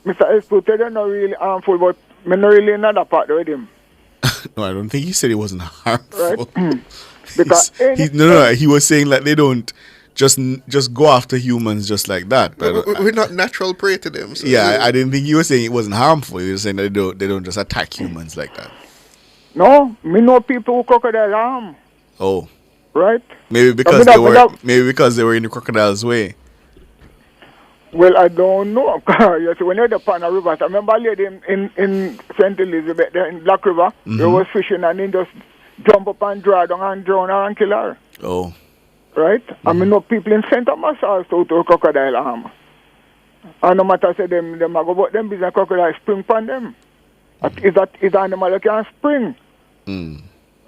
Mr. Espo said, they're not really harmful, but I'm not really in another part with him. No, I don't think he said it wasn't harmful. Right? Because he was saying like they don't just go after humans just like that. We're not natural prey to them. So yeah, I didn't think he was saying it wasn't harmful. He was saying that they don't just attack humans like that. No, me know people who crocodile harm. Oh. Right? Maybe because they were in the crocodile's way. Well, I don't know. You see, when you're the on a river, I remember a lady in St. Elizabeth, there in Black River, they was fishing and then just jump up and draw down and drown her and kill her. Oh. Right? I mean, no people in St. Thomas also to crocodile harm. And no matter say them go about them business, crocodile spring upon them. Is an animal that can spring.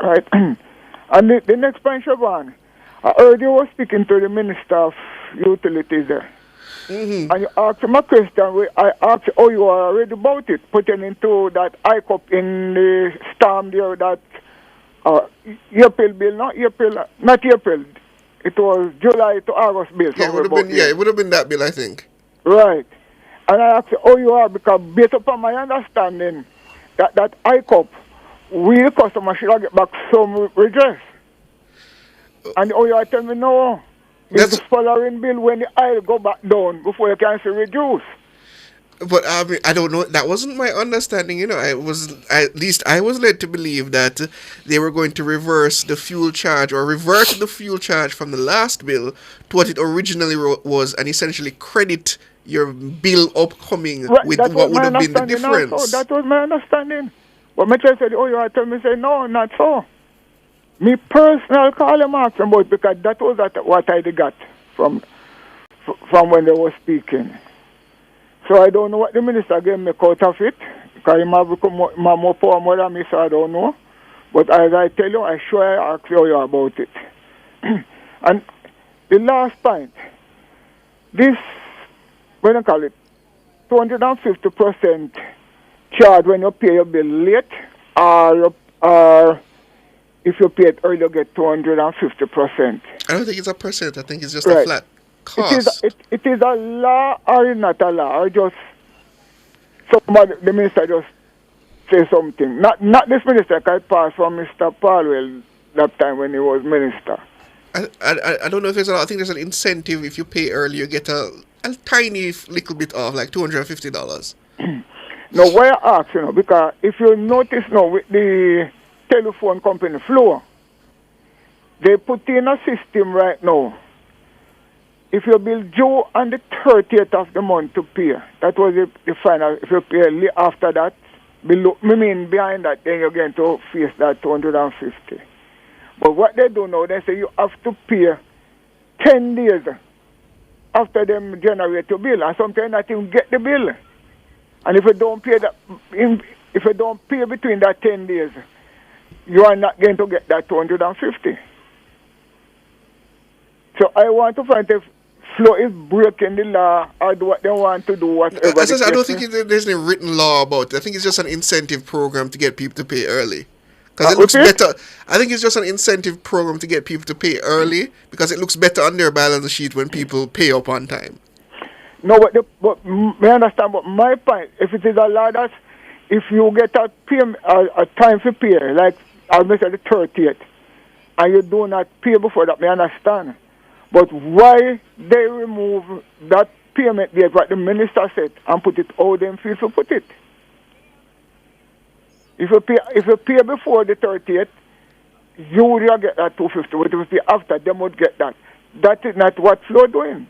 Right? And the next point, Siobhan, I heard you were speaking to the Minister of Utilities there. And you ask him a question, I asked how you are ready about it, putting into that ICOP in the storm there, that April bill, not April. It was July to August bill. Yeah, it would have been that bill, I think. Right. And I asked how you are, because based upon my understanding, that ICOP, we the customer should get back some redress. And how you are telling me no, it's the following bill when the oil go back down before you can see reduce. But I don't know. That wasn't my understanding. I was led to believe that they were going to reverse the fuel charge or revert the fuel charge from the last bill to what it originally was, and essentially credit your bill upcoming with what would have been the difference. Also. That was my understanding. But my child said, "Oh, you are telling me?" Say, "No, not so." Me personal call him ask him about, because that was what I got from when they were speaking. So I don't know what the minister gave me out of it, because he might become more power more than me, so I don't know. But as I tell you, I sure I ask you about it. And the last point, this, what do you call it, 250% charge when you pay your bill late, or if you pay it early, you get 250%. I don't think it's a percent. I think it's just a flat cost. It is a law or not a law, or just somebody, the minister just say something. Not this minister, because it passed from Mr. Palwell that time when he was minister. I don't know if I think there's an incentive. If you pay early, you get a tiny little bit off, like $250. No, why I ask, because if you notice now with the telephone company Flow, they put in a system right now. If your bill due on the 30th of the month to pay, that was the final. If you pay after that, behind that, then you're going to face that 250. But what they do now, they say you have to pay 10 days after them generate your bill, and sometimes not even get the bill. And if you don't pay if you don't pay between that 10 days, you are not going to get that 250. So I want to find if Flow is breaking the law or do what they want to do, whatever. I don't think there's any written law about it. I think it's just an incentive program to get people to pay early. Because it looks better. I think it's just an incentive program to get people to pay early because it looks better on their balance sheet when people pay up on time. No, but I understand. But my point, if it is a law that if you get a time for pay, like I'll say the 30th, and you do not pay before that, I understand. But why they remove that payment date, what the minister said, and put it how them feel to put it? If you pay before the 30th, you would get that 250. But if you pay after, them would get that. That is not what Flow doing.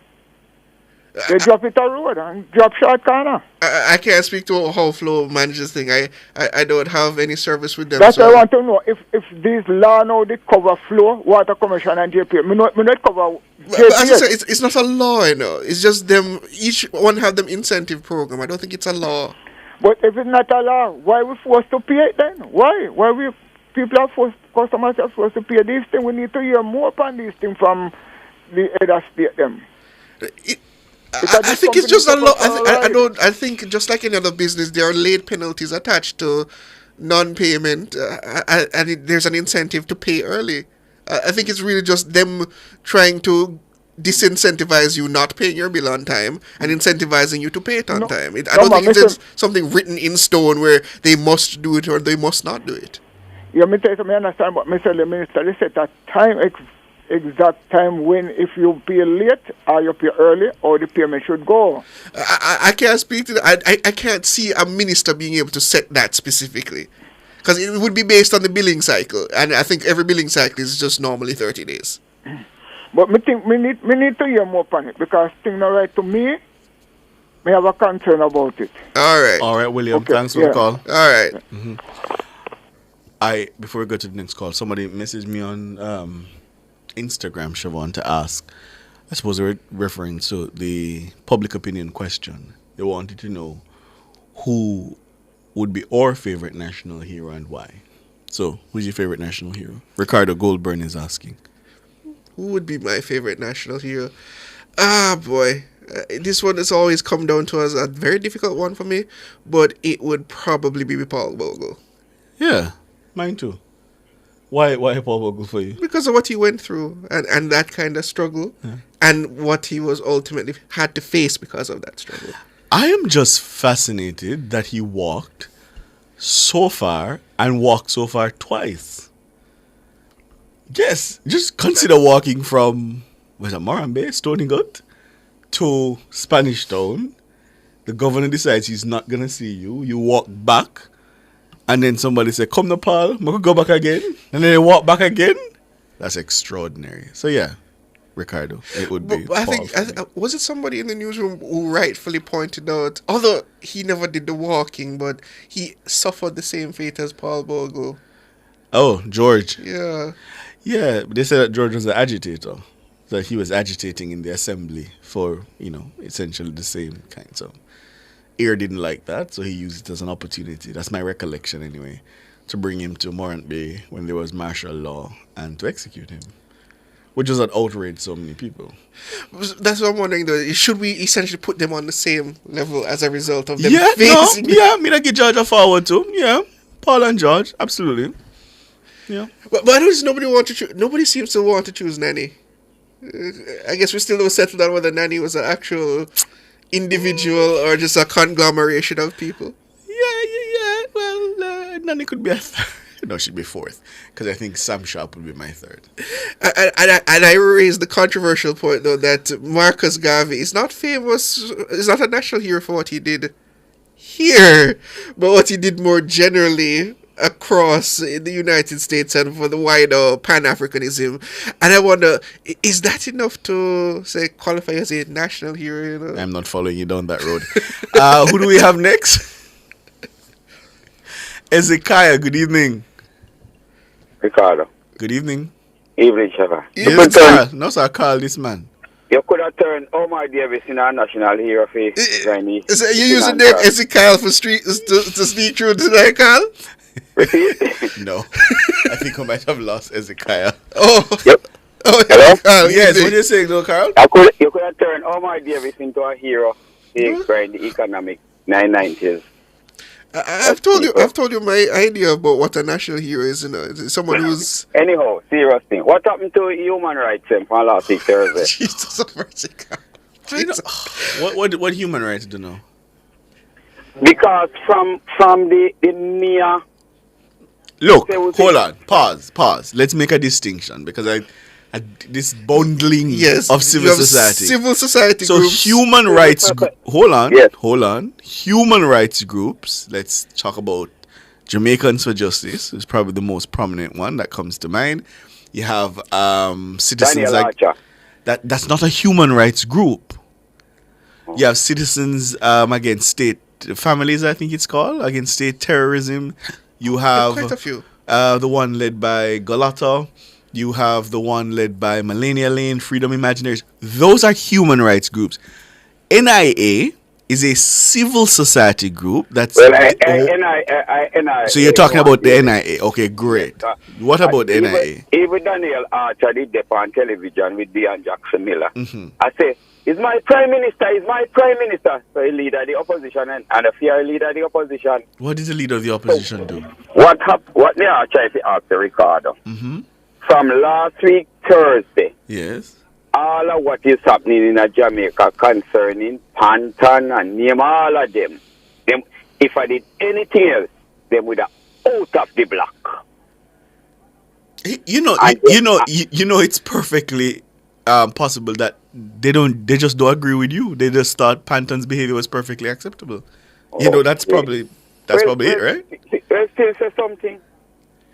They drop it a road and drop short corner. I can't speak to how Flow manages thing. I don't have any service with them. That's what I want to know. If this law now they cover Flow, Water Commission and JP, me not cover JP. As I said, it's not a law, It's just them. Each one have them incentive program. I don't think it's a law. But if it's not a law, why we forced to pay it then? Why we people are forced, customers are forced to pay these things? We need to hear more upon these things from the other state them. I think it's just a law. I think just like any other business, there are late penalties attached to non-payment, and there's an incentive to pay early. I think it's really just them trying to disincentivize you not paying your bill on time and incentivizing you to pay it on time. I don't think it's something written in stone where they must do it or they must not do it. Yeah, me tell you, I understand what Mr. the Minister, they said that time, exact time when if you pay late or you pay early or the payment should go. I can't speak to that. I can't see a minister being able to set that specifically. Because it would be based on the billing cycle. And I think every billing cycle is just normally 30 days. But me think me need to hear more upon it because things not right to me. Me have a concern about it. All right, William. Okay. Thanks for the call. All right. Mm-hmm. Before we go to the next call, somebody messaged me on Instagram, Siobhan, to ask. I suppose they're referring to the public opinion question. They wanted to know who would be our favorite national hero and why. So, who's your favorite national hero? Ricardo Goldburn is asking. Who would be my favorite national hero? Ah, boy. This one has always come down to as a very difficult one for me, but it would probably be Paul Bogle. Yeah, mine too. Why Paul Bogle for you? Because of what he went through and that kind of struggle, and what he was ultimately had to face because of that struggle. I am just fascinated that he walked so far and walked so far twice. Yes, just consider walking from Morambe, Stony Gut, to Spanish Town. The governor decides he's not gonna see you. You walk back, and then somebody say, "Come to Paul, we could go back again," and then they walk back again. That's extraordinary. So yeah, Ricardo, it would be. But I think was it somebody in the newsroom who rightfully pointed out, although he never did the walking, but he suffered the same fate as Paul Bogle. Oh, George. Yeah. Yeah, they said that George was an agitator. That he was agitating in the assembly for, essentially the same kind. So Eyre didn't like that, so he used it as an opportunity. That's my recollection anyway, to bring him to Morant Bay when there was martial law and to execute him, which was an outrage so many people. That's what I'm wondering though. Should we essentially put them on the same level as a result of them facing? Yeah, me like give George a forward too. Yeah, Paul and George, absolutely. Yeah, but I notice nobody seems to want to choose Nanny. I guess we still don't settle on whether Nanny was an actual individual or just a conglomeration of people. Yeah. Well, Nanny could be a third. No, she'd be fourth, because I think Sam Sharp would be my third. And I raised the controversial point though that Marcus Garvey is not famous. Is not a national hero for what he did here, but what he did more generally across in the United States and for the wider Pan-Africanism. And I wonder, is that enough to say qualify as a national hero? I'm not following you down that road. Who do we have next? Ezekiah, good evening. Ricardo. Good evening. Evening, Trevor. No, sir, call this man. You could have turned Omar Davis in our national hero for Chinese. So you use the name Ezekiel to sneak through today, Carl? No, I think I might have lost Ezekiel. Oh, yep. Oh, hello? Yes, what are you saying, though, Carl? You could have turned Omar Davis into a hero in the economic 990s. I've told you my idea about what a national hero is. Someone who's anyhow. Serious thing. What happened to human rights from last week Thursday? Jesus of mercy, Carl. What human rights do you know? Because from the mere. Look, hold on, pause. Let's make a distinction because this bundling of civil society. Civil society so groups. Human rights. Hold on. Human rights groups. Let's talk about Jamaicans for Justice. Is probably the most prominent one that comes to mind. You have citizens Daniel Archer. That's not a human rights group. You have citizens against state families. I think it's called against state terrorism. You have quite a few. The one led by Galata. You have the one led by Millennia Lane, Freedom Imaginaries. Those are human rights groups. NIA is a civil society group. That's NIA. So you're talking about the NIA. Okay, great. What about the NIA? Even Daniel Archer did that on television with Dion Jackson Miller. Mm-hmm. I say, He's my prime minister. So he leader of the opposition and a fair leader of the opposition. What did the leader of the opposition do? What they are trying to ask Ricardo. Mm-hmm. From last week, Thursday. Yes. All of what is happening in Jamaica concerning Panton and name all of them. If I did anything else, them would have out of the block. You know, it's perfectly possible that they just don't agree with you. They just thought Panton's behavior was perfectly acceptable. That's probably it, right? Let's still say something.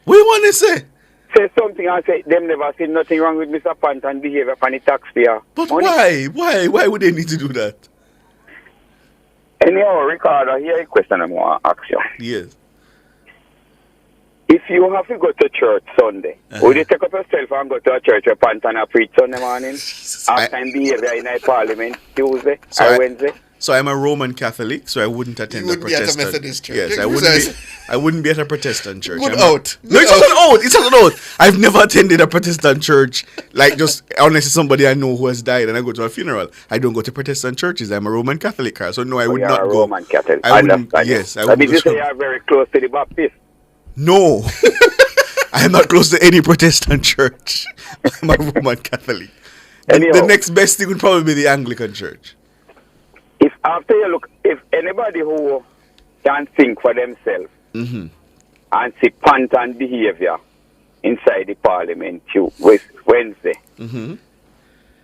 What do you want to say? Say something. I say them never seen nothing wrong with Mr. Panton's behavior for the taxpayer. But why? Why would they need to do that? Anyhow, Ricardo, here a question I want to ask you. Yes. If you have to go to church Sunday, would you take up yourself and go to a church where Panton preach Sunday morning? After behavior in a parliament Tuesday or Wednesday? So I'm a Roman Catholic, so I wouldn't attend You a wouldn't be at a Protestant. Methodist church. Yes, I wouldn't be at a Protestant church. Good I'm out. No, it's not an oath. It's not an oath. I've never attended a Protestant church. Like, just unless it's somebody I know who has died and I go to a funeral. I don't go to Protestant churches. I'm a Roman Catholic, so no, I would not go. Roman Catholic. I wouldn't. understand. Yes, I I wouldn't. mean, you go. say you are very close to the Baptist. No, I am not close to any Protestant church. I'm a Roman Catholic. The next best thing would probably be the Anglican church. If after you look, if anybody who can think for themselves Mm-hmm. and see pantan behavior inside the parliament Wednesday, Mm-hmm.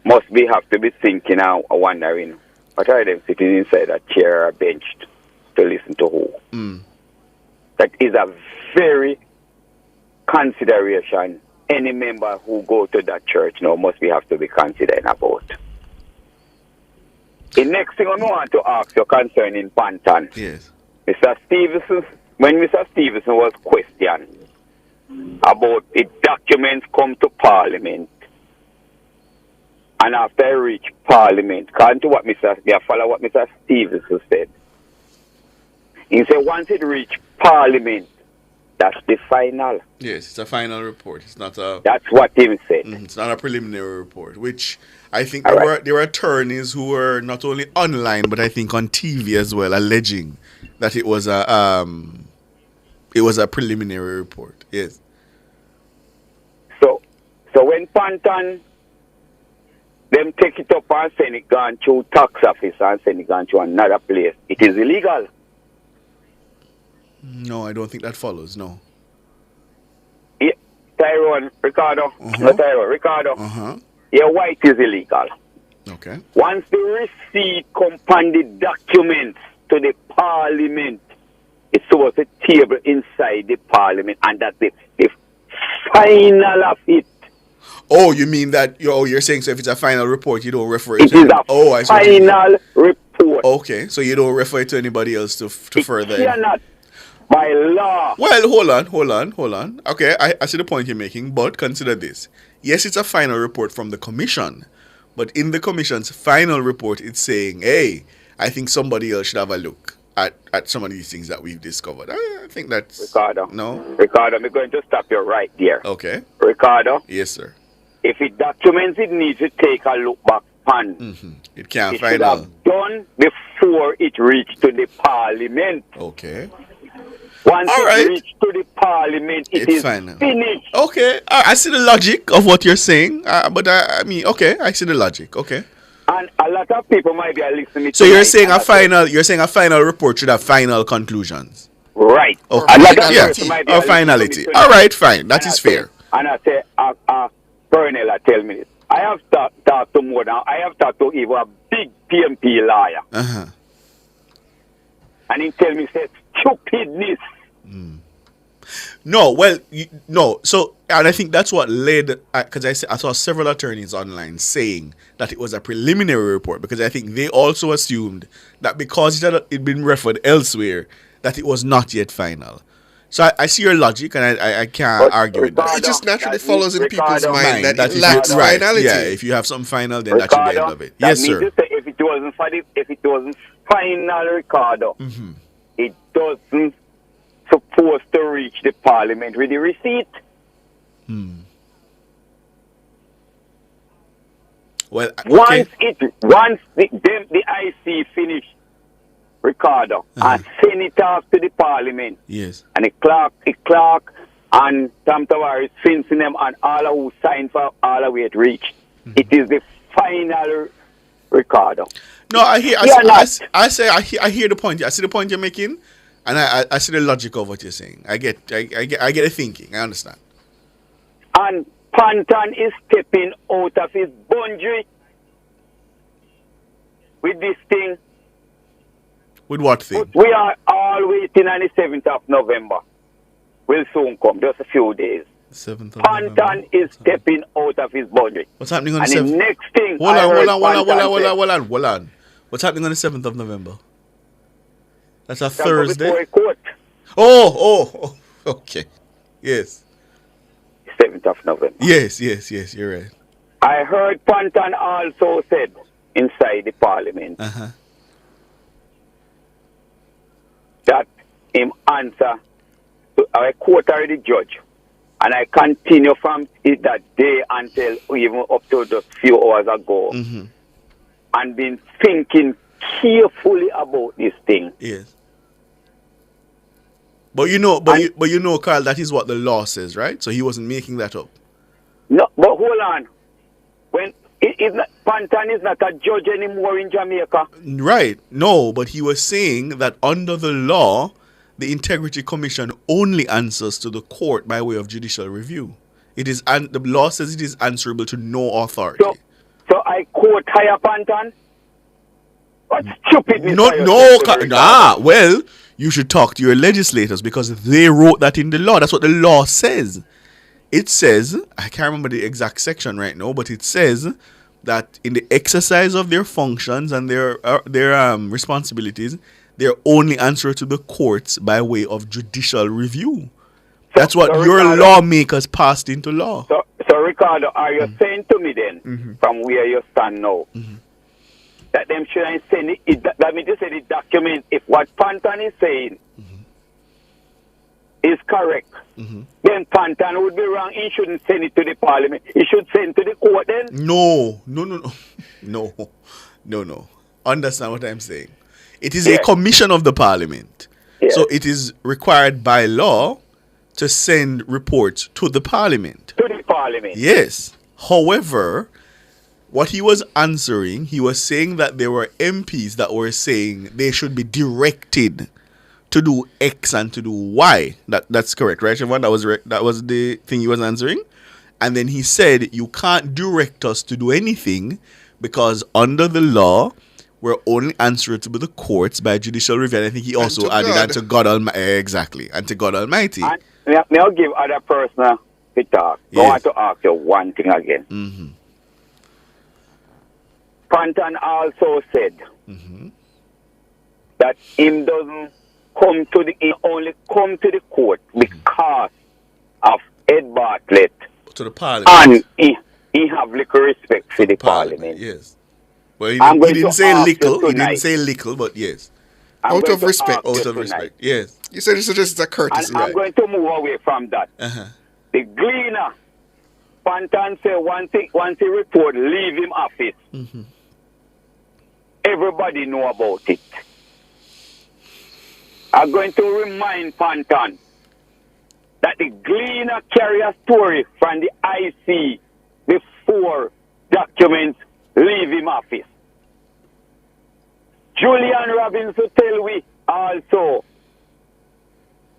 must be have to be thinking and wondering, what are them sitting inside a chair or bench to listen to who? Mm. That is a very consideration any member who go to that church now must be have to be considering about. The next thing I want to ask you concerning Pantan. Yes. Mr. Stevenson, when Mr. Stevenson was questioned about the documents come to Parliament, and after I reach Parliament, according to what follow what Mr. Stevenson said. He said once it reach Parliament, that's the final. Yes, it's a final report. It's not a. That's what he said. It's not a preliminary report, which I think there were attorneys who were not only online, but I think on TV as well, alleging that it was a preliminary report. Yes. So when Pantan them take it up and send it gone to tax office and send it gone to another place, it is illegal. No, I don't think that follows. No. Yeah, Tyrone, Ricardo, not Tyrone, Ricardo. Yeah, white is illegal. Okay. Once the receipt compounded documents to the Parliament, it's supposed to table inside the Parliament, and that's the final of it. Oh, you mean that you're saying so if it's a final report, you don't refer It to is a I see what you mean. final report. Okay, so you don't refer to anybody else to further. Cannot by law. Well, hold on. Okay, I see the point you're making, but consider this. Yes, it's a final report from the commission, but in the commission's final report, it's saying, hey, I think somebody else should have a look at some of these things that we've discovered. I think that's... Ricardo. No? Ricardo, I'm going to stop you right there. Okay. Ricardo. Yes, sir. If it documents, it needs to take a look back on. It can't It find should out. have done before it reached to the Parliament. Okay. Once All it right. reached to the Parliament, It's is final. finished. Okay, I see the logic of what you're saying, but I mean, okay, I see the logic. Okay. And a lot of people might be listening. So you're saying a final report should have final conclusions. Right. Okay. A lot of Yeah. people might be Or listening finality. to me All right, fine. That And is I say- fair. And I say, Colonel, tell me this. I have talked to more than, I have talked to even a big PMP lawyer. Uh-huh. And he tell me, say, stupidness. No, well, no. So, and I think that's what led, because I saw several attorneys online saying that it was a preliminary report, because I think they also assumed that because it had been referred elsewhere, that it was not yet final. So I see your logic, and I can't argue with that. It just naturally follows in people's Ricardo, mind that it is lacks right. finality. Yeah, if you have some final, then that should be the end of it. that Yes, means sir. to say if it wasn't final, Ricardo, it doesn't supposed to reach the Parliament with the receipt. Well, Once the IC finish, Ricardo, and send it off to the Parliament, Yes. and the clerk and Tom Tavares fencing them and all who signed for all the way it reach. It is the final, Ricardo. No, I hear the point. I see the point you're making, and I see the logic of what you're saying. I get the thinking. I understand. And Pantan is stepping out of his boundary with this thing. With what thing? We are all waiting on the 7th of November. Will soon come, just a few days. 7th of Pantan is stepping out of his boundary. What's happening on and the 7th? the next thing, Hold on. What's happening on the 7th of November? That's a Thursday. Oh, okay. Yes. 7th of November. Yes, you're right. I heard Pantan also said inside the Parliament that him answer. I quote already judge. And I continue from it that day until even up to just few hours ago. And been thinking carefully about this thing. Yes. But you know, Carl, that is what the law says, right? So he wasn't making that up. No, but hold on. When Pantan is not a judge anymore in Jamaica. Right. No, but he was saying that under the law, the Integrity Commission only answers to the court by way of judicial review. It is, and the law says it is answerable to no authority. So I quote higher Pantan. What stupid? Well, you should talk to your legislators because they wrote that in the law. That's what the law says. It says, I can't remember the exact section right now, but it says that in the exercise of their functions and their responsibilities, they're only answerable to the courts by way of judicial review. That's what your Ricardo, lawmakers passed into law. So Ricardo, are you saying to me then, from where you stand now, that them shouldn't send it, that means to say the document, if what Pantan is saying is correct, then Pantan would be wrong. He shouldn't send it to the parliament. He should send it to the court then? No. Understand what I'm saying. It is a commission of the parliament. So it is required by law to send reports to the parliament. To the parliament. Yes. However, what he was answering, he was saying that there were MPs that were saying they should be directed to do X and to do Y. That's correct, right, Siobhan? That was the thing he was answering. And then he said, you can't direct us to do anything because under the law, we're only answerable to the courts by judicial review. And I think he also added that to God Almighty. Exactly. And to God Almighty. And may I give other person to talk? I want to ask you one thing again. Pantan also said that him doesn't he only come to the court because of Ed Bartlett. To the parliament. And he have little respect for the parliament. Yes. Well, he didn't say little. He didn't say little, but yes. Out of respect. Yes. You said it's a courtesy. And I'm going to move away from that. The Gleaner, Pantan said once he report, leave him office. Everybody know about it. I'm going to remind Pantan that the Gleaner carry a story from the IC before documents leave him office. Julian Robbins will tell we also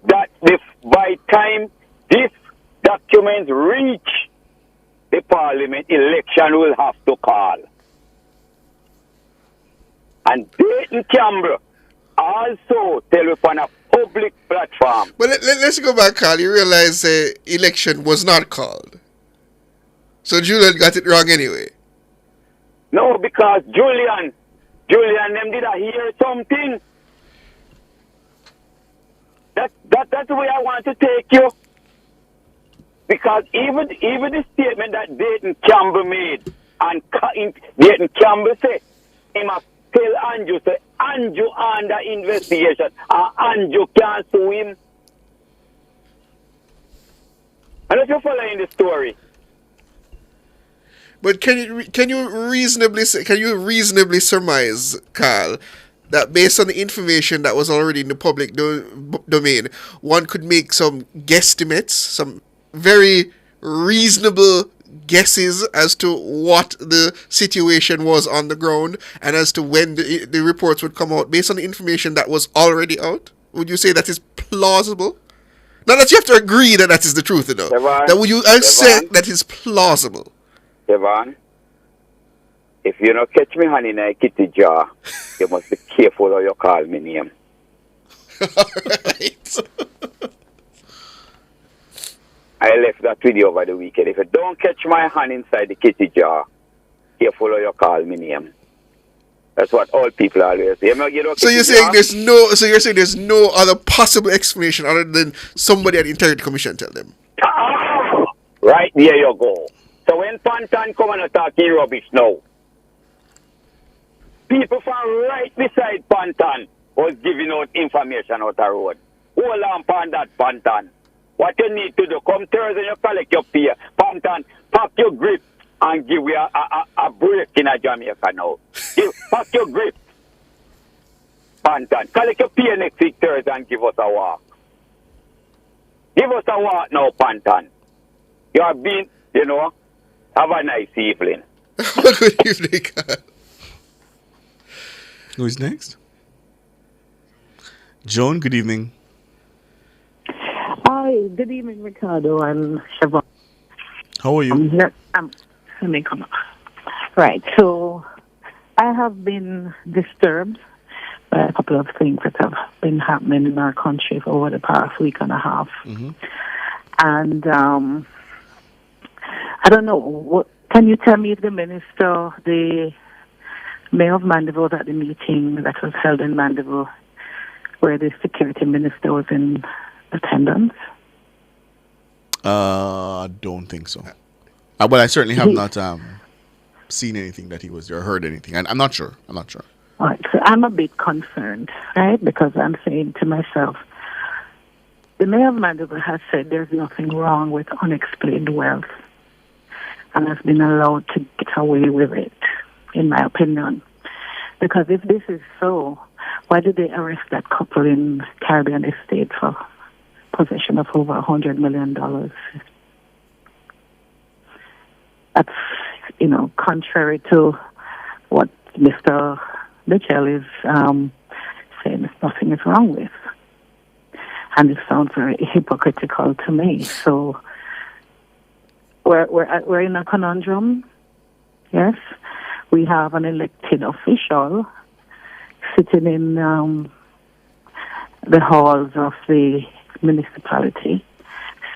that by time this documents reach the parliament, election will have to call. And Dayton Campbell also tell us on a public platform. But let's go back, Carl. You realize the election was not called. So Julian got it wrong anyway. No, because Julian them did I hear something. That's the way I want to take you. Because even the statement that Dayton Campbell made, and Dayton Campbell said, he must tell Andrew, say, Andrew under investigation, and Andrew can't sue him. And if you're following the story. But can you reasonably surmise, Carl, that based on the information that was already in the public domain, one could make some guesstimates, some very reasonable guesses as to what the situation was on the ground and as to when the reports would come out based on the information that was already out? Would you say that is plausible? Not that you have to agree that is the truth, enough. That would you say that is plausible? Devon, if you don't catch me hand in a kitty jar, you must be careful how you call me name. Alright. I left that with you over the weekend. If you don't catch my hand inside the kitty jar, careful how you call me name. That's what all people always say. So you're saying there's no other possible explanation other than somebody at the Integrity Commission tell them. Right there you go. So when Pantan come and attack rubbish now, people from right beside Pantan was giving out information out the road. Hold on upon that, Pantan. What you need to do, come Thursday, you collect your pay. Pantan, pack your grip and give you a break in a Jamaica now. Pack your grip. Pantan, collect your pay next week Thursday and give us a walk. Give us a walk now, Pantan. You have been, have a nice evening. Good evening, God. Who's next? Joan, good evening. Hi, good evening, Ricardo and Siobhan. How are you? Let me come up. Right, so I have been disturbed by a couple of things that have been happening in our country for over the past week and a half. Mm-hmm. And I don't know, can you tell me if the mayor of Mandeville was at the meeting that was held in Mandeville where the security minister was in attendance? I don't think so. But I certainly have not seen anything that he was there or heard anything. I'm not sure. All right, so I'm a bit concerned, right? Because I'm saying to myself, the mayor of Mandeville has said there's nothing wrong with unexplained wealth and has been allowed to get away with it, in my opinion. Because if this is so, why did they arrest that couple in Caribbean Estate for possession of over $100 million? That's, contrary to what Mr. Mitchell is saying nothing is wrong with. And it sounds very hypocritical to me. So we're in a conundrum. Yes, we have an elected official sitting in the halls of the municipality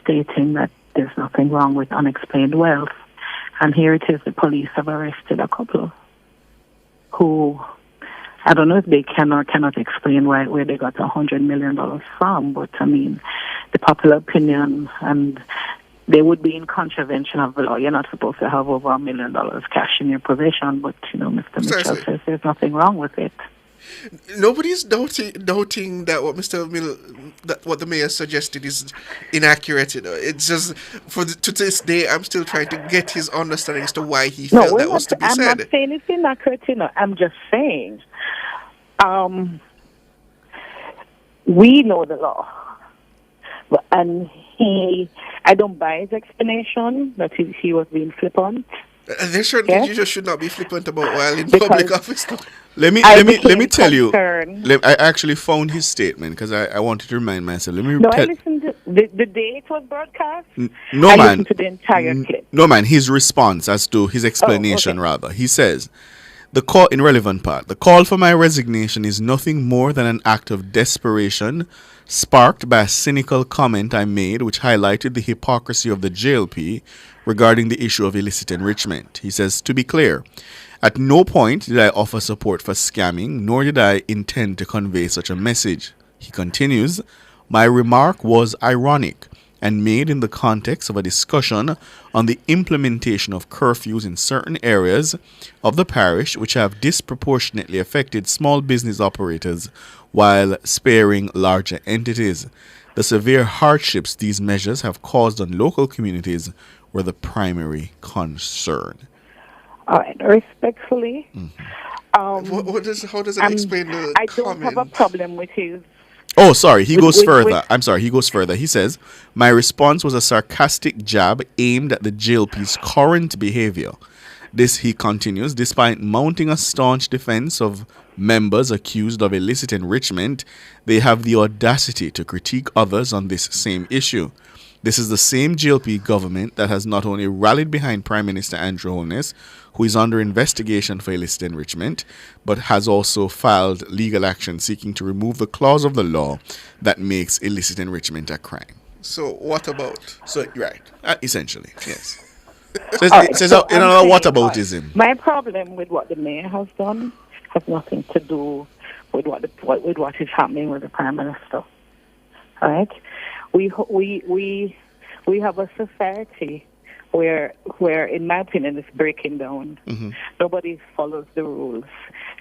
stating that there's nothing wrong with unexplained wealth. And here it is, the police have arrested a couple who, I don't know if they can or cannot explain where they got $100 million from, but I mean, the popular opinion, and they would be in contravention of the law. You're not supposed to have over $1 million cash in your possession, but, Mr. Mitchell says there's nothing wrong with it. Nobody's doubting that what the mayor suggested is inaccurate. It's just to this day, I'm still trying to get his understanding as to why he felt that was to be said. I'm not saying it's inaccurate. I'm just saying, we know the law, and I don't buy his explanation that he was being flippant. There's certain things you just should not be flippant about while in public office. Let me tell you. I actually found his statement because I wanted to remind myself. I listened to the day it was broadcast. No, I man. listened to the entire clip. No, man. His response as to his explanation, rather. He says, the call in relevant part. The call for my resignation is nothing more than an act of desperation, sparked by a cynical comment I made, which highlighted the hypocrisy of the JLP regarding the issue of illicit enrichment. He says, to be clear, at no point did I offer support for scamming, nor did I intend to convey such a message. He continues, my remark was ironic and made in the context of a discussion on the implementation of curfews in certain areas of the parish which have disproportionately affected small business operators while sparing larger entities. The severe hardships these measures have caused on local communities were the primary concern. All right, respectfully. How does it explain the I don't have a problem with his... Oh, sorry, he goes further. I'm sorry, he goes further. He says, my response was a sarcastic jab aimed at the JLP's current behavior. This, he continues, despite mounting a staunch defense of members accused of illicit enrichment, they have the audacity to critique others on this same issue. This is the same JLP government that has not only rallied behind Prime Minister Andrew Holness, who is under investigation for illicit enrichment, but has also filed legal action seeking to remove the clause of the law that makes illicit enrichment a crime. So what about? Right. Essentially, yes. Whataboutism. My problem with what the mayor has done has nothing to do with what is happening with the Prime Minister. All right? We have a society where in my opinion is breaking down. Mm-hmm. Nobody follows the rules.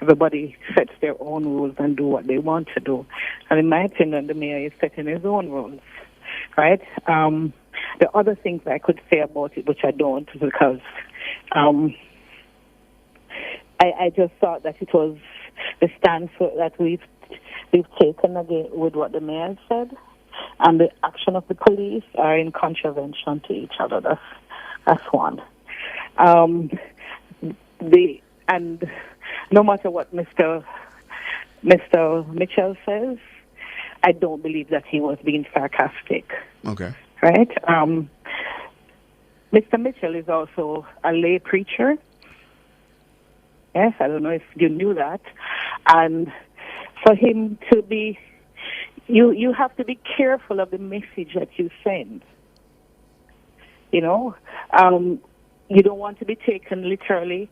Everybody sets their own rules and do what they want to do. And in my opinion, the mayor is setting his own rules, right? The other things I could say about it, which I don't, because I just thought that it was the stance that we've taken again with what the mayor said, and the action of the police are in contravention to each other. That's one. And no matter what Mr. Mitchell says, I don't believe that he was being sarcastic. Okay. Right? Mr. Mitchell is also a lay preacher. Yes, I don't know if you knew that. And for him to be, you have to be careful of the message that you send. You know, you don't want to be taken literally,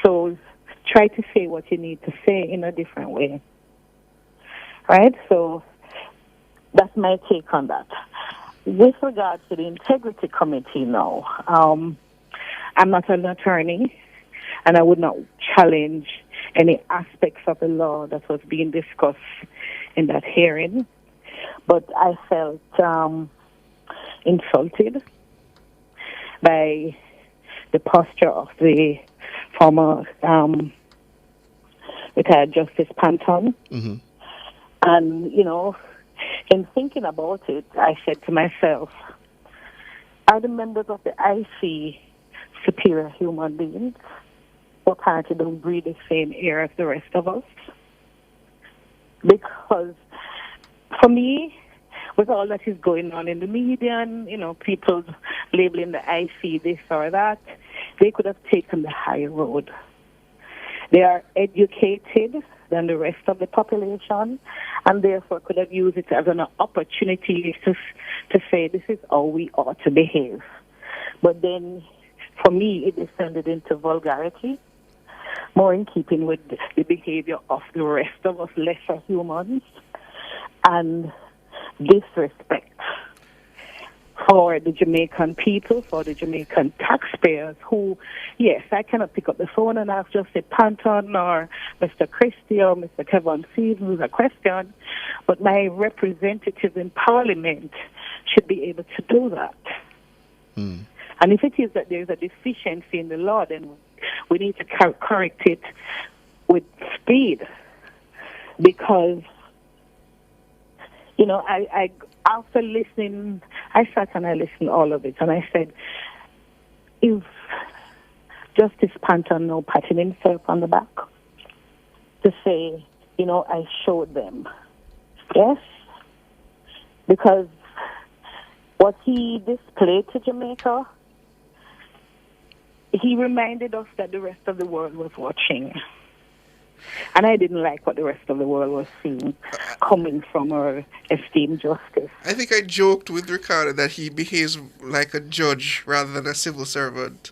so try to say what you need to say in a different way. Right? So that's my take on that. With regard to the Integrity Committee now, I'm not an attorney, and I would not challenge any aspects of the law that was being discussed in that hearing. But I felt insulted by the posture of the former retired Justice Panton. Mm-hmm. And, you know, in thinking about it, I said to myself, are the members of the IC superior human beings who apparently don't breathe the same air as the rest of us? Because for me, with all that is going on in the media and, you know, people labeling the IC this or that, they could have taken the high road. They are educated than the rest of the population, and therefore could have used it as an opportunity to say this is how we ought to behave. But then, for me, it descended into vulgarity, more in keeping with the behavior of the rest of us lesser humans, and disrespect for the Jamaican people, for the Jamaican taxpayers who, yes, I cannot pick up the phone and ask Justice Panton or Mr. Christie or Mr. Kevin Stevens a question, but my representatives in Parliament should be able to do that. Mm. And if it is that there is a deficiency in the law, then we need to correct it with speed, because, you know, I after listening, I sat and I listened all of it, and I said, if Justice Panton now patting himself on the back to say, you know, I showed them. Yes? Because what he displayed to Jamaica, he reminded us that the rest of the world was watching. And I didn't like what the rest of the world was seeing coming from our esteemed justice. I think I joked with Ricardo that he behaves like a judge rather than a civil servant.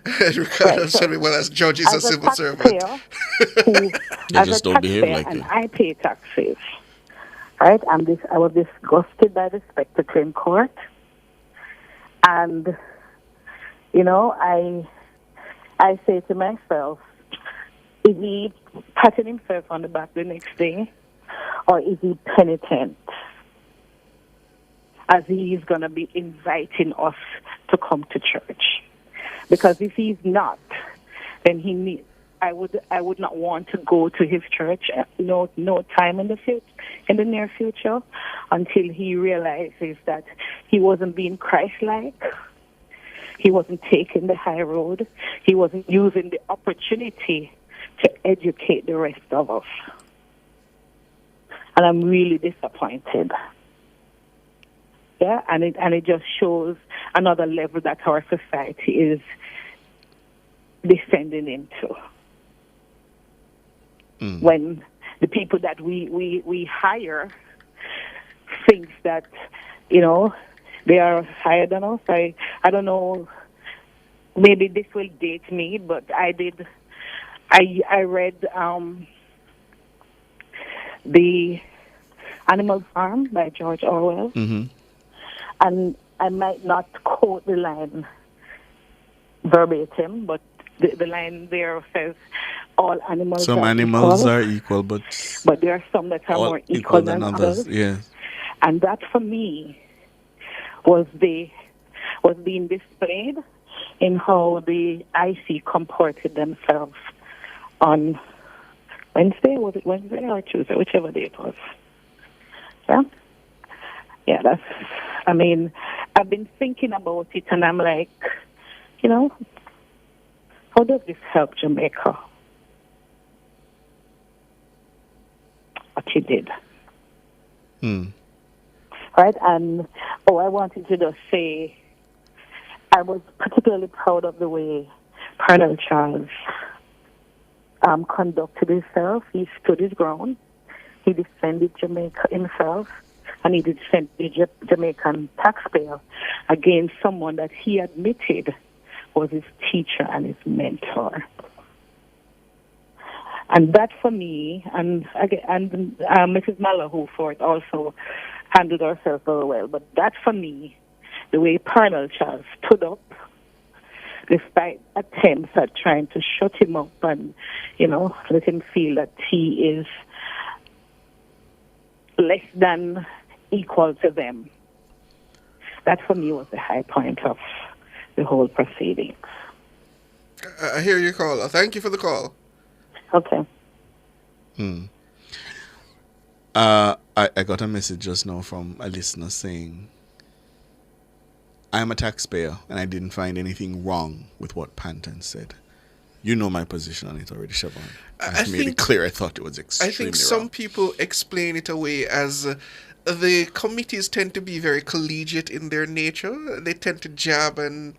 And Ricardo said, well, as judge is a civil servant. Who, they just don't behave like and that. I pay taxes. Right? I was disgusted by the spectacle in court. And, you know, I say to myself, is he patting himself on the back the next day, or is he penitent, as he is going to be inviting us to come to church? Because if he's not, then I would not want to go to his church no time in the near future, until he realizes that he wasn't being Christ-like. He wasn't taking the high road. He wasn't using the opportunity to educate the rest of us. And I'm really disappointed. Yeah, and it just shows another level that our society is descending into. Mm. When the people that we hire thinks that, you know, they are higher than us. I don't know, maybe this will date me, but I read The Animal Farm by George Orwell. Mm-hmm. And I might not quote the line verbatim, but the line there says all animals Some are animals equal, are equal, but there are some that are all more equal than others. others. Yeah. And that for me was being displayed in how the IC comported themselves on Wednesday. Was it Wednesday or Tuesday? Whichever day it was. Yeah? Yeah, I've been thinking about it and I'm like, how does this help Jamaica? What he did. Right? And, I wanted to just say, I was particularly proud of the way Colonel Charles conducted himself. He stood his ground. He defended Jamaica himself. And he defended the Jamaican taxpayer against someone that he admitted was his teacher and his mentor. And that for me, and Mrs. Malahoo also handled herself very well, but that for me, the way Colonel Charles stood up, despite attempts at trying to shut him up and, let him feel that he is less than equal to them. That for me was the high point of the whole proceedings. I hear your call. Thank you for the call. Okay. I got a message just now from a listener saying, I'm a taxpayer and I didn't find anything wrong with what Panton said. You know my position on it already, Siobhan. I made it clear I thought it was extremely I think some people explain it away as the committees tend to be very collegiate in their nature. They tend to jab and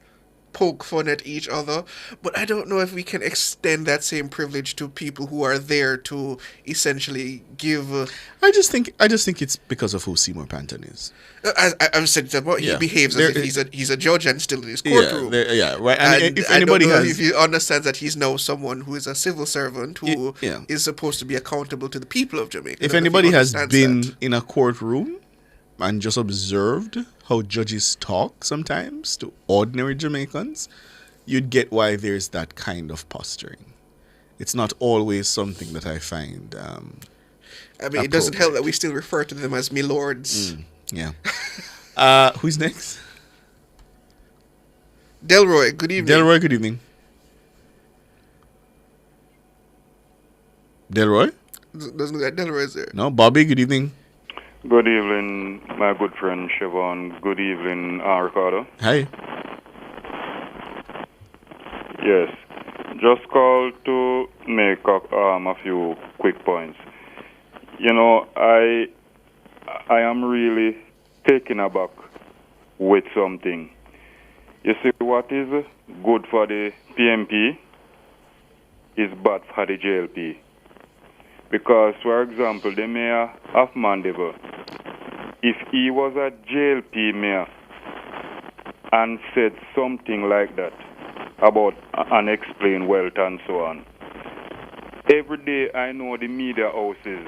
poke fun at each other, but I don't know if we can extend that same privilege to people who are there to essentially give. I just think it's because of who Seymour Panton is. I've said that he behaves as if he's a judge and still in his courtroom. Right. And if anybody if he understands that he's now someone who is a civil servant who is supposed to be accountable to the people of Jamaica. If anybody has been in a courtroom and just observed how judges talk sometimes to ordinary Jamaicans, you'd get why there's that kind of posturing. It's not always something that I find it doesn't help that we still refer to them as milords. Yeah. Who's next? Delroy, good evening. Delroy, good evening. Delroy? Doesn't look like Delroy is there. No, Bobby, good evening. Good evening, my good friend Siobhan. Good evening, Ricardo. Hi. Yes, just called to make a few quick points. I am really taken aback with something. You see, what is good for the PMP is bad for the JLP. Because, for example, the mayor of Mandeville, if he was a JLP mayor and said something like that about unexplained wealth and so on, every day I know the media houses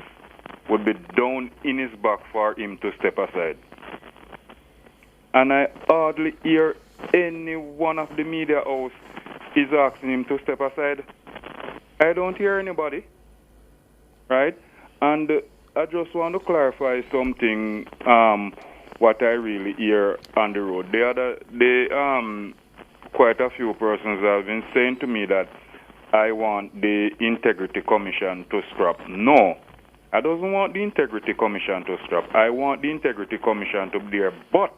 would be down in his back for him to step aside. And I hardly hear any one of the media house is asking him to step aside. I don't hear anybody. Right? And I just want to clarify something, what I really hear on the road. The other day, quite a few persons have been saying to me that I want the Integrity Commission to scrap. No, I don't want the Integrity Commission to scrap. I want the Integrity Commission to be there, but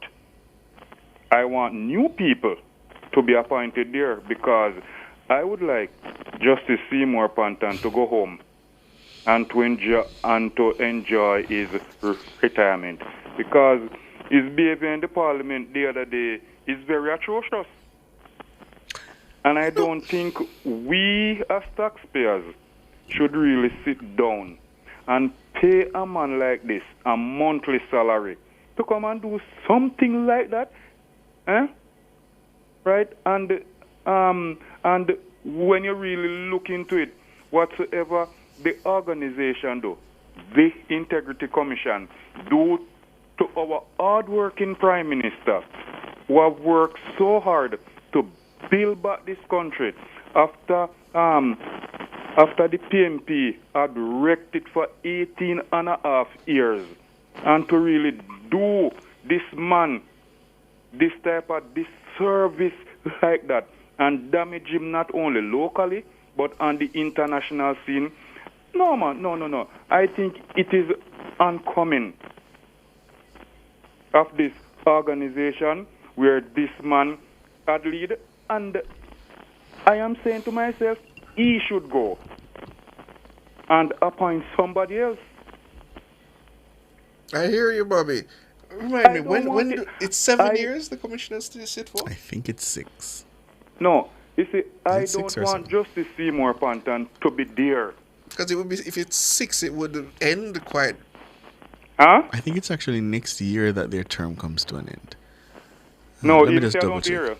I want new people to be appointed there because I would like Justice Seymour Panton to go home and to enjoy his retirement, because his behavior in the Parliament the other day is very atrocious. And I don't think we as taxpayers should really sit down and pay a man like this a monthly salary to come and do something like that. Right? And when you really look into it, whatsoever the organization do, the Integrity Commission do to our hard-working Prime Minister, who have worked so hard to build back this country after the PMP had wrecked it for 18 and a half years, and to really do this man this type of disservice like that and damage him not only locally but on the international scene. No, man, no. I think it is uncommon of this organization where this man had lead, and I am saying to myself, he should go and appoint somebody else. I hear you, Bobby. Remind me, when it's 7 years the commissioners to sit for? I think it's 6. No, you see, I don't want Justice Seymour Panton to be there. Because it would be, if it's 6, it would end quite. Huh? I think it's actually next year that their term comes to an end. No, let me it's just double check. here.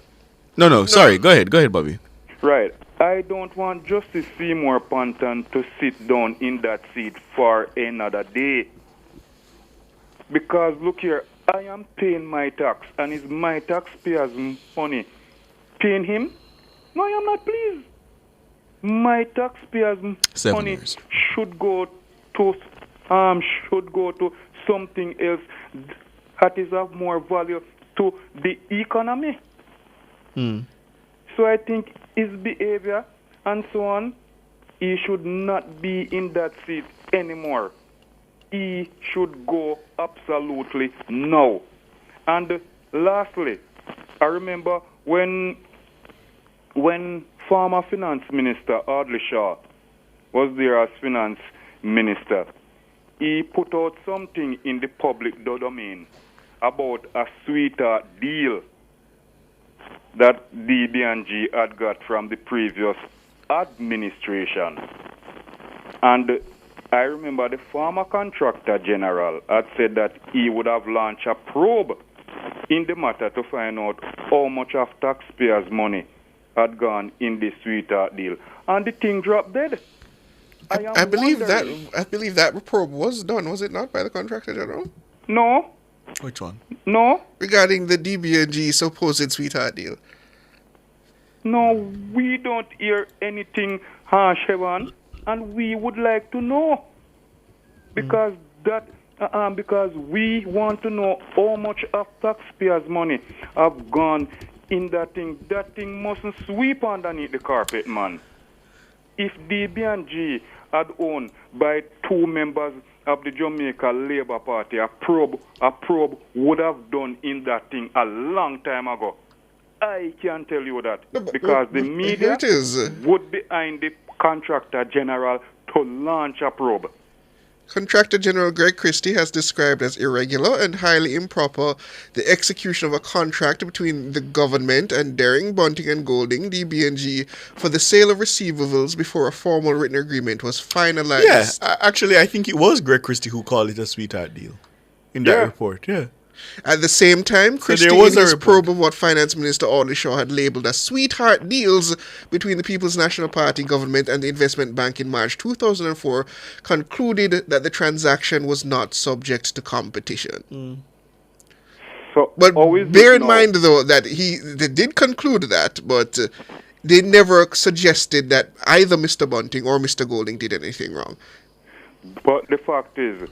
No, sorry. Go ahead, Bobby. Right. I don't want Justice Seymour Panton to sit down in that seat for another day. Because, look here, I am paying my tax, and it's my taxpayers' money. Paying him? No, I am not pleased. My taxpayers' 7 money years. should go to something else that is of more value to the economy. So I think his behavior and so on, he should not be in that seat anymore. He should go absolutely now. And lastly, I remember when former Finance Minister Audley Shaw was there as Finance Minister, he put out something in the public domain about a sweetheart deal that DB&G had got from the previous administration. And I remember the former contractor general had said that he would have launched a probe in the matter to find out how much of taxpayers' money had gone in this sweetheart deal. And the thing dropped dead. I believe that probe was done, was it not, by the contractor general? No. Which one? No. Regarding the DB&G supposed sweetheart deal. No, we don't hear anything harsh, Evan, and we would like to know because because we want to know how much of taxpayers' money have gone in that thing. That thing mustn't sweep underneath the carpet, man. If DB&G had owned by 2 members of the Jamaica Labour Party, a probe would have done in that thing a long time ago. I can tell you that because the media would behind the contractor general to launch a probe. Contractor General Greg Christie has described as irregular and highly improper the execution of a contract between the government and Daring, Bunting and Golding, DB&G, for the sale of receivables before a formal written agreement was finalized. Yeah, actually, I think it was Greg Christie who called it a sweetheart deal in that report. Yeah. At the same time, Christie, in his probe of what Finance Minister Audley Shaw had labelled as sweetheart deals between the People's National Party government and the Investment Bank in March 2004, concluded that the transaction was not subject to competition. So, but bear in mind, though, that they did conclude that, but they never suggested that either Mr. Bunting or Mr. Golding did anything wrong. But the fact is,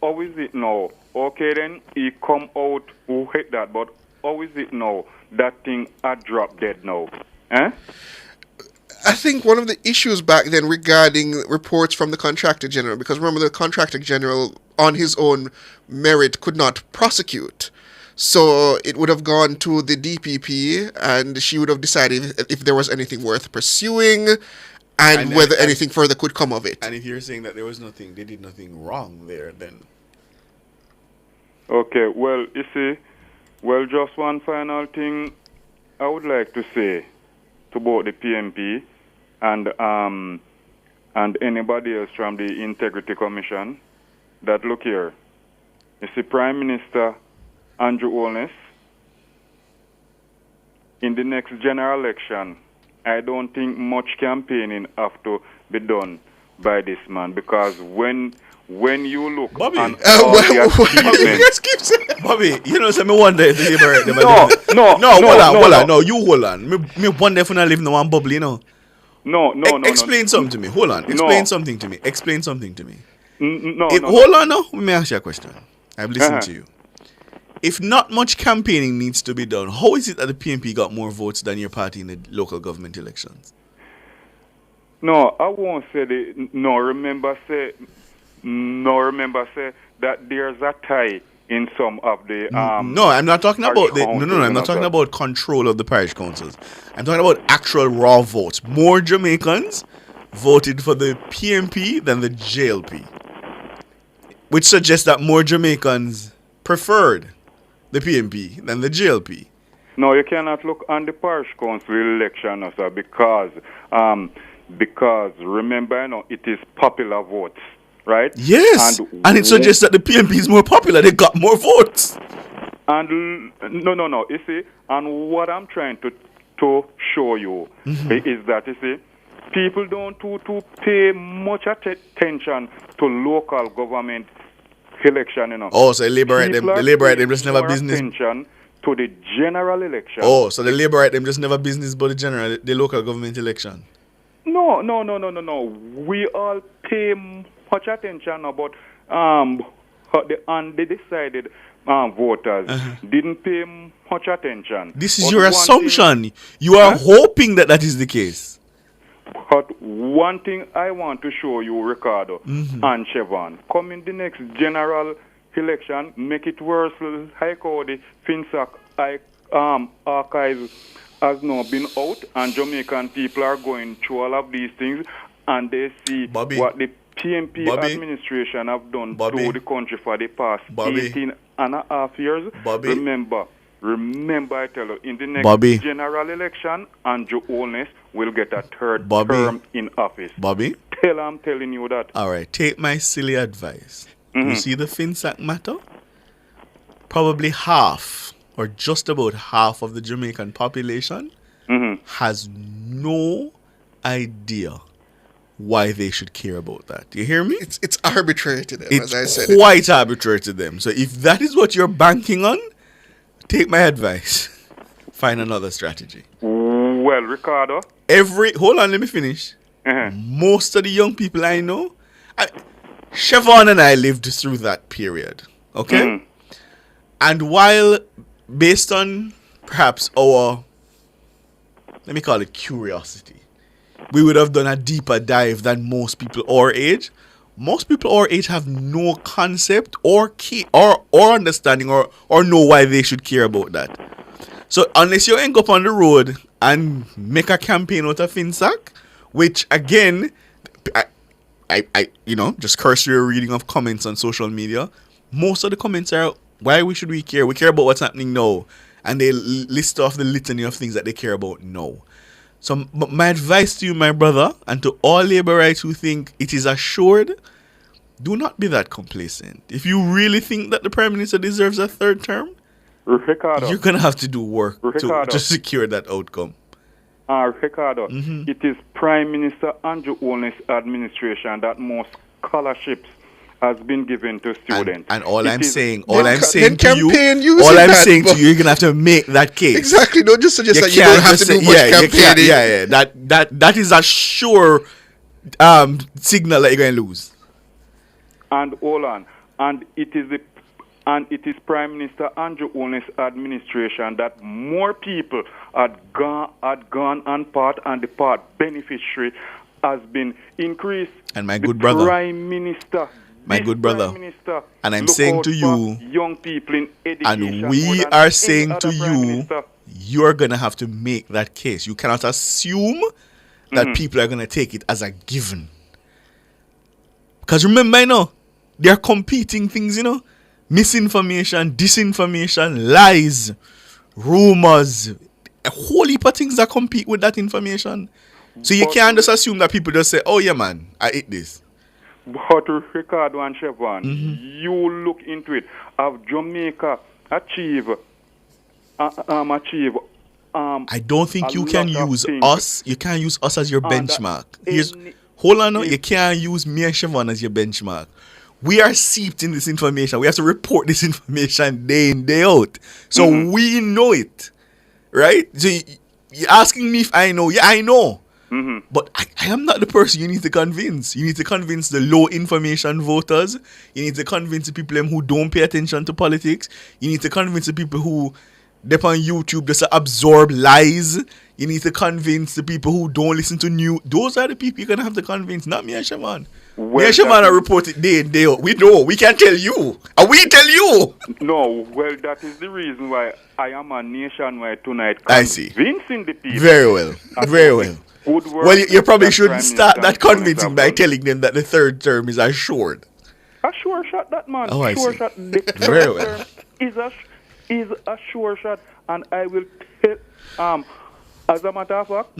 how is it now? Okay, then he come out who hit that, but how is it now? That thing had dropped dead now. Eh? I think one of the issues back then regarding reports from the contractor general, because remember the contractor general on his own merit could not prosecute. So it would have gone to the DPP and she would have decided if there was anything worth pursuing and whether anything further could come of it. And if you're saying that there was nothing, they did nothing wrong there, then... Okay, well, you see, just one final thing I would like to say to both the PMP and anybody else from the Integrity Commission, that look here, you see, Prime Minister Andrew Holness, in the next general election, I don't think much campaigning have to be done by this man, because when when you look Bobby, on all the achievements, Bobby, you know, so me wonder if the liberate them. Hold on. No, you hold on. Me wonder if I live in the one bubble, you know. No. Explain something to me. Hold on. Explain something to me. No. Hold on now. Let me ask you a question. I've listened to you. If not much campaigning needs to be done, how is it that the PNP got more votes than your party in the local government elections? No, I won't say the. Remember say that there's a tie in some of the. No, I'm not talking about the. No. I'm not talking about control of the parish councils. I'm talking about actual raw votes. More Jamaicans voted for the PNP than the JLP, which suggests that more Jamaicans preferred the PNP than the JLP. No, you cannot look on the parish council election, sir, because remember, it is popular votes, right? Yes, and it suggests that the PNP is more popular. They got more votes. And no. You see, and what I'm trying to show you is that, you see, people don't to pay much attention to local government election, Oh, so they liberate them. The liberate them just never business. Attention to the general election. Oh, so the liberate them just never business, but the local government election. No. We all pay much attention about the decided voters didn't pay much attention. This is your assumption. You are hoping that is the case. But one thing I want to show you, Ricardo and Chevron, come in the next general election, make it worse like how the FinSac archives has now been out, and Jamaican people are going through all of these things, and they see what the PNP administration have done to the country for the past 18 and a half years. Remember, I tell you, in the next general election, Andrew Holness will get a third term in office. I'm telling you that. All right, take my silly advice. You see the FinSac matter? Probably half, or just about half of the Jamaican population has no idea why they should care about that. You hear me? It's arbitrary to them, as I said. It's quite arbitrary to them. So if that is what you're banking on, take my advice. Find another strategy. Well, Ricardo. Hold on, let me finish. Most of the young people I know, Chevron and I lived through that period. Okay? And while, based on perhaps our, let me call it curiosity, we would have done a deeper dive than most people our age. Most people our age have no concept or understanding or know why they should care about that. So unless you end up on the road and make a campaign out of FinSac, which again, I just cursory reading of comments on social media, most of the comments are, why should we care? We care about what's happening now. And they list off the litany of things that they care about now. So my advice to you, my brother, and to all Laborites who think it is assured, do not be that complacent. If you really think that the Prime Minister deserves a third term, Ricardo, you're going to have to do work to secure that outcome. Ricardo, it is Prime Minister Andrew Holness' administration that most scholarships has been given to students. And all I'm saying to you, you're going to have to make that case. Exactly. Don't just suggest that you don't have to do much campaigning. That is a sure signal that you're going to lose. And hold on. And it is Prime Minister Andrew Holness' administration that more people had gone and part, and the part beneficiary has been increased. And my good brother, Prime Minister, and I'm saying to you, young people in education, and we are saying to you, you're going to have to make that case. You cannot assume that people are going to take it as a given. Because remember, they are competing things, misinformation, disinformation, lies, rumors, a whole heap of things that compete with that information. So you can't just assume that people just say, oh yeah man, I ate this. But Ricardo and Chevron, you look into it. Have Jamaica achieve? I don't think you can use us. You can't use us as your benchmark. Hold on, you can't use me and Chevron as your benchmark. we are seeped in this information. We have to report this information day in, day out. So we know it. Right? So you're asking me if I know. Yeah, I know. But I am not the person you need to convince. You need to convince the low information voters. You need to convince the people who don't pay attention to politics. You need to convince the people who dip on YouTube just to absorb lies. You need to convince the people who don't listen to news. Those are the people you're going to have to convince, not me and Shaman. Me and Shaman are reporting day in, day out. We know. We can tell you. And we tell you. No, well, that is the reason why I am on Nationwide tonight. I see. Convincing the people. Very well. Very well. Well, you probably shouldn't start that convincing by telling them that the third term is assured. A sure shot, that man. Oh, I sure see. shot. The Very third well. term is a sure shot, and I will tell. As a matter of fact,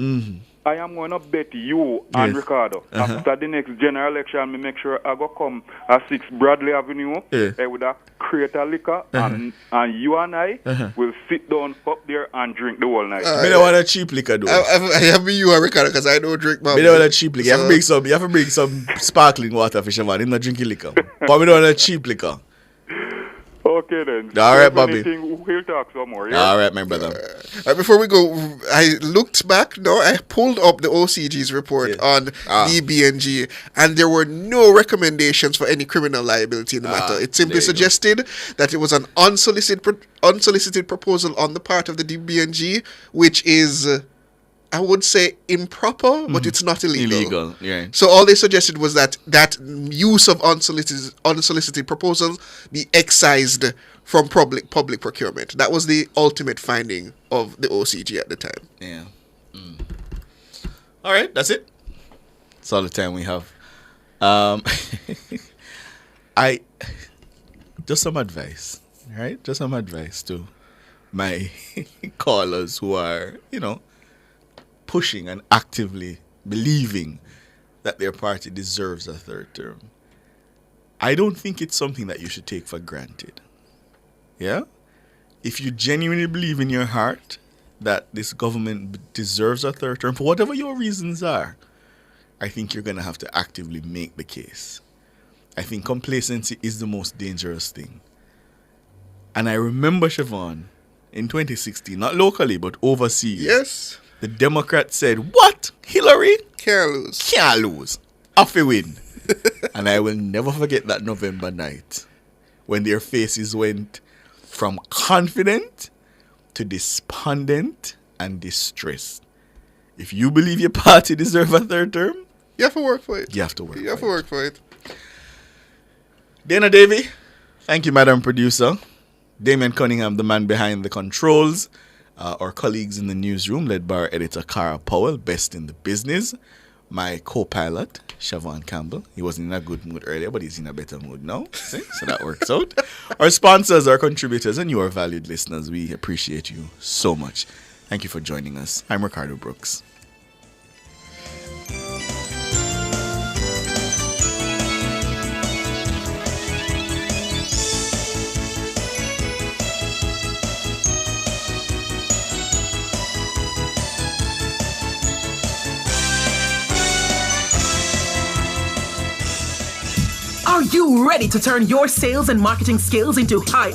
I am going to bet you and Ricardo after the next general election. Me make sure I go come at 6 Bradley Avenue with a crate of liquor, and you and I will sit down up there and drink the whole night. I don't want a cheap liquor though. I have you and Ricardo because I don't drink. I don't want a cheap liquor. You have to bring some sparkling water, Fisherman. I'm not drinking liquor. But we don't want a cheap liquor. Okay then. All right, Bobby. We'll talk some more. Yeah? All right, my brother. Before we go, I looked back. No, I pulled up the OCG's report on DBNG, and there were no recommendations for any criminal liability in the matter. It simply suggested that it was an unsolicited proposal on the part of the DBNG, which is, I would say, improper, but it's not illegal. Yeah. So all they suggested was that use of unsolicited proposals be excised from public procurement. That was the ultimate finding of the OCG at the time. Yeah. All right, that's it. That's all the time we have. Just some advice, right? Just some advice to my callers who are, pushing and actively believing that their party deserves a third term. I don't think it's something that you should take for granted. Yeah? If you genuinely believe in your heart that this government deserves a third term, for whatever your reasons are, I think you're going to have to actively make the case. I think complacency is the most dangerous thing. And I remember, Siobhan, in 2016, not locally, but overseas. Yes. The Democrats said, what? Hillary? Can't lose. Can't lose. Off a win. And I will never forget that November night when their faces went from confident to despondent and distressed. If you believe your party deserves a third term, you have to work for it. You have to work for it. Dana Davy, thank you, Madam Producer. Damien Cunningham, the man behind the controls. Our colleagues in the newsroom, led by our editor, Cara Powell, best in the business. My co-pilot, Siobhan Campbell. He wasn't in a good mood earlier, but he's in a better mood now. See? So that works out. Our sponsors, our contributors, and you, our valued listeners, we appreciate you so much. Thank you for joining us. I'm Ricardo Brooks. Are you ready to turn your sales and marketing skills into high